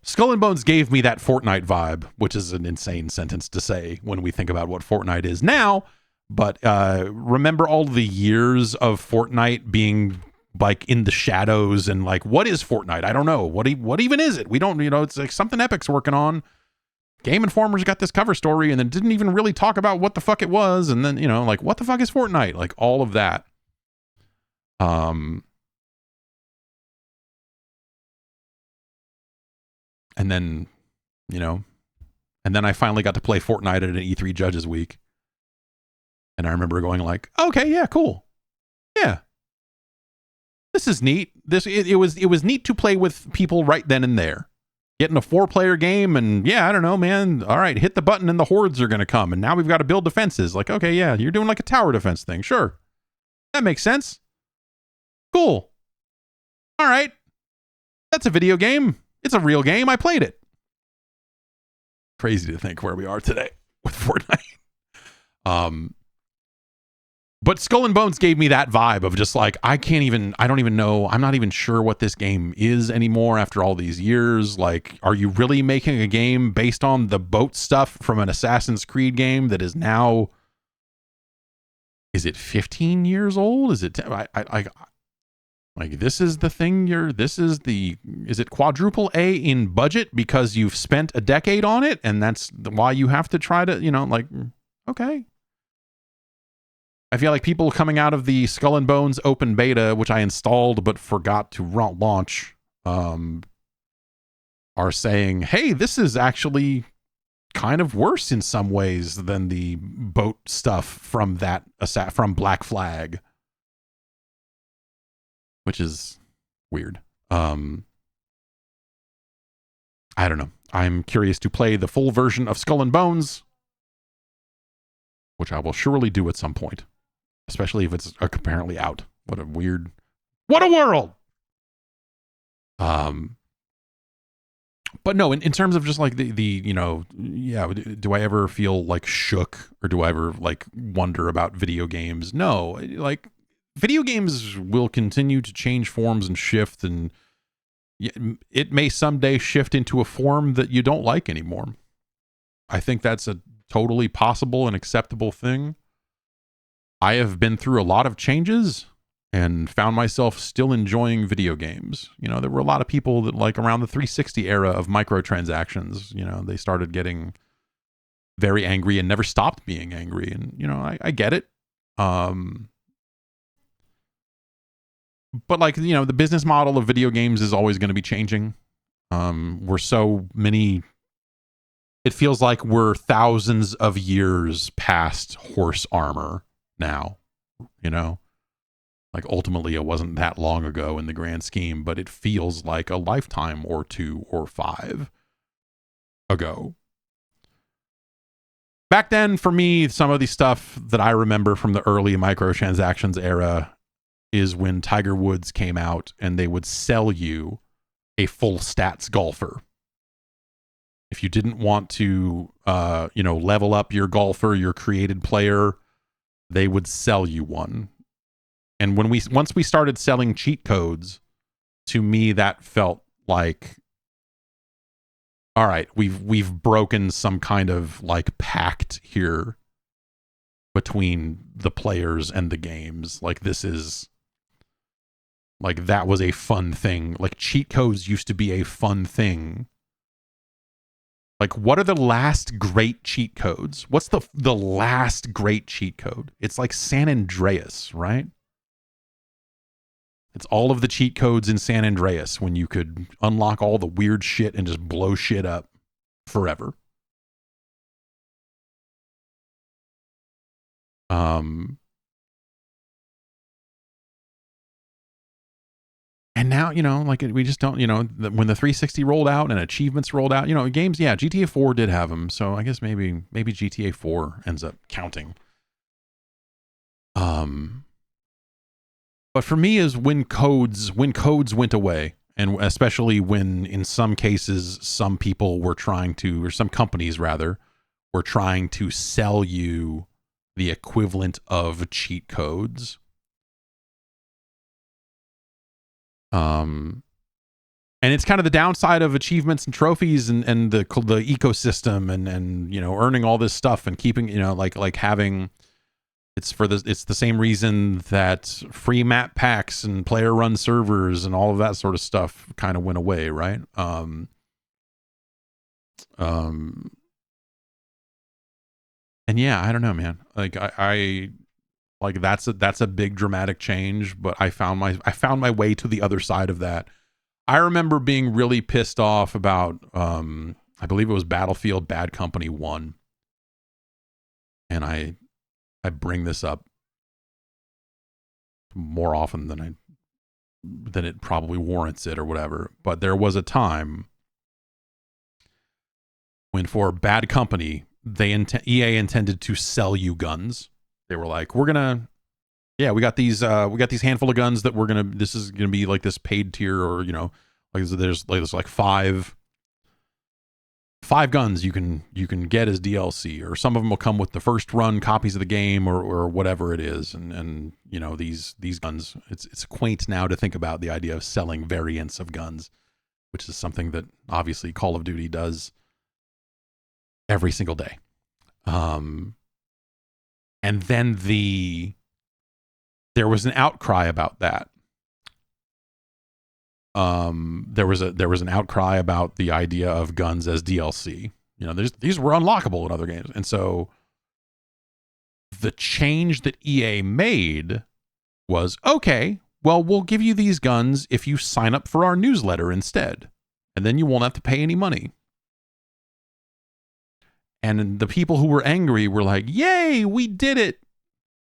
Skull and Bones gave me that Fortnite vibe, which is an insane sentence to say when we think about what Fortnite is now. But remember all the years of Fortnite being like in the shadows and like, what is Fortnite? I don't know. What even is it? We don't, it's like something Epic's working on. Game Informer's got this cover story and then didn't even really talk about what the fuck it was. And then, like, what the fuck is Fortnite? Like all of that. And then, I finally got to play Fortnite at an E3 Judges Week. And I remember going like, okay, yeah, cool. Yeah. This is neat. It was neat to play with people right then and there. Getting a 4-player game and yeah, I don't know, man. All right, hit the button and the hordes are going to come. And now we've got to build defenses. Like, okay, yeah, you're doing like a tower defense thing. Sure. That makes sense. Cool. All right. That's a video game. It's a real game. I played it. Crazy to think where we are today with Fortnite. But Skull and Bones gave me that vibe of just like, I don't even know. I'm not even sure what this game is anymore after all these years. Like, are you really making a game based on the boat stuff from an Assassin's Creed game that is now, is it 15 years old? Is it, like, this is the thing is it quadruple A in budget because you've spent a decade on it and that's why you have to try to, like, okay. I feel like people coming out of the Skull and Bones open beta, which I installed but forgot to launch, are saying, hey, this is actually kind of worse in some ways than the boat stuff from Black Flag. Which is weird. I don't know. I'm curious to play the full version of Skull and Bones, which I will surely do at some point. Especially if it's apparently out. What a world! But no, in terms of just like the do I ever feel like shook or do I ever like wonder about video games? No, like video games will continue to change forms and shift, and it may someday shift into a form that you don't like anymore. I think that's a totally possible and acceptable thing. I have been through a lot of changes and found myself still enjoying video games. There were a lot of people that, like, around the 360 era of microtransactions, they started getting very angry and never stopped being angry. And, I get it. But like, the business model of video games is always going to be changing. We're so many, it feels like we're thousands of years past horse armor now, like ultimately it wasn't that long ago in the grand scheme, but it feels like a lifetime or 2 or 5 ago. Back then, for me, some of the stuff that I remember from the early microtransactions era is when Tiger Woods came out and they would sell you a full stats golfer. If you didn't want to, level up your golfer, your created player, they would sell you one. And once we started selling cheat codes, to me that felt like, all right, we've broken some kind of like pact here between the players and the games. Like, this is Like that was a fun thing. Like cheat codes used to be a fun thing. Like what are the last great cheat codes? What's the last great cheat code? It's like San Andreas, right? It's all of the cheat codes in San Andreas when you could unlock all the weird shit and just blow shit up forever. And now, like we just don't, when the 360 rolled out and achievements rolled out, games, yeah, GTA 4 did have them. So I guess maybe GTA 4 ends up counting. But for me is when codes went away, and especially when in some cases some people were trying to, or some companies rather, were trying to sell you the equivalent of cheat codes. And it's kind of the downside of achievements and trophies and the ecosystem and earning all this stuff and keeping like having it's the same reason that free map packs and player run servers and all of that sort of stuff kind of went away, right? And yeah, I don't know, man. Like I like that's a big dramatic change, but I found my way to the other side of that. I remember being really pissed off about I believe it was Battlefield Bad Company 1. And I bring this up more often than it probably warrants it or whatever. But there was a time when for Bad Company, EA intended to sell you guns. They were like, we got these handful of guns that this is gonna be like this paid tier, or there's like five guns you can get as DLC, or some of them will come with the first run copies of the game or whatever it is, and these guns, it's quaint now to think about the idea of selling variants of guns, which is something that obviously Call of Duty does every single day. And then there was an outcry about that. There was an outcry about the idea of guns as DLC. These were unlockable in other games. And so the change that EA made was, okay, well, we'll give you these guns if you sign up for our newsletter instead. And then you won't have to pay any money. And the people who were angry were like, yay, we did it.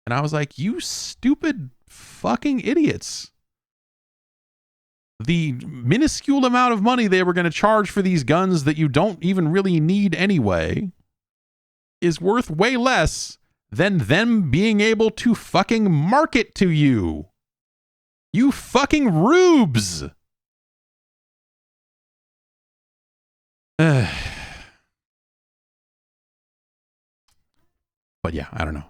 And I was like, you stupid fucking idiots. The minuscule amount of money they were going to charge for these guns that you don't even really need anyway is worth way less than them being able to fucking market to you. You fucking rubes. But yeah, I don't know.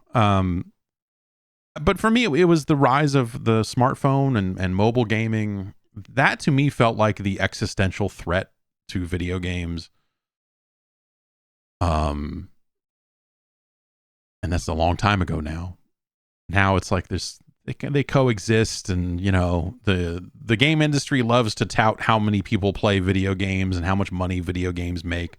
But for me, it was the rise of the smartphone and mobile gaming. That to me felt like the existential threat to video games. And that's a long time ago now. Now it's like they coexist, and the game industry loves to tout how many people play video games and how much money video games make.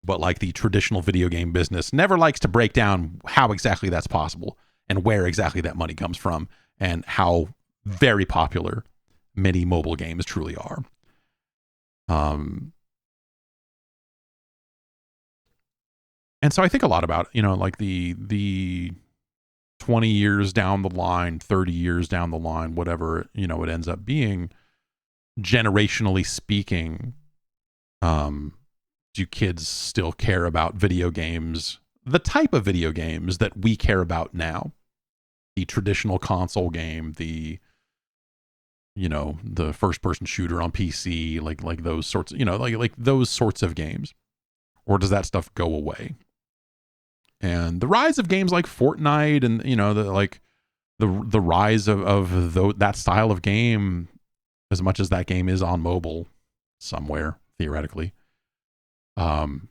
But like the traditional video game business never likes to break down how exactly that's possible and where exactly that money comes from and how very popular many mobile games truly are. And so I think a lot about, like the 20 years down the line, 30 years down the line, whatever, it ends up being, generationally speaking, do kids still care about video games, the type of video games that we care about now? The traditional console game, the first person shooter on PC, like those sorts, like those sorts of games, or does that stuff go away? And the rise of games like Fortnite and the rise of that style of game, as much as that game is on mobile somewhere theoretically, kind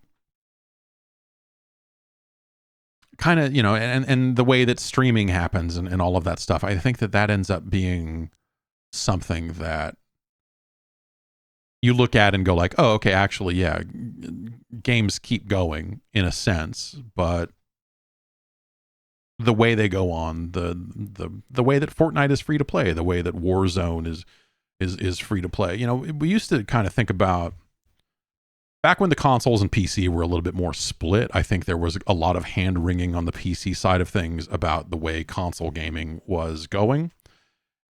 of, and the way that streaming happens and all of that stuff, I think that ends up being something that you look at and go like, oh, okay, actually, yeah, games keep going in a sense, but the way they go on, the way that Fortnite is free to play, the way that Warzone is free to play. You know, we used to kind of think about back when the consoles and PC were a little bit more split. I think there was a lot of hand wringing on the PC side of things about the way console gaming was going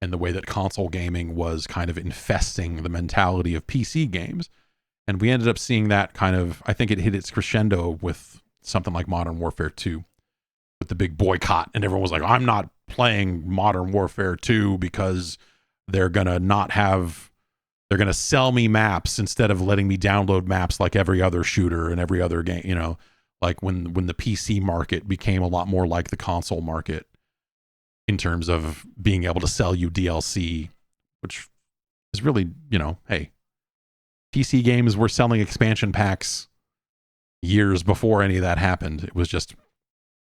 and the way that console gaming was kind of infesting the mentality of PC games. And we ended up seeing that kind of, I think it hit its crescendo with something like Modern Warfare 2. With the big boycott, and everyone was like, I'm not playing Modern Warfare 2 because they're gonna sell me maps instead of letting me download maps like every other shooter and every other game, you know, like when the PC market became a lot more like the console market in terms of being able to sell you DLC, which is really, you know, hey, PC games were selling expansion packs years before any of that happened. It was just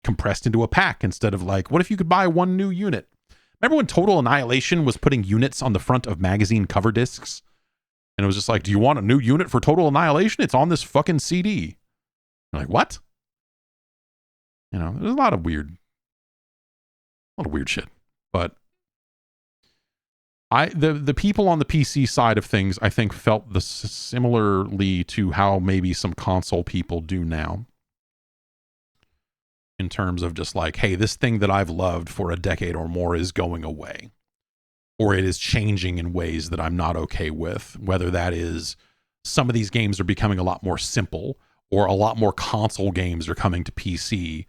compressed into a pack instead of like, what if you could buy one new unit? Remember when Total Annihilation was putting units on the front of magazine cover discs? And it was just like, do you want a new unit for Total Annihilation? It's on this fucking CD. You're like, what? You know, there's a lot of weird shit. But the people on the PC side of things, I think, felt similarly to how maybe some console people do now. In terms of just like, hey, this thing that I've loved for a decade or more is going away. Or it is changing in ways that I'm not okay with. Whether that is some of these games are becoming a lot more simple, or a lot more console games are coming to PC.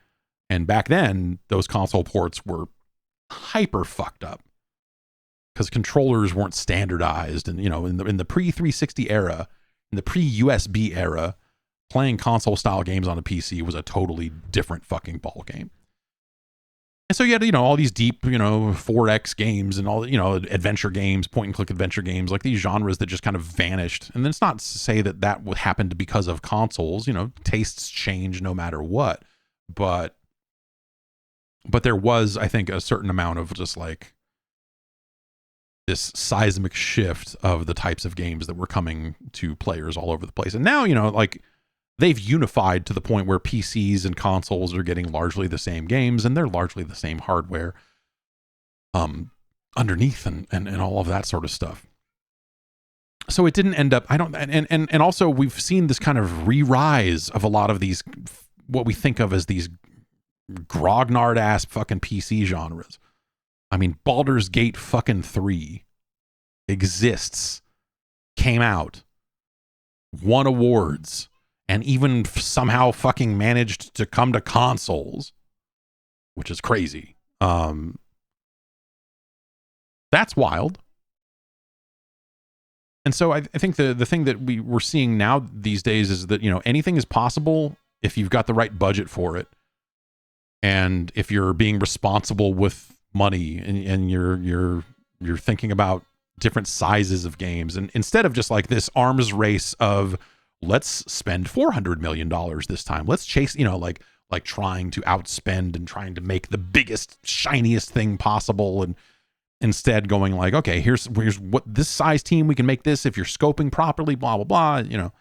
And back then, those console ports were hyper fucked up. Because controllers weren't standardized. And, you know, in the pre-360 era, in the pre-USB era, playing console style games on a PC was a totally different fucking ball game. And so you had, you know, all these deep, you know, 4X games and all, you know, adventure games, point and click adventure games, like these genres that just kind of vanished. And then it's not to say that happened because of consoles, you know, tastes change no matter what. But there was, I think, a certain amount of just like this seismic shift of the types of games that were coming to players all over the place. And now, you know, like, they've unified to the point where PCs and consoles are getting largely the same games, and they're largely the same hardware underneath and all of that sort of stuff. So it didn't end up, and also we've seen this kind of re-rise of a lot of these, what we think of as these grognard ass fucking PC genres. I mean, Baldur's Gate fucking 3 exists, came out, won awards, and even somehow fucking managed to come to consoles, which is crazy. That's wild. And so I think the thing that we're seeing now these days is that, you know, anything is possible if you've got the right budget for it. And if you're being responsible with money and you're thinking about different sizes of games, and instead of just like this arms race of, let's spend $400 million this time. Let's chase, you know, like trying to outspend and trying to make the biggest, shiniest thing possible. And instead going like, okay, here's what this size team, we can make this if you're scoping properly, blah, blah, blah, you know.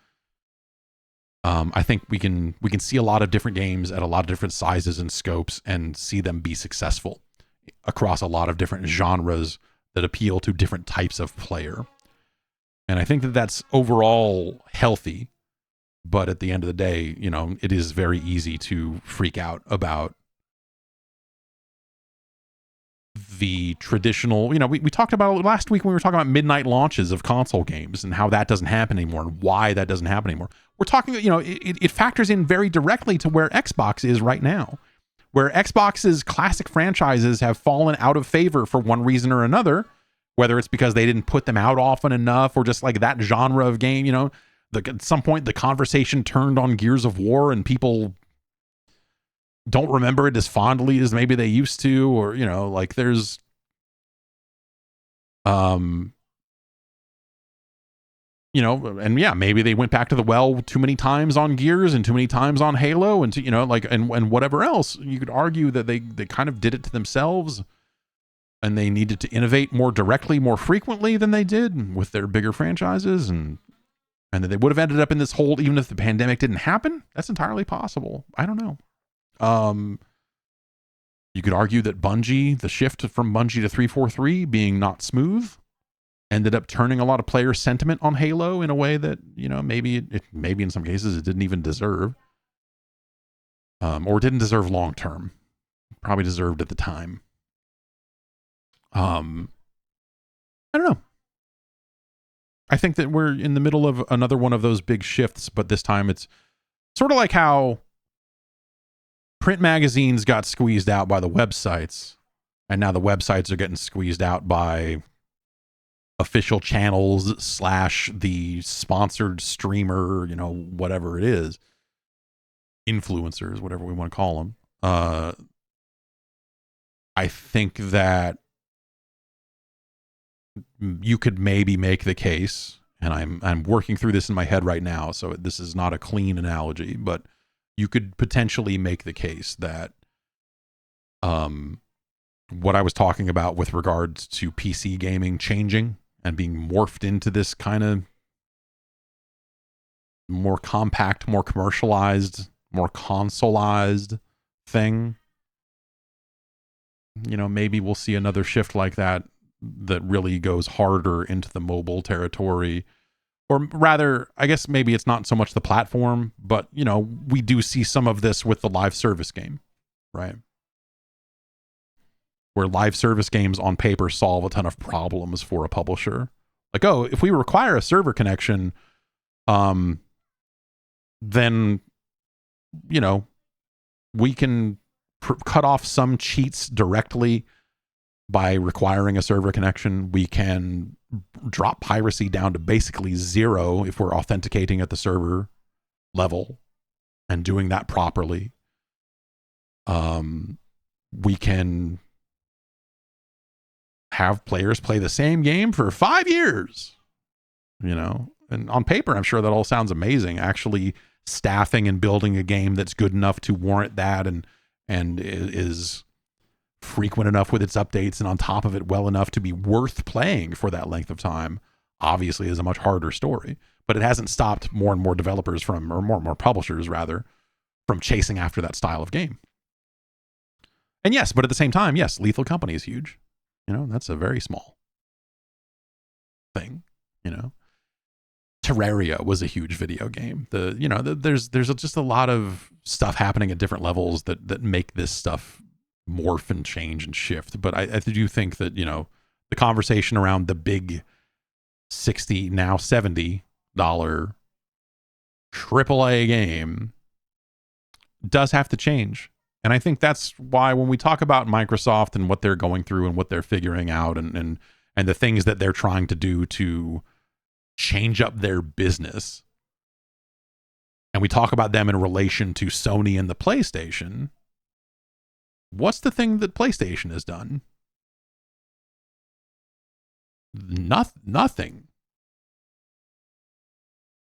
I think we can see a lot of different games at a lot of different sizes and scopes and see them be successful across a lot of different genres that appeal to different types of player. And I think that that's overall healthy, but at the end of the day, you know, it is very easy to freak out about the traditional, you know, we talked about it last week when we were talking about midnight launches of console games and how that doesn't happen anymore and why that doesn't happen anymore. We're talking, you know, it factors in very directly to where Xbox is right now, where Xbox's classic franchises have fallen out of favor for one reason or another. Whether it's because they didn't put them out often enough or just like that genre of game, you know, at some point the conversation turned on Gears of War and people don't remember it as fondly as maybe they used to, or, you know, like there's, you know, and yeah, maybe they went back to the well too many times on Gears and too many times on Halo and, you know, like, and whatever else. You could argue that they kind of did it to themselves. and they needed to innovate more directly, more frequently than they did with their bigger franchises, and that they would have ended up in this hole even if the pandemic didn't happen. That's entirely possible. I don't know. You could argue that Bungie, the shift from Bungie to 343 being not smooth, ended up turning a lot of player sentiment on Halo in a way that, maybe in some cases it didn't even deserve, or didn't deserve long term. Probably deserved at the time. I don't know. I think that we're in the middle of another one of those big shifts, but this time it's sort of like how print magazines got squeezed out by the websites, and now the websites are getting squeezed out by official channels / the sponsored streamer, whatever it is, influencers, whatever we want to call them. I think that you could maybe make the case, and I'm working through this in my head right now, so this is not a clean analogy, but you could potentially make the case that what I was talking about with regards to PC gaming changing and being morphed into this kind of more compact, more commercialized, more consoleized thing, maybe we'll see another shift like that really goes harder into the mobile territory. Or rather, I guess maybe it's not so much the platform, but, we do see some of this with the live service game, right? Where live service games on paper solve a ton of problems for a publisher. Like, oh, if we require a server connection, then, we can cut off some cheats directly by requiring a server connection. We can drop piracy down to basically 0 if we're authenticating at the server level and doing that properly. We can have players play the same game for 5 years, and on paper, I'm sure that all sounds amazing. Actually staffing and building a game that's good enough to warrant that and is frequent enough with its updates and on top of it well enough to be worth playing for that length of time, obviously is a much harder story. But it hasn't stopped more and more developers or more and more publishers rather, from chasing after that style of game. And yes, but at the same time, yes, Lethal Company is huge. That's a very small thing. Terraria was a huge video game. There's just a lot of stuff happening at different levels that make this stuff morph and change and shift. But I do think that, the conversation around the big $60, now $70 AAA game does have to change. And I think that's why when we talk about Microsoft and what they're going through and what they're figuring out and the things that they're trying to do to change up their business, and we talk about them in relation to Sony and the PlayStation, what's the thing that PlayStation has done? Nothing.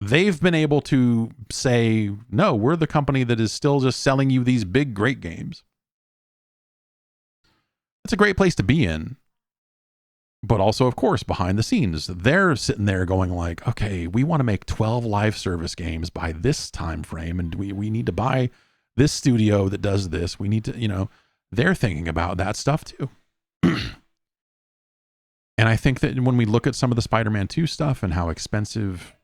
They've been able to say, no, we're the company that is still just selling you these big, great games. It's a great place to be in. But also, of course, behind the scenes, they're sitting there going like, okay, we want to make 12 live service games by this time frame, and we need to buy this studio that does this. We need to, they're thinking about that stuff too. And I think that when we look at some of the Spider-Man 2 stuff and how expensive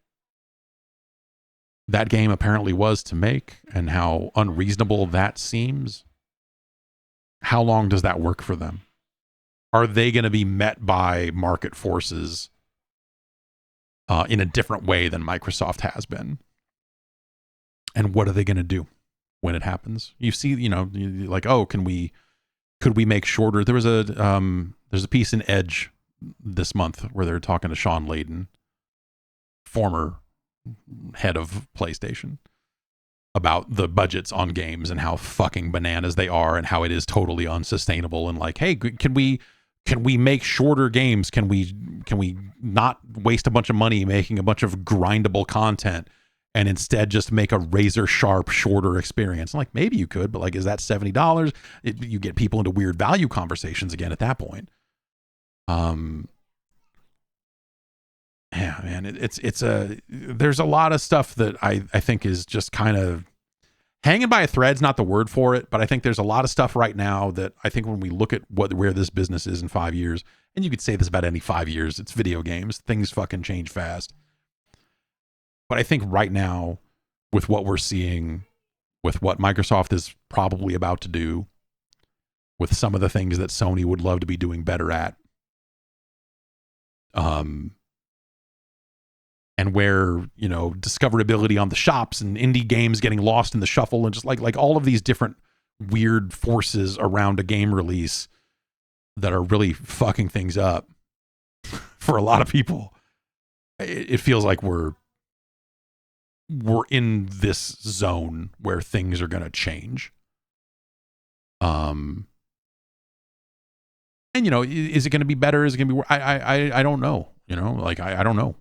that game apparently was to make and how unreasonable that seems, how long does that work for them? Are they going to be met by market forces in a different way than Microsoft has been? And what are they going to do when it happens? You see, like, oh, could we make shorter? There's a piece in Edge this month where they're talking to Sean Layden, former head of PlayStation, about the budgets on games and how fucking bananas they are and how it is totally unsustainable. And like, hey, can we make shorter games? Can we not waste a bunch of money making a bunch of grindable content and instead just make a razor sharp, shorter experience? I'm like, maybe you could, but like, is that $70? You get people into weird value conversations again at that point. Um, yeah, man, there's a lot of stuff that I think is just kind of hanging by a thread's not the word for it, but I think there's a lot of stuff right now that I think when we look at where this business is in 5 years, and you could say this about any 5 years, it's video games, things fucking change fast. But I think right now, with what we're seeing, with what Microsoft is probably about to do, with some of the things that Sony would love to be doing better at, and where, you know, discoverability on the shops and indie games getting lost in the shuffle, and just like all of these different weird forces around a game release that are really fucking things up for a lot of people. It feels like we're in this zone where things are going to change. And you know, is it going to be better? Is it going to be? I don't know. You know, like I don't know.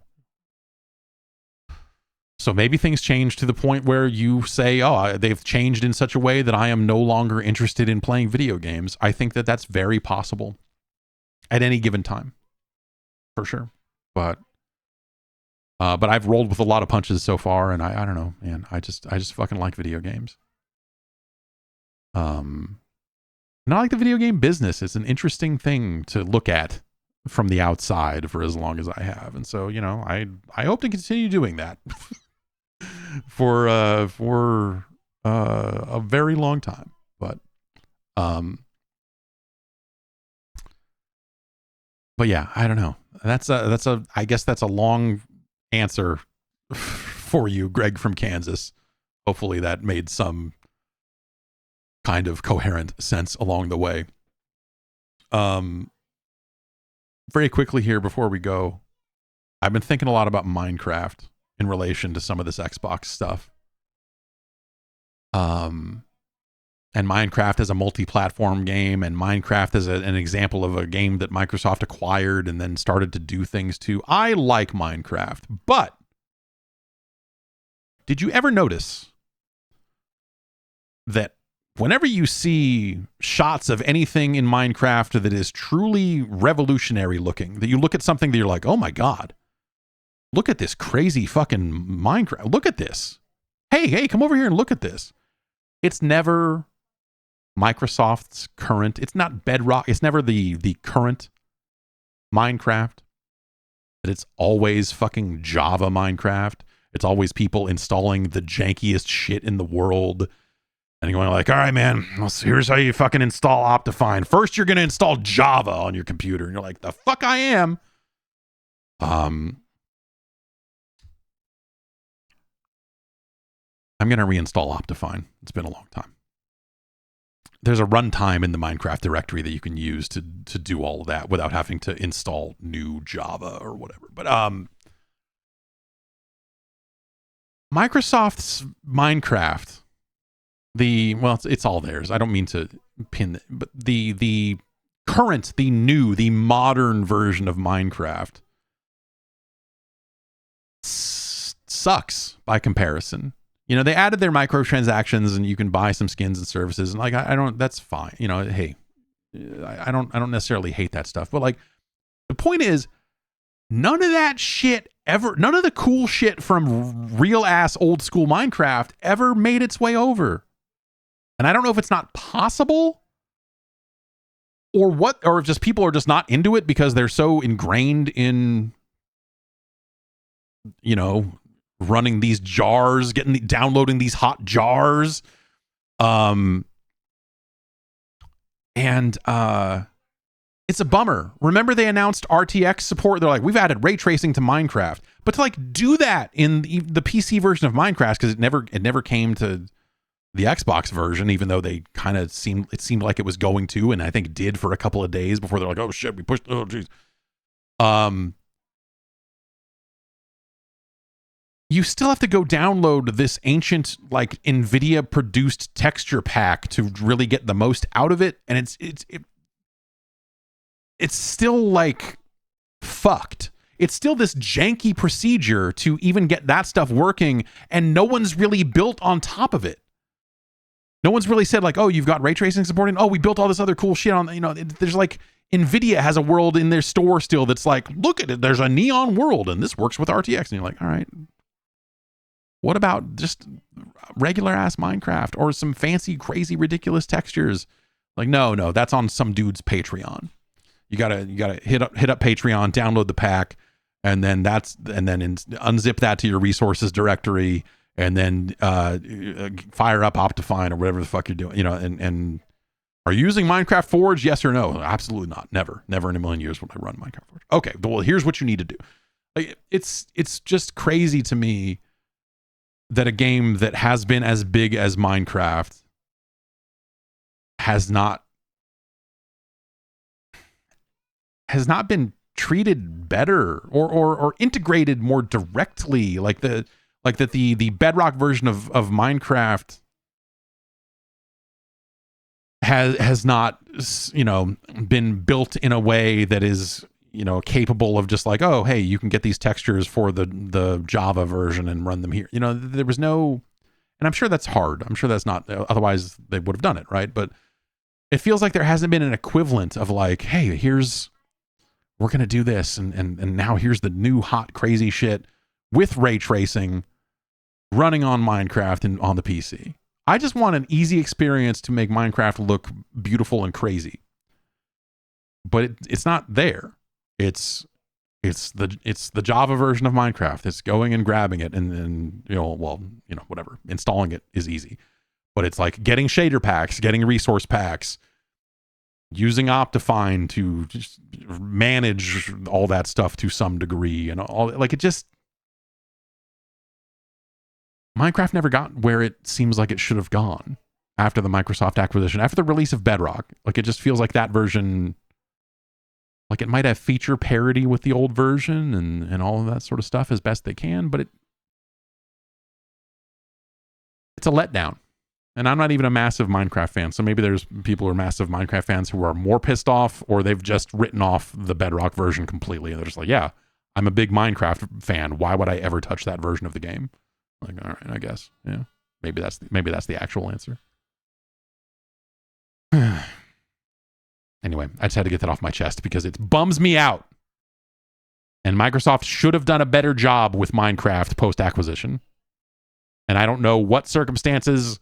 So maybe things change to the point where you say, oh, they've changed in such a way that I am no longer interested in playing video games. I think that that's very possible at any given time, for sure. But I've rolled with a lot of punches so far, and I don't know, man. I just fucking like video games. And I like the video game business. It's an interesting thing to look at from the outside for as long as I have. And so, you know, I hope to continue doing that for a very long time. But yeah, I don't know. I guess that's a long answer for you, Greg from Kansas. Hopefully that made some kind of coherent sense along the way. Very quickly here before we go, I've been thinking a lot about Minecraft in relation to some of this Xbox stuff. And Minecraft as a multi-platform game, and Minecraft as an example of a game that Microsoft acquired and then started to do things to. I like Minecraft, but did you ever notice that whenever you see shots of anything in Minecraft that is truly revolutionary looking, that you look at something that you're like, oh my God, look at this crazy fucking Minecraft. Look at this. Hey, come over here and look at this. It's never Microsoft's current, it's not Bedrock, it's never the current Minecraft, but it's always fucking Java Minecraft. It's always people installing the jankiest shit in the world. And you're going like, all right, man, here's how you fucking install Optifine. First, you're going to install Java on your computer. And you're like, the fuck I am. I'm going to reinstall Optifine. It's been a long time. There's a runtime in the Minecraft directory that you can use to do all of that without having to install new Java or whatever. But Microsoft's Minecraft, it's all theirs. I don't mean to pin it, but the current, the new, the modern version of Minecraft sucks by comparison. You know, they added their microtransactions and you can buy some skins and services, and like I don't, that's fine. You know, hey, I don't necessarily hate that stuff, but like the point is, none of that shit ever, none of the cool shit from real ass old school Minecraft ever made its way over. And I don't know if it's not possible or what, or if just people are just not into it because they're so ingrained in, you know, running these jars, downloading these hot jars. And it's a bummer. Remember they announced RTX support. They're like, we've added ray tracing to Minecraft, but to like do that in the PC version of Minecraft, because it never came to the Xbox version, even though they kind of seemed like it was going to, and I think did for a couple of days before they're like, oh shit, we pushed, oh geez. You still have to go download this ancient, like, NVIDIA produced texture pack to really get the most out of it. And it's still like fucked. It's still this janky procedure to even get that stuff working. And no one's really built on top of it. No one's really said like, oh, you've got ray tracing supporting. Oh, we built all this other cool shit on, there's like NVIDIA has a world in their store still that's like, look at it. There's a neon world and this works with RTX. And you're like, all right, what about just regular ass Minecraft or some fancy, crazy, ridiculous textures? Like, no, that's on some dude's Patreon. You gotta hit up Patreon, download the pack, and then unzip that to your resources directory, and then fire up Optifine or whatever the fuck you're doing. And are you using Minecraft Forge? Yes or no? Absolutely not. Never in a million years would I run Minecraft Forge. Okay, well, here's what you need to do. Like, it's just crazy to me that a game that has been as big as Minecraft has not been treated better or integrated more directly, like the Bedrock version of Minecraft has not been built in a way that is capable of just like, oh, hey, you can get these textures for the Java version and run them here. There was no, and I'm sure that's hard. I'm sure that's not, otherwise they would have done it, right? But it feels like there hasn't been an equivalent of like, hey, we're going to do this. And now here's the new hot, crazy shit with ray tracing running on Minecraft and on the PC. I just want an easy experience to make Minecraft look beautiful and crazy. But it's not there. It's the Java version of Minecraft. It's going and grabbing it and whatever. Installing it is easy. But it's like getting shader packs, getting resource packs, using Optifine to just manage all that stuff to some degree, and all like it just. Minecraft never got where it seems like it should have gone after the Microsoft acquisition, after the release of Bedrock. Like, it just feels like that version, like it might have feature parity with the old version and all of that sort of stuff as best they can, but it's a letdown. And I'm not even a massive Minecraft fan, so maybe there's people who are massive Minecraft fans who are more pissed off, or they've just written off the Bedrock version completely, and they're just like, yeah, I'm a big Minecraft fan. Why would I ever touch that version of the game? Like, all right, I guess, yeah. Maybe that's the actual answer. Anyway, I just had to get that off my chest because it bums me out. And Microsoft should have done a better job with Minecraft post-acquisition. And I don't know what circumstances.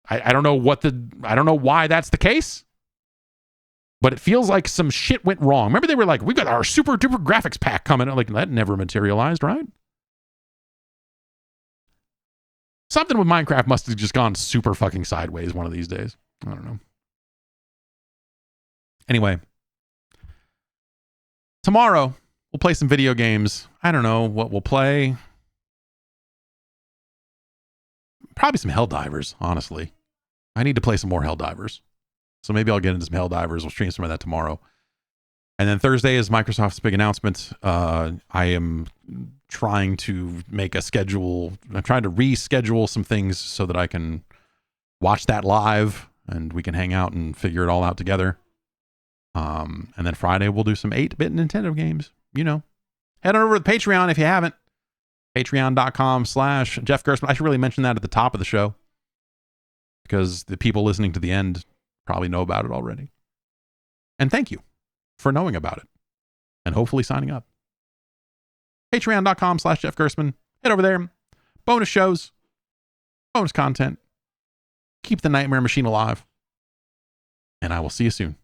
I don't know why that's the case. But it feels like some shit went wrong. Remember, they were like, we got our super duper graphics pack coming. Like, that never materialized, right? Something with Minecraft must have just gone super fucking sideways one of these days. I don't know. Anyway, tomorrow we'll play some video games. I don't know what we'll play. Probably some Helldivers, honestly. I need to play some more Helldivers. So maybe I'll get into some Helldivers. We'll stream some of that tomorrow. And then Thursday is Microsoft's big announcement. I am trying to make a schedule. I'm trying to reschedule some things so that I can watch that live and we can hang out and figure it all out together. And then Friday we'll do some 8-bit Nintendo games. Head on over to Patreon if you haven't. Patreon.com/Jeff Gerstmann. I should really mention that at the top of the show because the people listening to the end probably know about it already. And thank you for knowing about it and hopefully signing up. Patreon.com/Jeff Gerstmann. Head over there. Bonus shows, bonus content. Keep the Nightmare Machine alive. And I will see you soon.